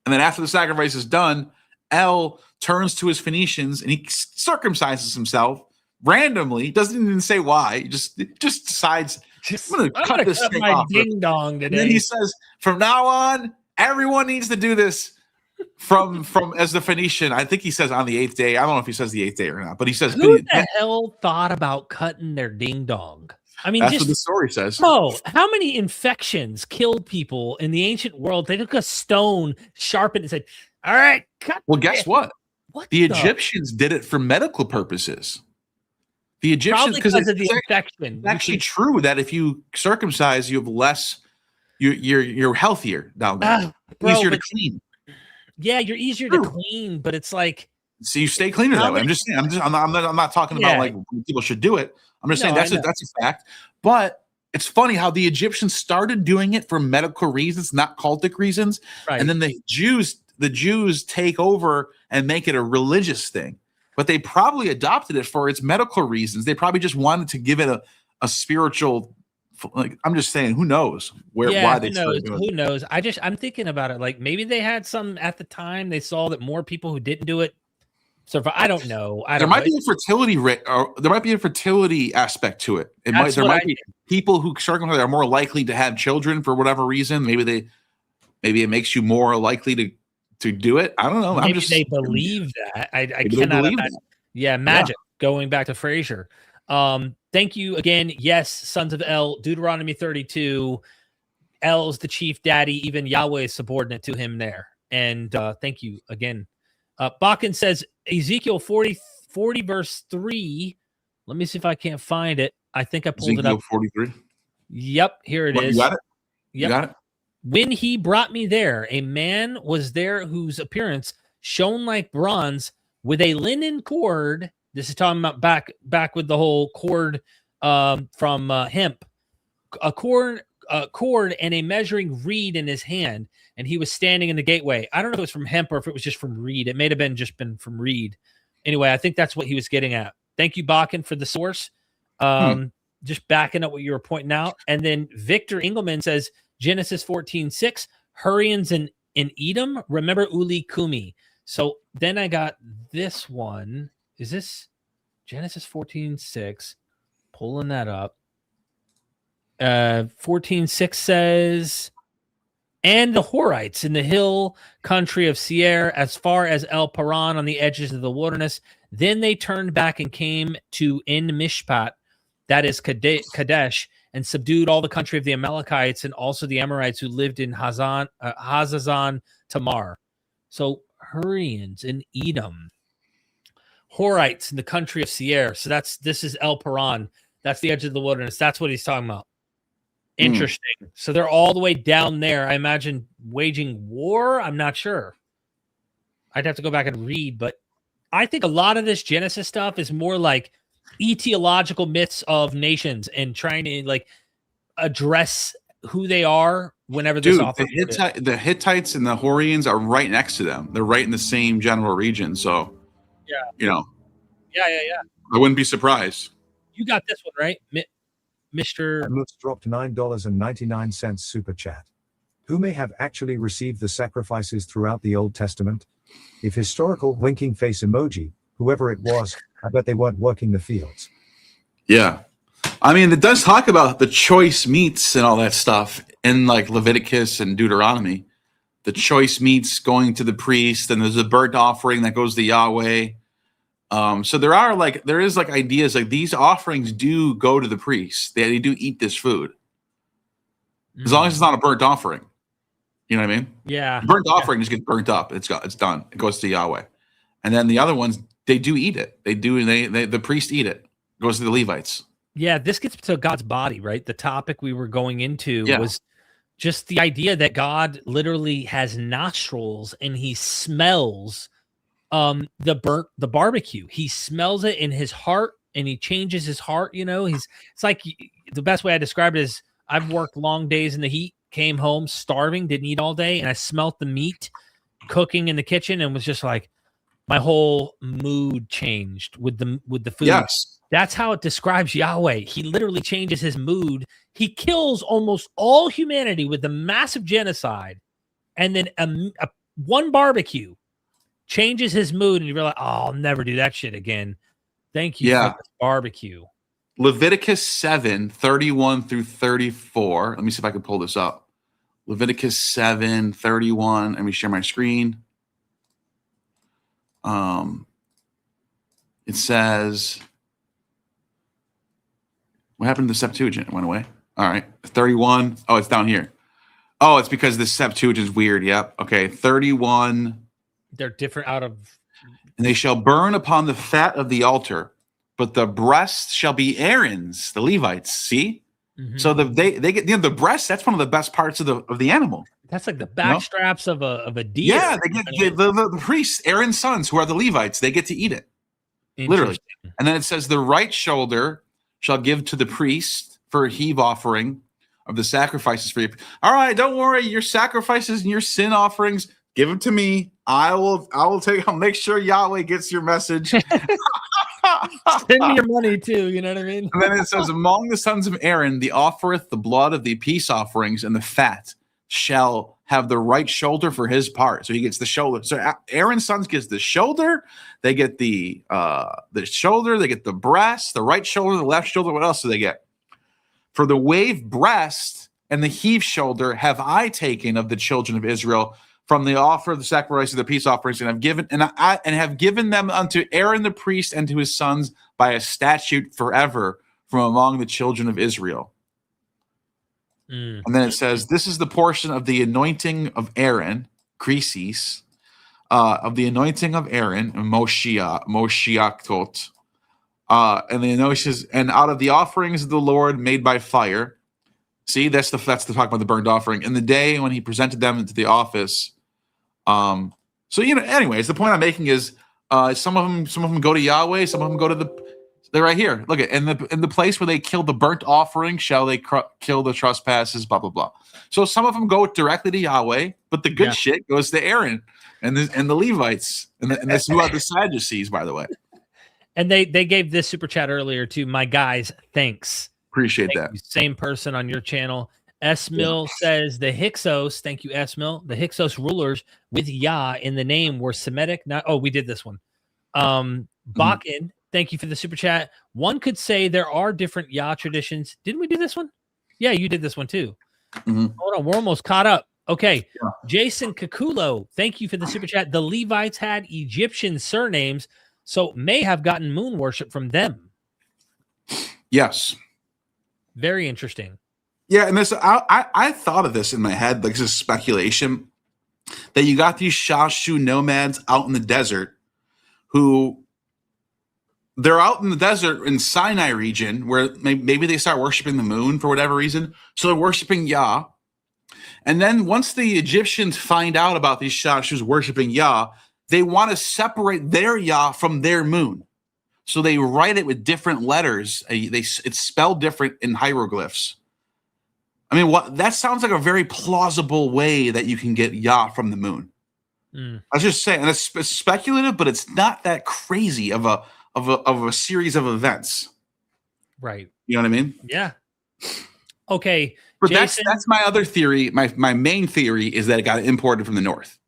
And then after the sacrifice is done, El turns to his Phoenicians and he circumcises himself randomly. Doesn't even say why. He just decides, I'm going to cut this thing off. Ding dong today. And then he says, from now on, everyone needs to do this from as the Phoenician. I think he says on the 8th day. I don't know if he says the 8th day or not, but he says, who the hell thought about cutting their ding dong? I mean, that's what the story says. Oh, how many infections killed people in the ancient world? They took a stone, sharpened, and said, all right, cut. Well, guess what? What the Egyptians did it for medical purposes. The Egyptians, because of the infection. It's actually true that if you circumcise, you have less. You're healthier down there. Easier to clean. Yeah, you're easier to clean, but it's like. So you stay cleaner that way. I'm just saying. I'm not talking about like people should do it. I'm just saying that's a fact. But it's funny how the Egyptians started doing it for medical reasons, not cultic reasons, right. And then the Jews take over and make it a religious thing. But they probably adopted it for its medical reasons. They probably just wanted to give it a spiritual. Like I'm just saying, who knows why they started doing it? Who knows? I'm thinking about it. Like maybe they had some at the time. They saw that more people who didn't do it. So I don't know. There might be a fertility rate, or there might be a fertility aspect to it. There might be people who circumcise are more likely to have children for whatever reason. Maybe it makes you more likely to do it. I don't know. Maybe they believe that. I cannot imagine. That. Yeah, magic. Yeah. Going back to Frasier. Thank you again. Yes, sons of El, Deuteronomy 32. El's the chief daddy. Even Yahweh is subordinate to him there. And thank you again. Bakken says Ezekiel 40 verse 3. Let me see if I can't find it. I think I pulled Ezekiel it up. 43. Yep, here it is. You got it? Yep. You got it? When he brought me there, a man was there whose appearance shone like bronze with a linen cord. This is talking about back with the whole cord from hemp. A cord and a measuring reed in his hand, and he was standing in the gateway. I don't know if it was from hemp or if it was just from reed. It may have been just from reed. Anyway, I think that's what he was getting at. Thank you, Bakken, for the source. Just backing up what you were pointing out. And then Victor Engelman says Genesis 14:6, Hurrians in Edom. Remember Uli Kumi. So then I got this one. Is this Genesis 14:6? Pulling that up. 14:6 says, and the Horites in the hill country of Seir, as far as El Paran on the edges of the wilderness. Then they turned back and came to En Mishpat, that is Kadesh, and subdued all the country of the Amalekites and also the Amorites who lived in Hazazon Tamar. So Hurrians in Edom, Horites in the country of Seir. So this is El Paran. That's the edge of the wilderness. That's what he's talking about. Interesting. So they're all the way down there. I imagine waging war. I'm not sure. I'd have to go back and read, but I think a lot of this Genesis stuff is more like etiological myths of nations and trying to like address who they are whenever this the Hittites and the Horians are right next to them. They're right in the same general region. So yeah. I wouldn't be surprised. You got this one right, Mr. Lutz dropped $9.99 super chat. Who may have actually received the sacrifices throughout the Old Testament? If historical winking face emoji, whoever it was, I bet they weren't working the fields. Yeah. I mean, it does talk about the choice meats and all that stuff in like Leviticus and Deuteronomy. The choice meats going to the priest, and there's a burnt offering that goes to Yahweh. So there is ideas like these offerings do go to the priests. They do eat this food. As long as it's not a burnt offering. You know what I mean? Yeah. The burnt offering just gets burnt up. It's done. It goes to Yahweh. And then the other ones, they do eat it. The priests eat it. It goes to the Levites. Yeah, this gets to God's body, right? The topic we were going into was just the idea that God literally has nostrils and he smells the barbecue. He smells it in his heart and he changes his heart. It's like the best way I describe it is I've worked long days in the heat, came home starving, didn't eat all day, and I smelt the meat cooking in the kitchen and was just like, my whole mood changed with the food. Yes. That's how it describes Yahweh. He literally changes his mood. He kills almost all humanity with the massive genocide, and then one barbecue changes his mood, and you realize, oh, I'll never do that shit again. Thank you for this barbecue. Leviticus 7:31 through 34. Let me see if I can pull this up. Leviticus 7:31. Let me share my screen. It says, what happened to the Septuagint? It went away. All right. 31. Oh, it's down here. Oh, it's because the Septuagint is weird. Yep. Okay. 31. They're different out of. And they shall burn upon the fat of the altar, but the breast shall be Aaron's, the Levites. See? Mm-hmm. So they get the breast. That's one of the best parts of the animal. That's like the back straps of a deer. Yeah, they get the priests, Aaron's sons, who are the Levites. They get to eat it, literally. And then it says, the right shoulder shall give to the priest for a heave offering of the sacrifices for you. All right, don't worry, your sacrifices and your sin offerings, give them to me. I'll make sure Yahweh gets your message. Send me your money too, you know what I mean? And then it says, among the sons of Aaron, the offereth the blood of the peace offerings, and the fat shall have the right shoulder for his part. So he gets the shoulder. So Aaron's sons gets the shoulder. They get the shoulder. They get the breast, the right shoulder, the left shoulder. What else do they get? For the wave breast and the heave shoulder have I taken of the children of Israel from the offer of the sacrifice of the peace offerings, and have given them unto Aaron the priest and to his sons by a statute forever from among the children of Israel. And then it says, this is the portion of the anointing of Aaron, Krisis, of the anointing of Aaron, Moshiachtot, and the anointings, and out of the offerings of the Lord made by fire. See, that's the talk about the burnt offering. In the day when he presented them into the office. So anyways, the point I'm making is, some of them go to Yahweh, some of them go to they're right here. Look at in the place where they kill the burnt offering, shall they kill the trespasses? Blah blah blah. So some of them go directly to Yahweh, but the good shit goes to Aaron and the Levites, and this is about the Sadducees, by the way. And they gave this super chat earlier too. My guys, thanks. Appreciate that. You. Same person on your channel. S. Mill says the Hyksos. Thank you, S. Mill. The Hyksos rulers with Yah in the name were Semitic. We did this one. Bakken. Thank you for the super chat. One could say there are different Yah traditions. Didn't we do this one? Yeah, you did this one too. Hold on, we're almost caught up. Okay. Yeah. Jason Kakulo, thank you for the super chat. The Levites had Egyptian surnames, so may have gotten moon worship from them. Yes. Very interesting. Yeah, and this I thought of this in my head, like this is speculation, that you got these Shashu nomads out in the desert who they're out in the desert in Sinai region where maybe they start worshiping the moon for whatever reason. So they're worshiping Yah. And then once the Egyptians find out about these Shashus worshiping Yah, they want to separate their Yah from their moon. So they write it with different letters. It's spelled different in hieroglyphs. I mean, that sounds like a very plausible way that you can get Yah from the moon. I was just saying, and it's speculative, but it's not that crazy of a series of events. Right. You know what I mean? Yeah. Okay. But Jason, that's my other theory. My main theory is that it got imported from the north.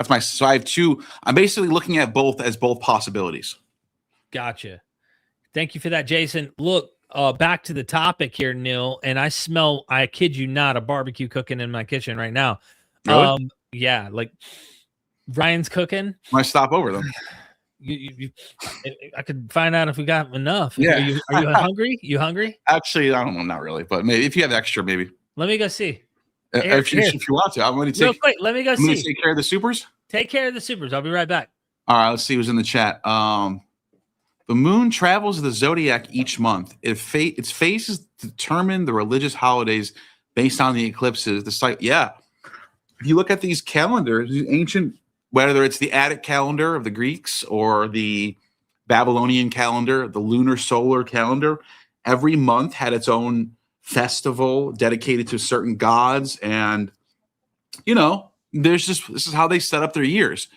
So I have two. I'm basically looking at both as both possibilities. Gotcha. Thank you for that, Jason. Look, back to the topic here, Neal, and I smell, I kid you not, a barbecue cooking in my kitchen right now. Really? Yeah, like Ryan's cooking. Might stop over them. I could find out if we got enough. Yeah. Are you hungry? You hungry? Actually, I don't know, not really, but maybe if you have extra, maybe. Let me go see. If you want to, I'm going to take. Real quick, let me go see. Take care of the supers. Take care of the supers. I'll be right back. All right, let's see who's in the chat. The moon travels the zodiac each month. Its phases determine the religious holidays based on the eclipses. Yeah. If you look at these calendars, these ancient, whether it's the Attic calendar of the Greeks or the Babylonian calendar, the lunar solar calendar, every month had its own festival dedicated to certain gods. And, this is how they set up their years.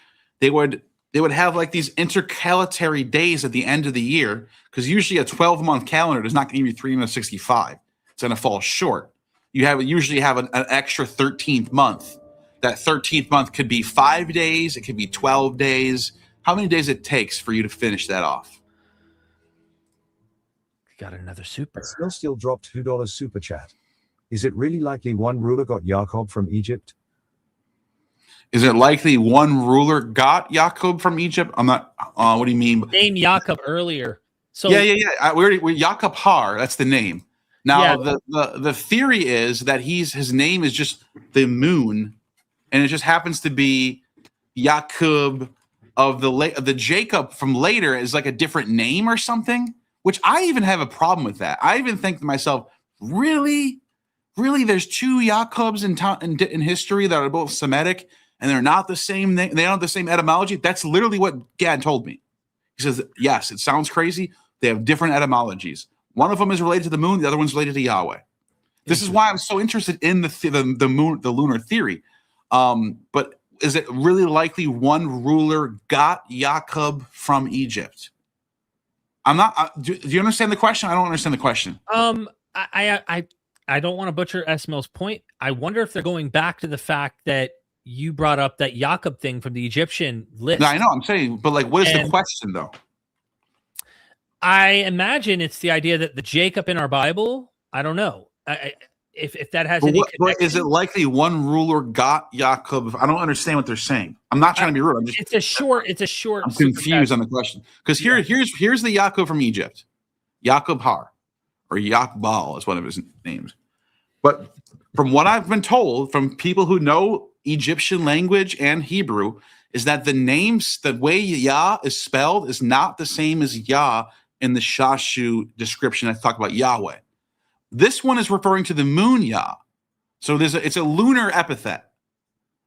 They would have like these intercalary days at the end of the year, because usually a 12-month calendar is not going to give you 365. It's going to fall short. You usually have an extra 13th month. That 13th month could be 5 days. It could be 12 days. How many days it takes for you to finish that off? Got another super. Still dropped $2 super chat. Is it really likely one ruler got Jacob from Egypt? Is it likely one ruler got Jacob from Egypt? I'm not. What do you mean? Name Jacob earlier. So Yeah. We Jacob Har. That's the name. Now the theory is that his name is just the moon, and it just happens to be Jacob of the Jacob from later is like a different name or something. Which I even have a problem with that. I even think to myself, really, there's two Jacobs in history that are both Semitic, and they're not the same name. They don't have the same etymology. That's literally what Gad told me. He says, yes, it sounds crazy. They have different etymologies. One of them is related to the moon. The other one's related to Yahweh. This is why I'm so interested in the moon, the lunar theory. But is it really likely one ruler got Jacob from Egypt? I'm not. Do you understand the question? I don't understand the question. I don't want to butcher S. Mill's point. I wonder if they're going back to the fact that you brought up that Jacob thing from the Egyptian list. No, I know. I'm saying, but like, what is the question though? I imagine it's the idea that the Jacob in our Bible. I don't know. If that has any connection. But is it likely one ruler got Jacob? I don't understand what they're saying. I'm not trying to be rude. I'm just. It's a short. I'm confused on the question because here's the Jacob from Egypt, Jacob Har, or Yakbal is one of his names. But from what I've been told from people who know Egyptian language and Hebrew, is that the names, the way Yah is spelled, is not the same as Yah in the Shashu description. I talk about Yahweh. This one is referring to the moon Yah. So it's a lunar epithet.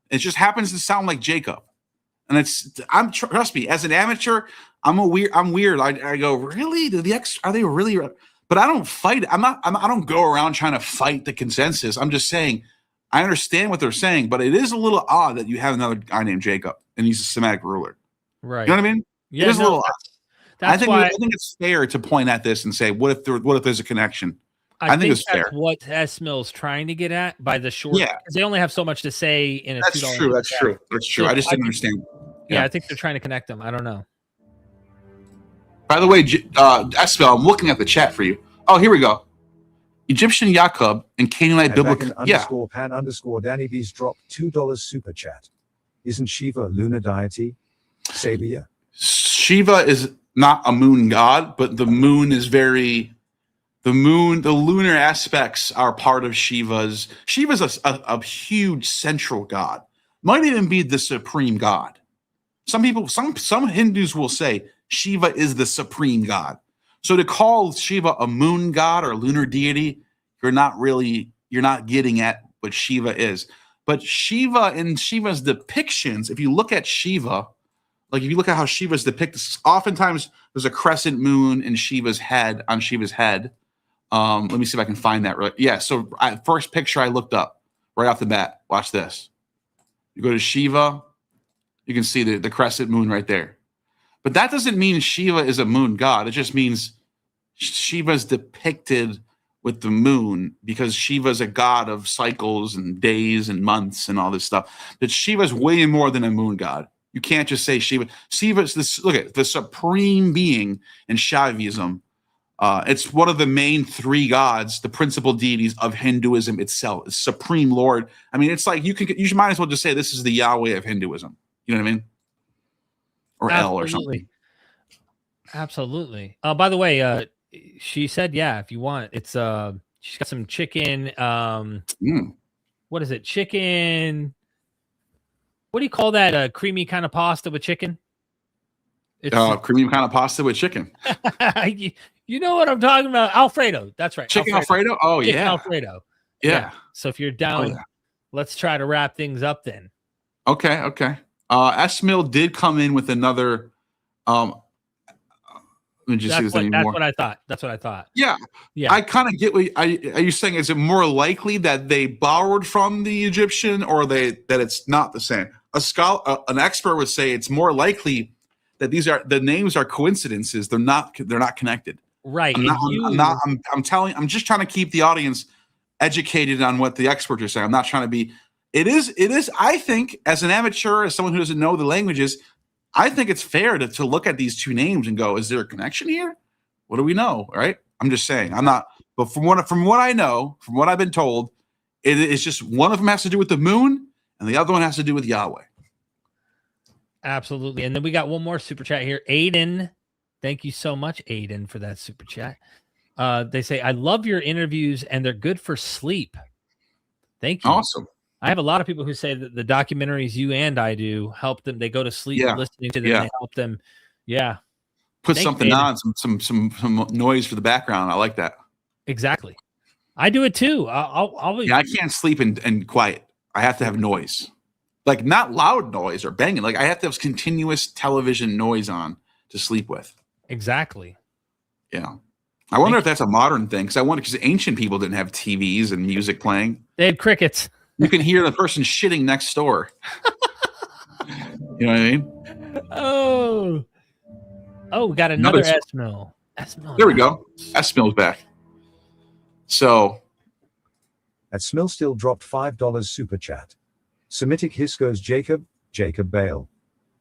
It just happens to sound like Jacob. And trust me, as an amateur, I'm weird. I go, really? Are they really? But I don't fight. I don't go around trying to fight the consensus. I'm just saying, I understand what they're saying, but it is a little odd that you have another guy named Jacob and he's a Semitic ruler. Right. You know what I mean? Yeah, it is a little odd. I think it's fair to point at this and say, what if there's a connection? I think it's fair. That's what S. Mill's trying to get at by the short. Yeah, they only have so much to say in a. That's true. That's true. So I just didn't understand. Yeah, I think they're trying to connect them. I don't know. By the way, S. Mill, I'm looking at the chat for you. Oh, here we go. Egyptian Jacob and Canaanite biblical. _pan_ Danny B's dropped $2 super chat. Isn't Shiva a lunar deity? Savior. Shiva is not a moon god, but the moon is very. The lunar aspects are part of Shiva's. Shiva's a huge central god. Might even be the supreme god. Some Hindus will say Shiva is the supreme god. So to call Shiva a moon god or lunar deity, you're not getting at what Shiva is. But Shiva and Shiva's depictions, if you look at Shiva, like if you look at how Shiva's depicted, oftentimes there's a crescent moon in Shiva's head, on Shiva's head. Let me see if I can find that. Yeah. So first picture I looked up right off the bat. Watch this. You go to Shiva, you can see the crescent moon right there. But that doesn't mean Shiva is a moon god. It just means Shiva's depicted with the moon because Shiva's a god of cycles and days and months and all this stuff. But Shiva's way more than a moon god. You can't just say Shiva. Shiva's the supreme being in Shaivism. It's one of the main three gods, the principal deities of Hinduism itself. It's Supreme Lord. I mean, it's like you might as well just say this is the Yahweh of Hinduism. You know what I mean? Or Absolutely. El or something. Absolutely. By the way, she said, yeah, if you want, it's she's got some chicken. What is it? Chicken. What do you call that? Creamy kind of pasta with chicken? It's creamy kind of pasta with chicken. You know what I'm talking about? Alfredo. That's right. Chicken Alfredo? Oh, chicken yeah. Alfredo. Yeah. So if you're down, let's try to wrap things up then. Okay. S. Mill did come in with another Let me just see if there's any That's more. what I thought. That's what I thought. Yeah. Yeah. I kind of get what are you saying? Is it more likely that they borrowed from the Egyptian, or that it's not the same? A scholar, an expert would say it's more likely that the names are coincidences. They're not connected. Right. I'm just trying to keep the audience educated on what the experts are saying. I'm not trying to be. It is. I think, as an amateur, as someone who doesn't know the languages, I think it's fair to look at these two names and go, is there a connection here? What do we know? Right? I'm just saying. I'm not. But from what I know, from what I've been told, it's just one of them has to do with the moon, and the other one has to do with Yahweh. Absolutely. And then we got one more super chat here. Aiden. Thank you so much, Aiden, for that super chat. They say, I love your interviews and they're good for sleep. Thank you. Awesome. I have a lot of people who say that the documentaries you and I do help them. They go to sleep listening to them. Yeah. They help them. Yeah. Put something on, some noise for the background. I like that. Exactly. I do it too. I can't sleep in quiet. I have to have noise. Like not loud noise or banging. Like I have to have continuous television noise on to sleep with. Exactly. Yeah. I wonder if that's a modern thing, because ancient people didn't have TVs and music playing. They had crickets. You can hear the person shitting next door. You know what I mean? Oh, we got another S-Mill. There we go. S-Mill's back. So. At Smill still dropped $5 super chat. Semitic Hiscos Jacob Baal.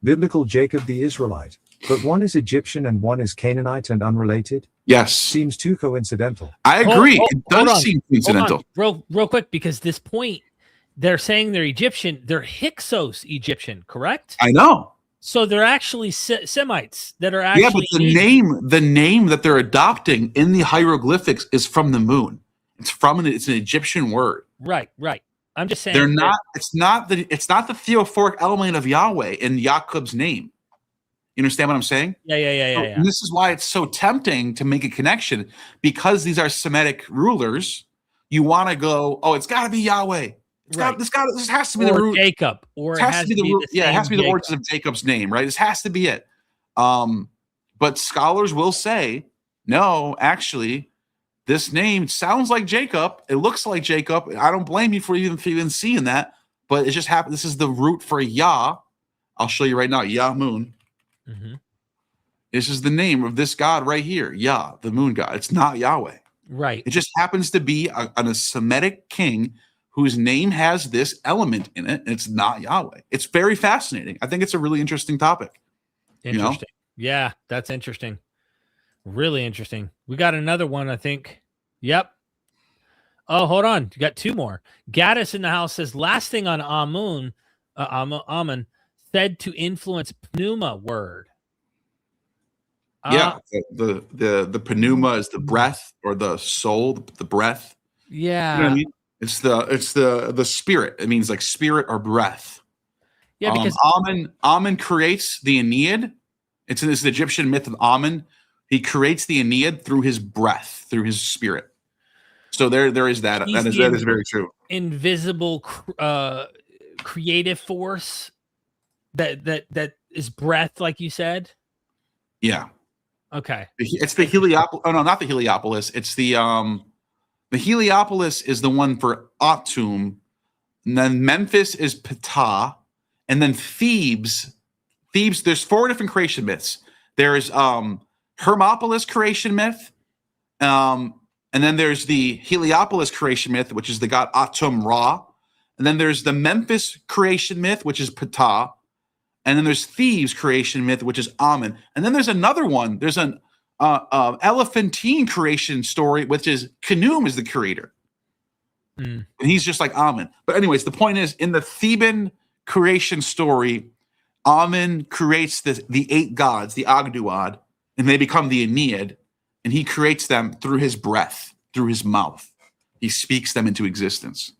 Biblical Jacob the Israelite. But one is Egyptian and one is Canaanite and unrelated? Yes. Seems too coincidental. I agree. It does seem coincidental. Real quick, because this point, they're saying they're Egyptian. They're Hyksos Egyptian, correct? I know. So they're actually Semites that are actually. Yeah, but the name that they're adopting in the hieroglyphics is from the moon. It's an Egyptian word. Right. I'm just saying they're not. It's not the theophoric element of Yahweh in Jacob's name. You understand what I'm saying? Yeah. And this is why it's so tempting to make a connection, because these are Semitic rulers. You want to go, it's got to be Yahweh. This has to be the root. Jacob, or it has to be the root. Yeah, it has to be the origins of Jacob's name, right? This has to be it. But scholars will say, no, actually, this name sounds like Jacob. It looks like Jacob. I don't blame you for even seeing that, but it just happened. This is the root for Yah. I'll show you right now. Yah moon. Mm-hmm. This is the name of this god right here, Yah, the moon god. It's not Yahweh. Right. It just happens to be a Semitic king whose name has this element in it, and it's not Yahweh. It's very fascinating. I think it's a really interesting topic. Interesting. Yeah, that's interesting. Really interesting. We got another one, I think. Yep. Oh, hold on. You got two more. Gaddis in the house says, last thing on Amun, said to influence pneuma word. Yeah, the pneuma is the breath or the soul, the breath. Yeah. You know what I mean? It's the spirit. It means like spirit or breath. Yeah, because Amun creates the Aeneid. It's in this Egyptian myth of Amun. He creates the Aeneid through his breath, through his spirit. So there is that. That is very true. Invisible creative force that is breath, like you said. Yeah. Okay. It's the Heliopolis. Oh no, not the Heliopolis. It's the Heliopolis is the one for Atum, and then Memphis is Ptah, and then Thebes. There's 4 different creation myths. There's Hermopolis creation myth, and then there's the Heliopolis creation myth, which is the god Atum Ra, and then there's the Memphis creation myth, which is Ptah, and then there's Thebes creation myth, which is Amun, and then there's another one. There's an elephantine creation story, which is Khnum is the creator, and he's just like Amun. But anyways, the point is, in the Theban creation story, Amun creates the 8 gods, the Agduad, and they become the Aeneid, and he creates them through his breath, through his mouth. He speaks them into existence.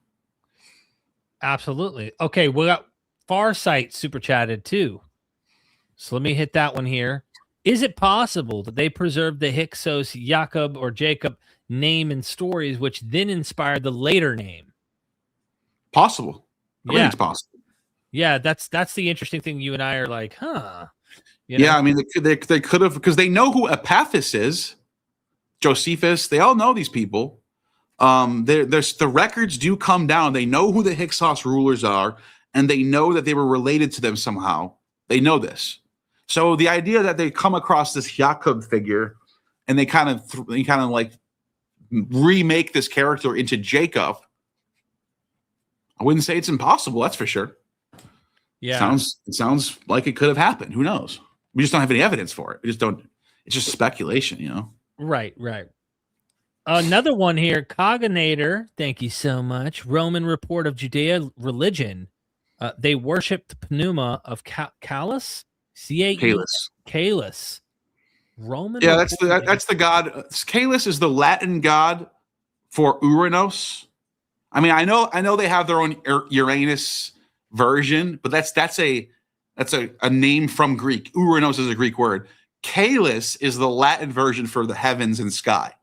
Absolutely. Okay, we got Farsight super chatted too. So let me hit that one here. Is it possible that they preserved the Hyksos, Jacob, or Jacob name in stories, which then inspired the later name? Possible. Everything's possible. Yeah, that's the interesting thing. You and I are like, huh? You know? Yeah, I mean, they could have, because they know who Epaphras is, Josephus. They all know these people. There's the records do come down. They know who the Hyksos rulers are, and they know that they were related to them somehow. They know this. So the idea that they come across this Jacob figure, and they kind of like remake this character into Jacob, I wouldn't say it's impossible. That's for sure. Yeah, It sounds like it could have happened. Who knows? We just don't have any evidence for it. We just don't. It's just speculation, you know. right. Another one here, Cognator. Thank you so much. Roman report of Judea religion. They worshipped Pneuma of Calus. Calus. Roman. Yeah, that's the god. Calus is the Latin god for Uranus. I mean, I know they have their own Uranus version, but that's a name from Greek. Uranus is a Greek word. Calus is the Latin version for the heavens and sky.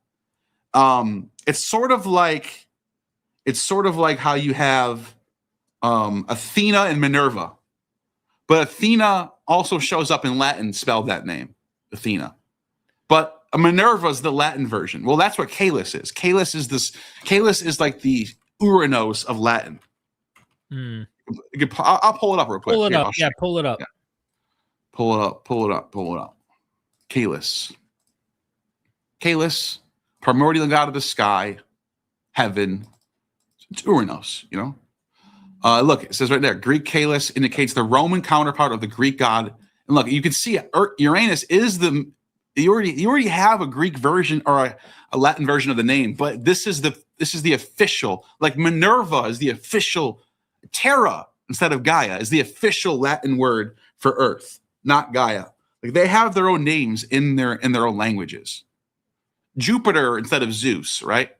It's sort of like how you have Athena and Minerva, but Athena also shows up in Latin spelled that name, Athena. But Minerva is the Latin version. Well, that's what Calus is. Calus is like the Uranus of Latin. I'll pull it up real quick. Pull it up. Yeah, pull it up. Yeah. Pull it up. Calus, primordial god of the sky, heaven. It's Uranus, you know. Look, it says right there, Greek Calus indicates the Roman counterpart of the Greek god. And look, you can see Uranus is you already have a Greek version or a Latin version of the name, but this is the official. Like Minerva is the official. Terra instead of Gaia is the official Latin word for Earth, not Gaia. Like they have their own names in their own languages. Jupiter instead of Zeus, right?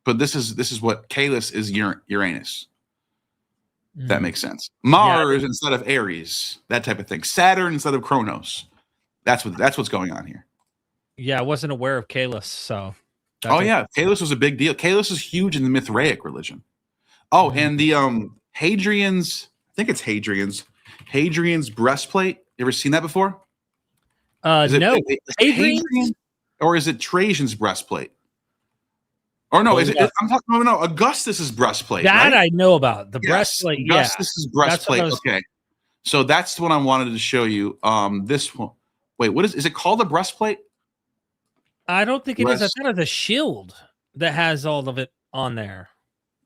But this is what Calus is Uranus. That makes sense. Mars instead of Aries, that type of thing. Saturn instead of Kronos. That's what's going on here. Yeah, I wasn't aware of Calus, so. Calus was a big deal. Calus is huge in the Mithraic religion. Oh, and the Hadrian's, I think it's Hadrian's breastplate. You ever seen that before? No. Hadrian, or is it Trajan's breastplate? Or no, I'm talking about Augustus's breastplate. That right? I know about. The yes, breastplate. Augustus's breastplate. Okay. So that's the one I wanted to show you. This one. Wait, what is it called, a breastplate? I don't think it is. I thought it's a shield that has all of it on there.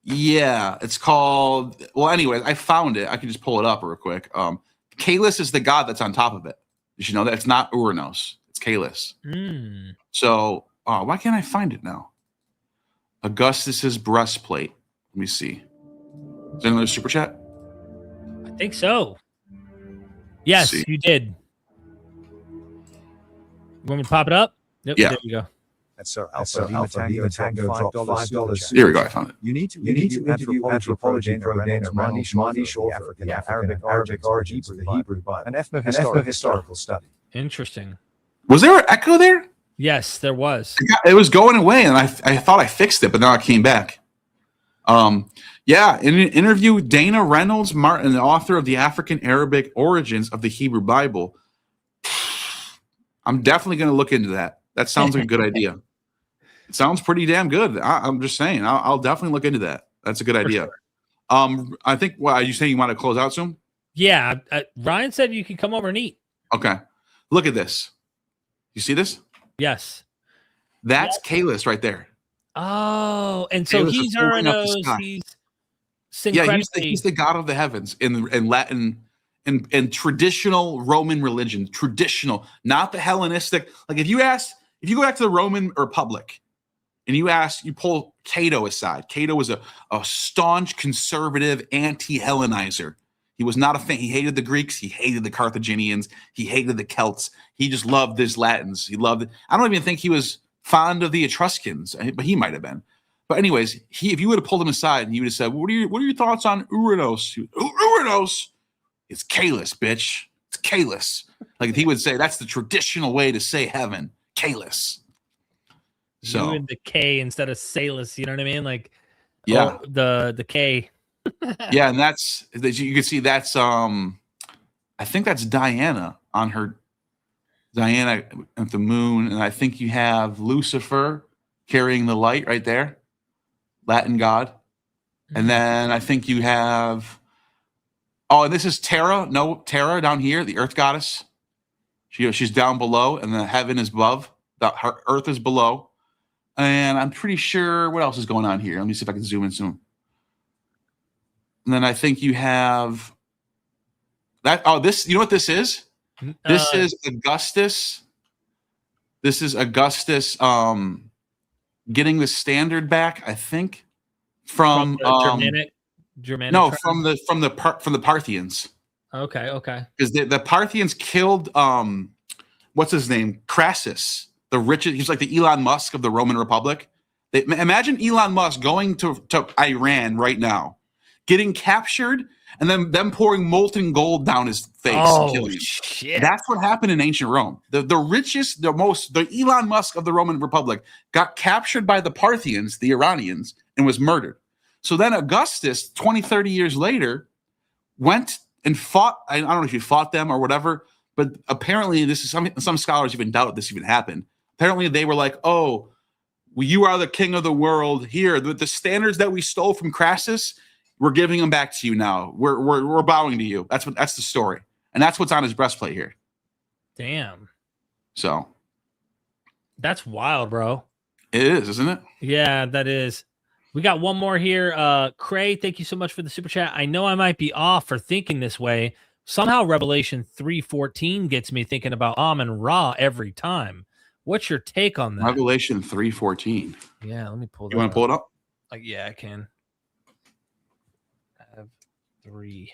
Yeah, it's called. Well, anyway, I found it. I can just pull it up real quick. Calus is the god that's on top of it. Did you know that? It's not Uranus. It's Calus. So, why can't I find it now? Augustus's breastplate. Let me see. Is there another super chat? I think so. Yes, you did. You want me to pop it up? Yep, yeah. There you go. That's Alpha Lima Tango $5. Here we go. I found it. You need to interview anthropology names Manish Author, the Arabic origins of the Hebrew Bible, an ethno-historical study. Interesting. Was there an echo there? Yes, there was. It was going away, and I thought I fixed it, but now it came back. In an interview, Dana Reynolds Martin, the author of the African Arabic Origins of the Hebrew Bible. I'm definitely going to look into that. That sounds like a good idea. It sounds pretty damn good. I'm just saying. I'll definitely look into that. That's a good idea. Sure. I think. Well, are you saying you want to close out soon? Yeah. Ryan said you could come over and eat. Okay. Look at this. You see this? Yes. That's Calus right there. Oh, and so Calus he's Uranus. He's he's the god of the heavens in Latin. In traditional Roman religion, traditional, not the Hellenistic. Like if you go back to the Roman Republic and you pull Cato aside. Cato was a staunch conservative anti-Hellenizer. He was not a fan. He hated the Greeks. He hated the Carthaginians. He hated the Celts. He just loved his Latins. He loved it. I don't even think he was fond of the Etruscans, but he might have been. But anyways, if you would have pulled him aside and you would have said, what are your thoughts on Uranus? Uranus. It's Calus, bitch. It's Calus. Like he would say, that's the traditional way to say heaven. Calus. So you and the K instead of Salus, you know what I mean? Like, yeah, the K. Yeah, and you can see that's I think that's Diana on her Diana at the moon, and I think you have Lucifer carrying the light right there, Latin god. And then I think you have, and this is Terra. No, Terra down here, the earth goddess. She's down below, and the heaven is above. Her earth is below. And I'm pretty sure what else is going on here. Let me see if I can zoom in soon. And then I think you have that. Oh, this, you know what this is? This is Augustus. This is Augustus getting the standard back, I think, from Germanic. No, tribe? from the Parthians. Okay. Because the Parthians killed what's his name? Crassus, the richest. He's like the Elon Musk of the Roman Republic. Imagine Elon Musk going to Iran right now, getting captured, and then them pouring molten gold down his face. Oh, killing him. shit. That's what happened in ancient Rome. The richest, the Elon Musk of the Roman Republic got captured by the Parthians, the Iranians, and was murdered. So then Augustus, 20, 30 years later, went and fought. I don't know if he fought them or whatever, but apparently this is some scholars even doubt this even happened. Apparently they were like, oh, well, you are the king of the world. Here, the standards that we stole from Crassus, we're giving them back to you now. We're bowing to you. That's the story. And that's what's on his breastplate here. Damn. So that's wild, bro. It is, isn't it? Yeah, that is. We got one more here. Cray, thank you so much for the super chat. I know I might be off for thinking this way. Somehow Revelation 3:14 gets me thinking about Amun-Ra every time. What's your take on that? Revelation 3:14. Yeah, let me pull that. You want to pull it up? Yeah, I can. I have 3.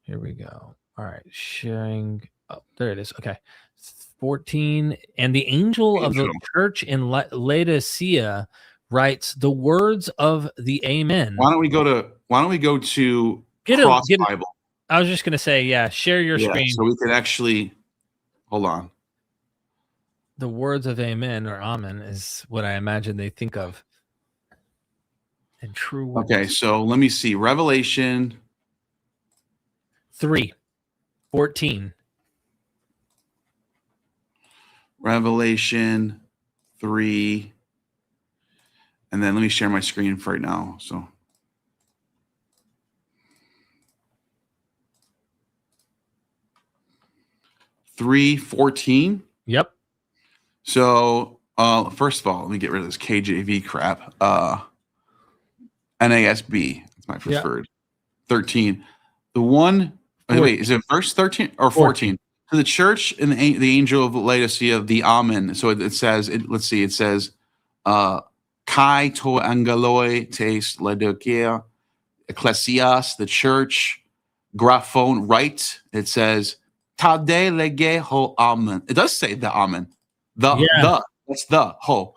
Here we go. All right, sharing. Oh, there it is. Okay. 14. And the angel of the church in Laodicea writes the words of the Amen. Why don't we go to Cross Bible? I was just gonna say, yeah, share your screen. So we can actually hold on. The words of Amen or Amen is what I imagine they think of. And true words. Okay, so let me see. Revelation 3:14. Revelation 3. And then let me share my screen for right now. So 3:14. Yep. So first of all, let me get rid of this KJV crap. NASB. That's my preferred. 13. The one. Wait, is it verse 13 or 14? To the church and the angel of Laodicea, the Amen. So it says, let's see, it says, Kai to angeloi tes Laodicea, Ecclesias, the church, Graphone, right. It says, Tade lege ho Amen. It does say the Amen. That's the ho.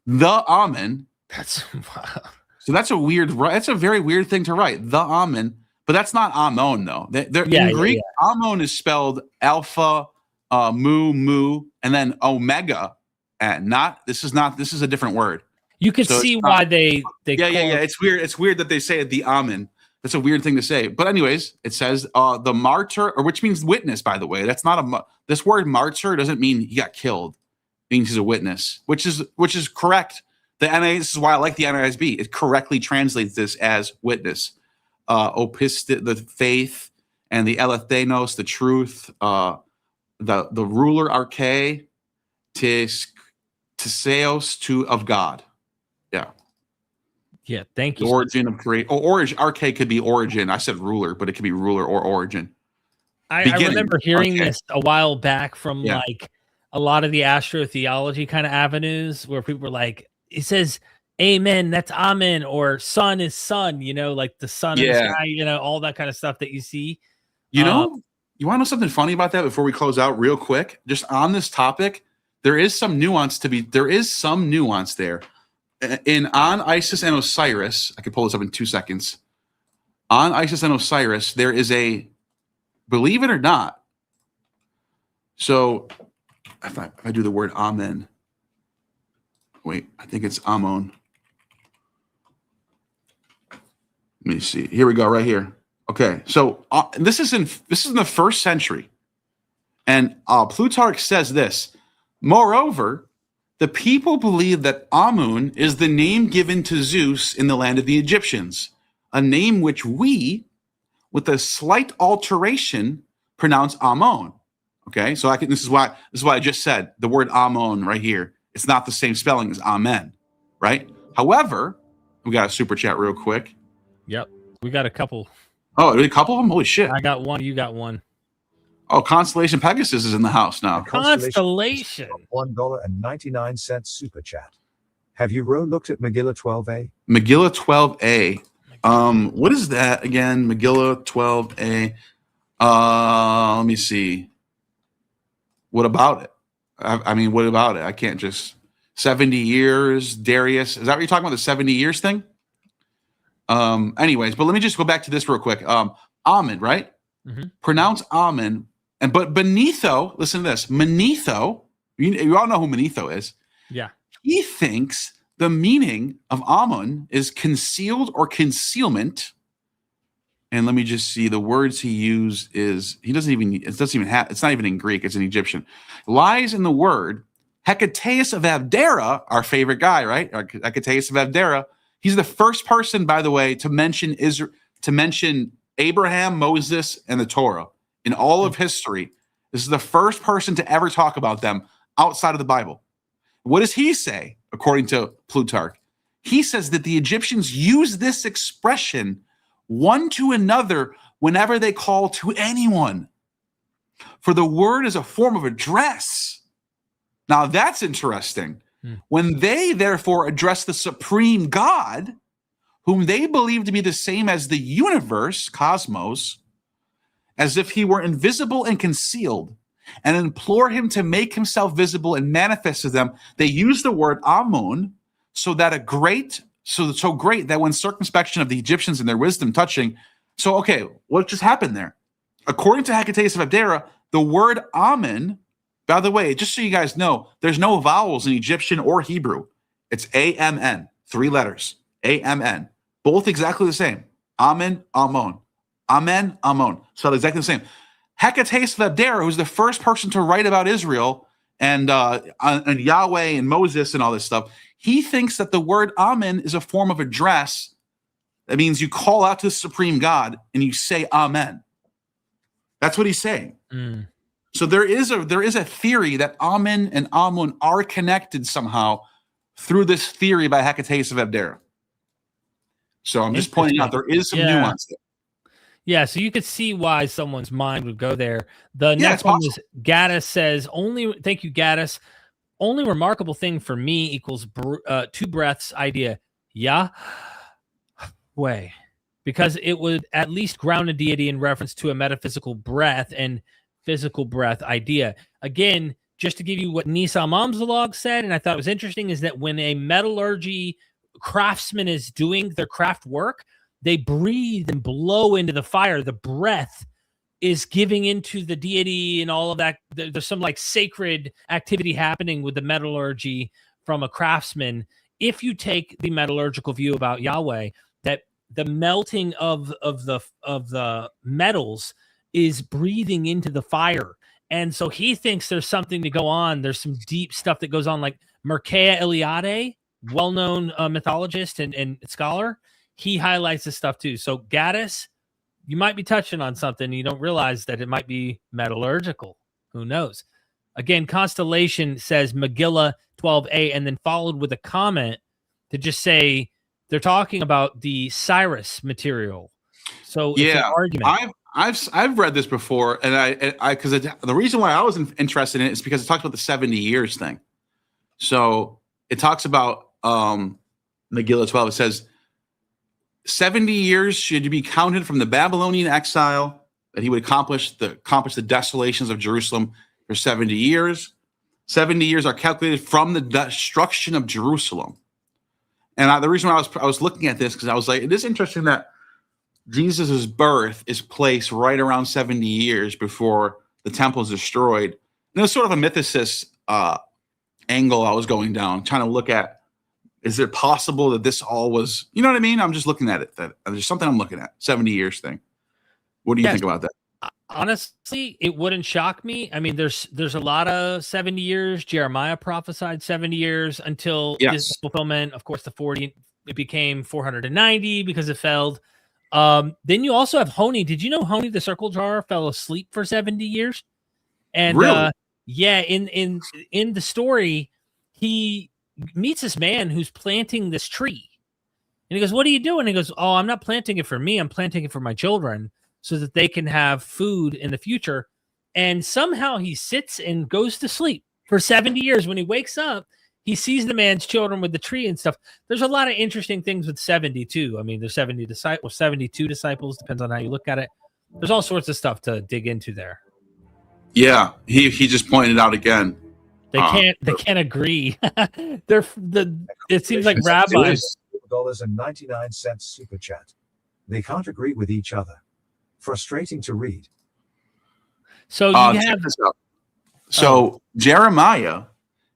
The Amen. That's wow. So that's a very weird thing to write. The Amen. But that's not Amon, though. In Greek, Amon is spelled alpha, mu, and then omega. And this is a different word. You could see why they It's weird. It's weird that they say it, the Amen. That's a weird thing to say. But anyways, it says the martyr, or which means witness, by the way. That's not this word martyr doesn't mean he got killed. It means he's a witness, which is correct. This is why I like the NISB. It correctly translates this as witness. Opistit, the faith, and the elethenos, the truth, the ruler arche, tiseos, of God. Yeah, thank you. The origin of creation. Origin, arche could be origin. I said ruler, but it could be ruler or origin. I remember hearing this a while back from like a lot of the astrotheology kind of avenues where people were like, it says Amen, that's Amen, or sun is sun, like the sun in the sky, all that kind of stuff that you see. You want to know something funny about that before we close out real quick? Just on this topic, there is some nuance there. On Isis and Osiris, I can pull this up in 2 seconds. On Isis and Osiris, there is a, believe it or not, so if I do the word Amen, wait, I think it's Amon. Let me see. Here we go, right here. Okay, so this is in the 1st century, And Plutarch says this. Moreover, the people believe that Amun is the name given to Zeus in the land of the Egyptians, a name which we, with a slight alteration, pronounce Amon. Okay, so this is why I just said the word Amon right here. It's not the same spelling as Amen, right? However, we got a super chat real quick. Yep, we got a couple. Oh, a couple of them? Holy shit! I got one. You got one. Oh, Constellation Pegasus is in the house now. Constellation. $1.99 super chat. Have you looked at Megillah 12a? Megillah 12a. What is that again? Megillah 12a. Let me see. What about it? I mean, what about it? I can't just 70 years, Darius. Is that what you're talking about? The 70 years thing? Anyways, but let me just go back to this real quick. Amen, right? Mm-hmm. Pronounce Amen. But Benito, listen to this. Manetho, you all know who Manetho is. Yeah. He thinks the meaning of Amun is concealed or concealment. And let me just see, the words he used is, it's not even in Greek, it's in Egyptian. Lies in the word, Hecataeus of Abdera, our favorite guy, right? Hecataeus of Abdera. He's the first person, by the way, to mention Abraham, Moses, and the Torah in all of history. This is the first person to ever talk about them outside of the Bible. What does he say, according to Plutarch? He says that the Egyptians use this expression one to another whenever they call to anyone. For the word is a form of address. Now that's interesting. When they therefore address the supreme God, whom they believe to be the same as the universe, cosmos, as if he were invisible and concealed, and implore him to make himself visible and manifest to them, they use the word Amun, so great that when circumspection of the Egyptians and their wisdom touching. So, okay, what just happened there? According to Hecataeus of Abdera, the word Amen, by the way, just so you guys know, there's no vowels in Egyptian or Hebrew. It's A-M-N, 3 letters, A-M-N, both exactly the same. Amen, Amon. Amen, Amon. So exactly the same. Hecataeus of Abdera, who's the first person to write about Israel and Yahweh and Moses and all this stuff, he thinks that the word Amen is a form of address. That means you call out to the supreme God and you say Amen. That's what he's saying. So there is a theory that Amen and Amun are connected somehow through this theory by Hecataeus of Abdera. So I'm just pointing out there is some nuance there. Yeah, so you could see why someone's mind would go there. The next one is Gaddis says, thank you, Gaddis. Only remarkable thing for me equals 2 breaths idea. Yahweh. Because it would at least ground a deity in reference to a metaphysical breath and physical breath idea. Again, just to give you what Nisa Mamzalog said, and I thought it was interesting, is that when a metallurgy craftsman is doing their craft work, they breathe and blow into the fire. The breath is giving into the deity and all of that. There's some like sacred activity happening with the metallurgy from a craftsman. If you take the metallurgical view about Yahweh, that the melting of the metals is breathing into the fire. And so he thinks there's something to go on. There's some deep stuff that goes on, like Mircea Eliade, well-known mythologist and scholar. He highlights this stuff too. So Gaddis, you might be touching on something. You don't realize that it might be metallurgical. Who knows? Again, Constellation says Megillah 12a, and then followed with a comment to just say they're talking about the Cyrus material. So it's an argument. I've read this before, and because the reason why I was interested in it is because it talks about the 70 years thing. So it talks about Megillah 12. It says 70 years should be counted from the Babylonian exile, that he would accomplish the desolations of Jerusalem for 70 years. 70 years are calculated from the destruction of Jerusalem. And the reason why I was looking at this, because I was like, it is interesting that Jesus' birth is placed right around 70 years before the temple is destroyed. And it was sort of a mythicist angle I was going down, trying to look at, is it possible that this all was, you know what I mean? I'm just looking at it. That there's something I'm looking at, 70 years thing. What do you think about that? honestly, it wouldn't shock me. I mean, there's a lot of 70 years. Jeremiah prophesied 70 years until his fulfillment. Of course, the 40, it became 490 because it failed. Then you also have Honi. Did you know Honi the circle drawer fell asleep for 70 years? And really? Yeah, in the story, he meets this man who's planting this tree. And he goes, "What are you doing?" He goes, "Oh, I'm not planting it for me. I'm planting it for my children so that they can have food in the future." And somehow he sits and goes to sleep for 70 years. When he wakes up, he sees the man's children with the tree and stuff. There's a lot of interesting things with 72. I mean, there's 70 disciples, 72 disciples, depends on how you look at it. There's all sorts of stuff to dig into there. Yeah, he just pointed out again. They can't agree. It seems like rabbis. $2.99 super chat. They can't agree with each other. Frustrating to read. So check this out. So Jeremiah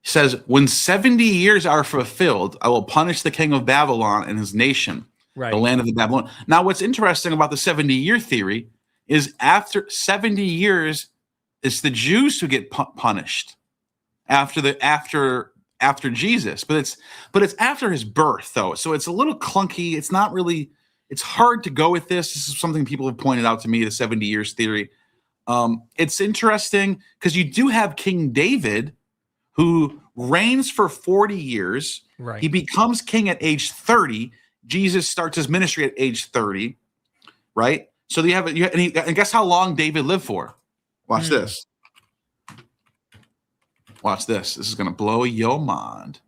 says, "When 70 years are fulfilled, I will punish the king of Babylon and his nation, the land of the Babylon." Now, what's interesting about the 70-year theory is after 70 years, it's the Jews who get punished after Jesus, but it's after his birth though, so it's a little clunky. It's not really. It's hard to go with this. This is something people have pointed out to me. The 70 years theory. It's interesting because you do have King David, who reigns for 40 years. Right. He becomes king at age 30. Jesus starts his ministry at age 30. Right. So and guess how long David lived for? Watch this. Watch this. This is going to blow your mind.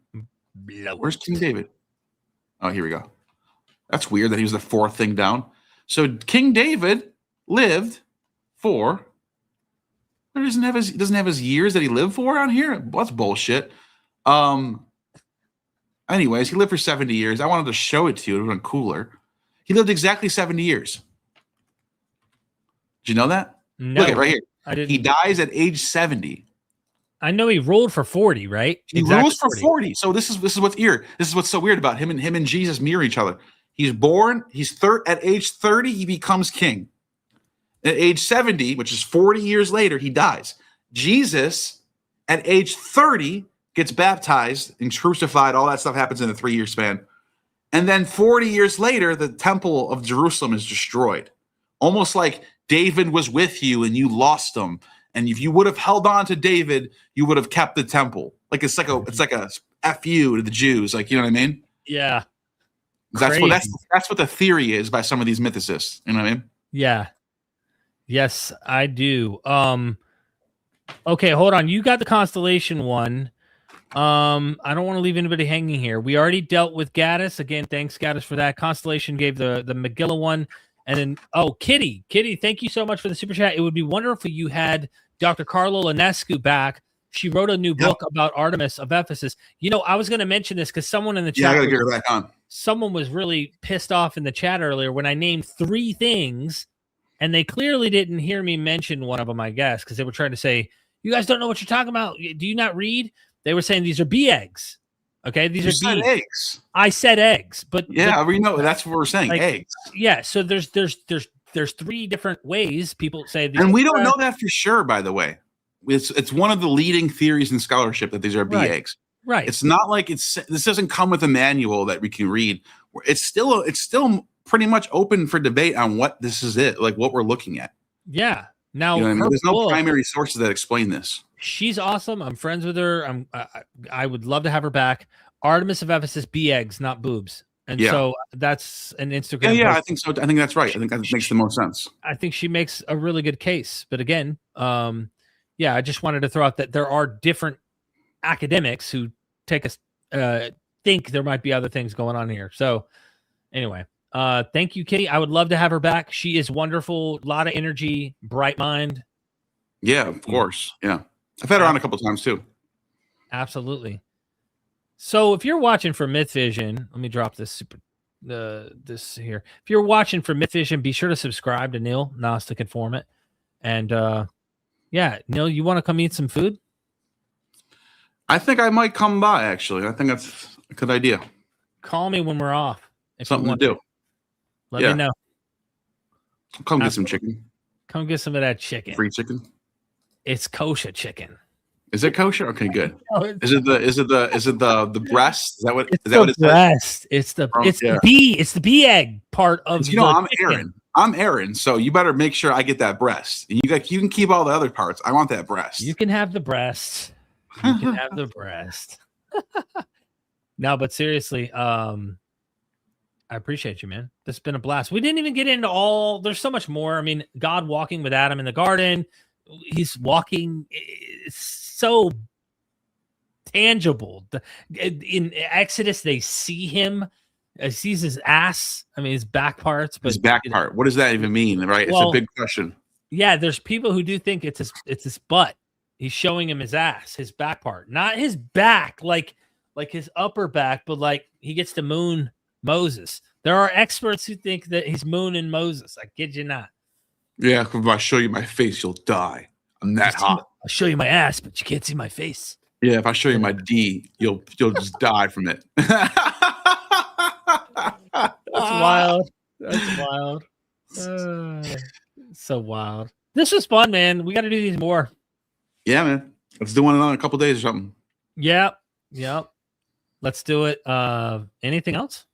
Where's King David? Oh, here we go. That's weird that he was the fourth thing down. So King David lived for. He doesn't have his years that he lived for on here. That's bullshit. Anyways, he lived for 70 years. I wanted to show it to you. It would have been cooler. He lived exactly 70 years. Did you know that? No, look at right here. I didn't. He dies at age 70. I know he ruled for 40, right? He rules for 40. So this is what's weird. This is what's so weird about him and Jesus mirror each other. He's born. At age 30, he becomes king. At age 70, which is 40 years later, he dies. Jesus, at age 30, gets baptized and crucified. All that stuff happens in a 3-year span. And then 40 years later, the temple of Jerusalem is destroyed. Almost like David was with you and you lost him. And if you would have held on to David, you would have kept the temple. Like it's like a FU to the Jews. Like, you know what I mean? Yeah. That's what the theory is by some of these mythicists. You know what I mean? Yeah. Yes, I do. Okay, hold on. You got the constellation one. I don't want to leave anybody hanging here. We already dealt with Gaddis. Again, thanks, Gaddis, for that. Constellation gave the Megillah one. And then, Kitty, thank you so much for the super chat. It would be wonderful if you had Dr. Carlo Linescu back. She wrote a new book about Artemis of Ephesus. You know, I was going to mention this because someone in the chat, I gotta get her back on. Someone was really pissed off in the chat earlier when I named 3 things, and they clearly didn't hear me mention one of them, I guess, because they were trying to say, "You guys don't know what you're talking about. Do you not read?" They were saying these are bee eggs. Okay, these are bee eggs. I said eggs, but we know that's what we're saying. Like, eggs. Yeah. So there's 3 different ways people say these, and we don't know that for sure. By the way, it's one of the leading theories in scholarship that these are bee eggs. Right. It's not like this doesn't come with a manual that we can read. It's still pretty much open for debate on what this is like what we're looking at. Yeah. Now, you know what I mean? There's no primary sources that explain this. She's awesome. I'm friends with her. I would love to have her back. Artemis of Ephesus, bee eggs, not boobs. And so that's an Instagram. Yeah, I think so. I think that's right. I think that makes the most sense. I think she makes a really good case. But again, I just wanted to throw out that there are different academics who think there might be other things going on here. So anyway, thank you, Kitty. I would love to have her back. She is wonderful. A lot of energy, bright mind. Yeah, of course. Yeah. I've had her on a couple times too. Absolutely. So if you're watching for MythVision, let me drop this this here. If you're watching for MythVision, be sure to subscribe to Neal, Gnostic Informant. And Neal, you want to come eat some food? I think I might come by, actually. I think that's a good idea. Call me when we're off. Something to do. Let me know. I'll come get some chicken. Come get some of that chicken. Free chicken. It's kosher chicken. Is it kosher? Okay, good. No, it's Is it the breast? Is that what? It's Is that what it says? breast. It's the bee. It's the bee egg part of You know, the I'm chicken. Aaron. I'm Aaron. So you better make sure I get that breast. You can keep all the other parts. I want that breast. You can have the breast. You can have the breast. No, but seriously, I appreciate you, man. This has been a blast. We didn't even get into all. There's so much more. I mean, God walking with Adam in the garden. He's walking. It's so tangible. In Exodus, they see him. Sees his ass. I mean, his back parts. But his back part. What does that even mean? Right? Well, it's a big question. Yeah, there's people who do think it's his butt. He's showing him his ass, his back part, not his back, like his upper back, but like he gets to moon Moses. There are experts who think that he's mooning Moses. I kid you not. Yeah, if I show you my face, you'll die. I'm that hot. I'll show you my ass, but you can't see my face. Yeah, if I show you my D, you'll just die from it. That's wild. That's wild. So wild. This was fun, man. We got to do these more. Yeah, man. Let's do one in a couple days or something. Yep. Let's do it. Anything else?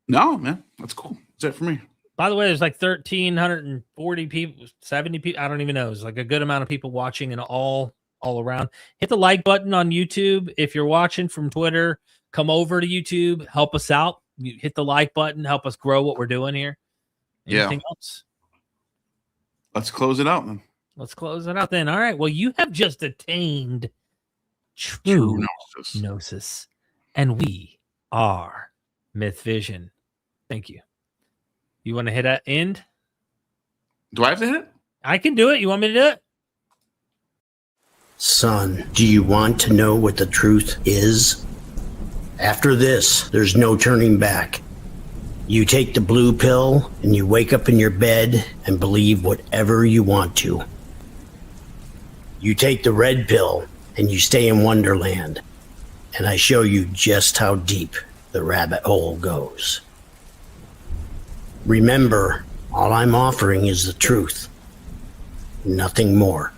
No, man. That's cool. That's it for me. By the way, there's like 1,340 people, 70 people. I don't even know. It's like a good amount of people watching and all around. Hit the like button on YouTube. If you're watching from Twitter, come over to YouTube. Help us out. You hit the like button. Help us grow what we're doing here. Anything else? Let's close it out, then. Let's close it out then. All right. Well, you have just attained true gnosis. And we are MythVision. Thank you. You want to hit an end? Do I have to hit it? I can do it. You want me to do it? Son, do you want to know what the truth is? After this, there's no turning back. You take the blue pill and you wake up in your bed and believe whatever you want to. You take the red pill and you stay in Wonderland. And I show you just how deep the rabbit hole goes. Remember, all I'm offering is the truth. Nothing more.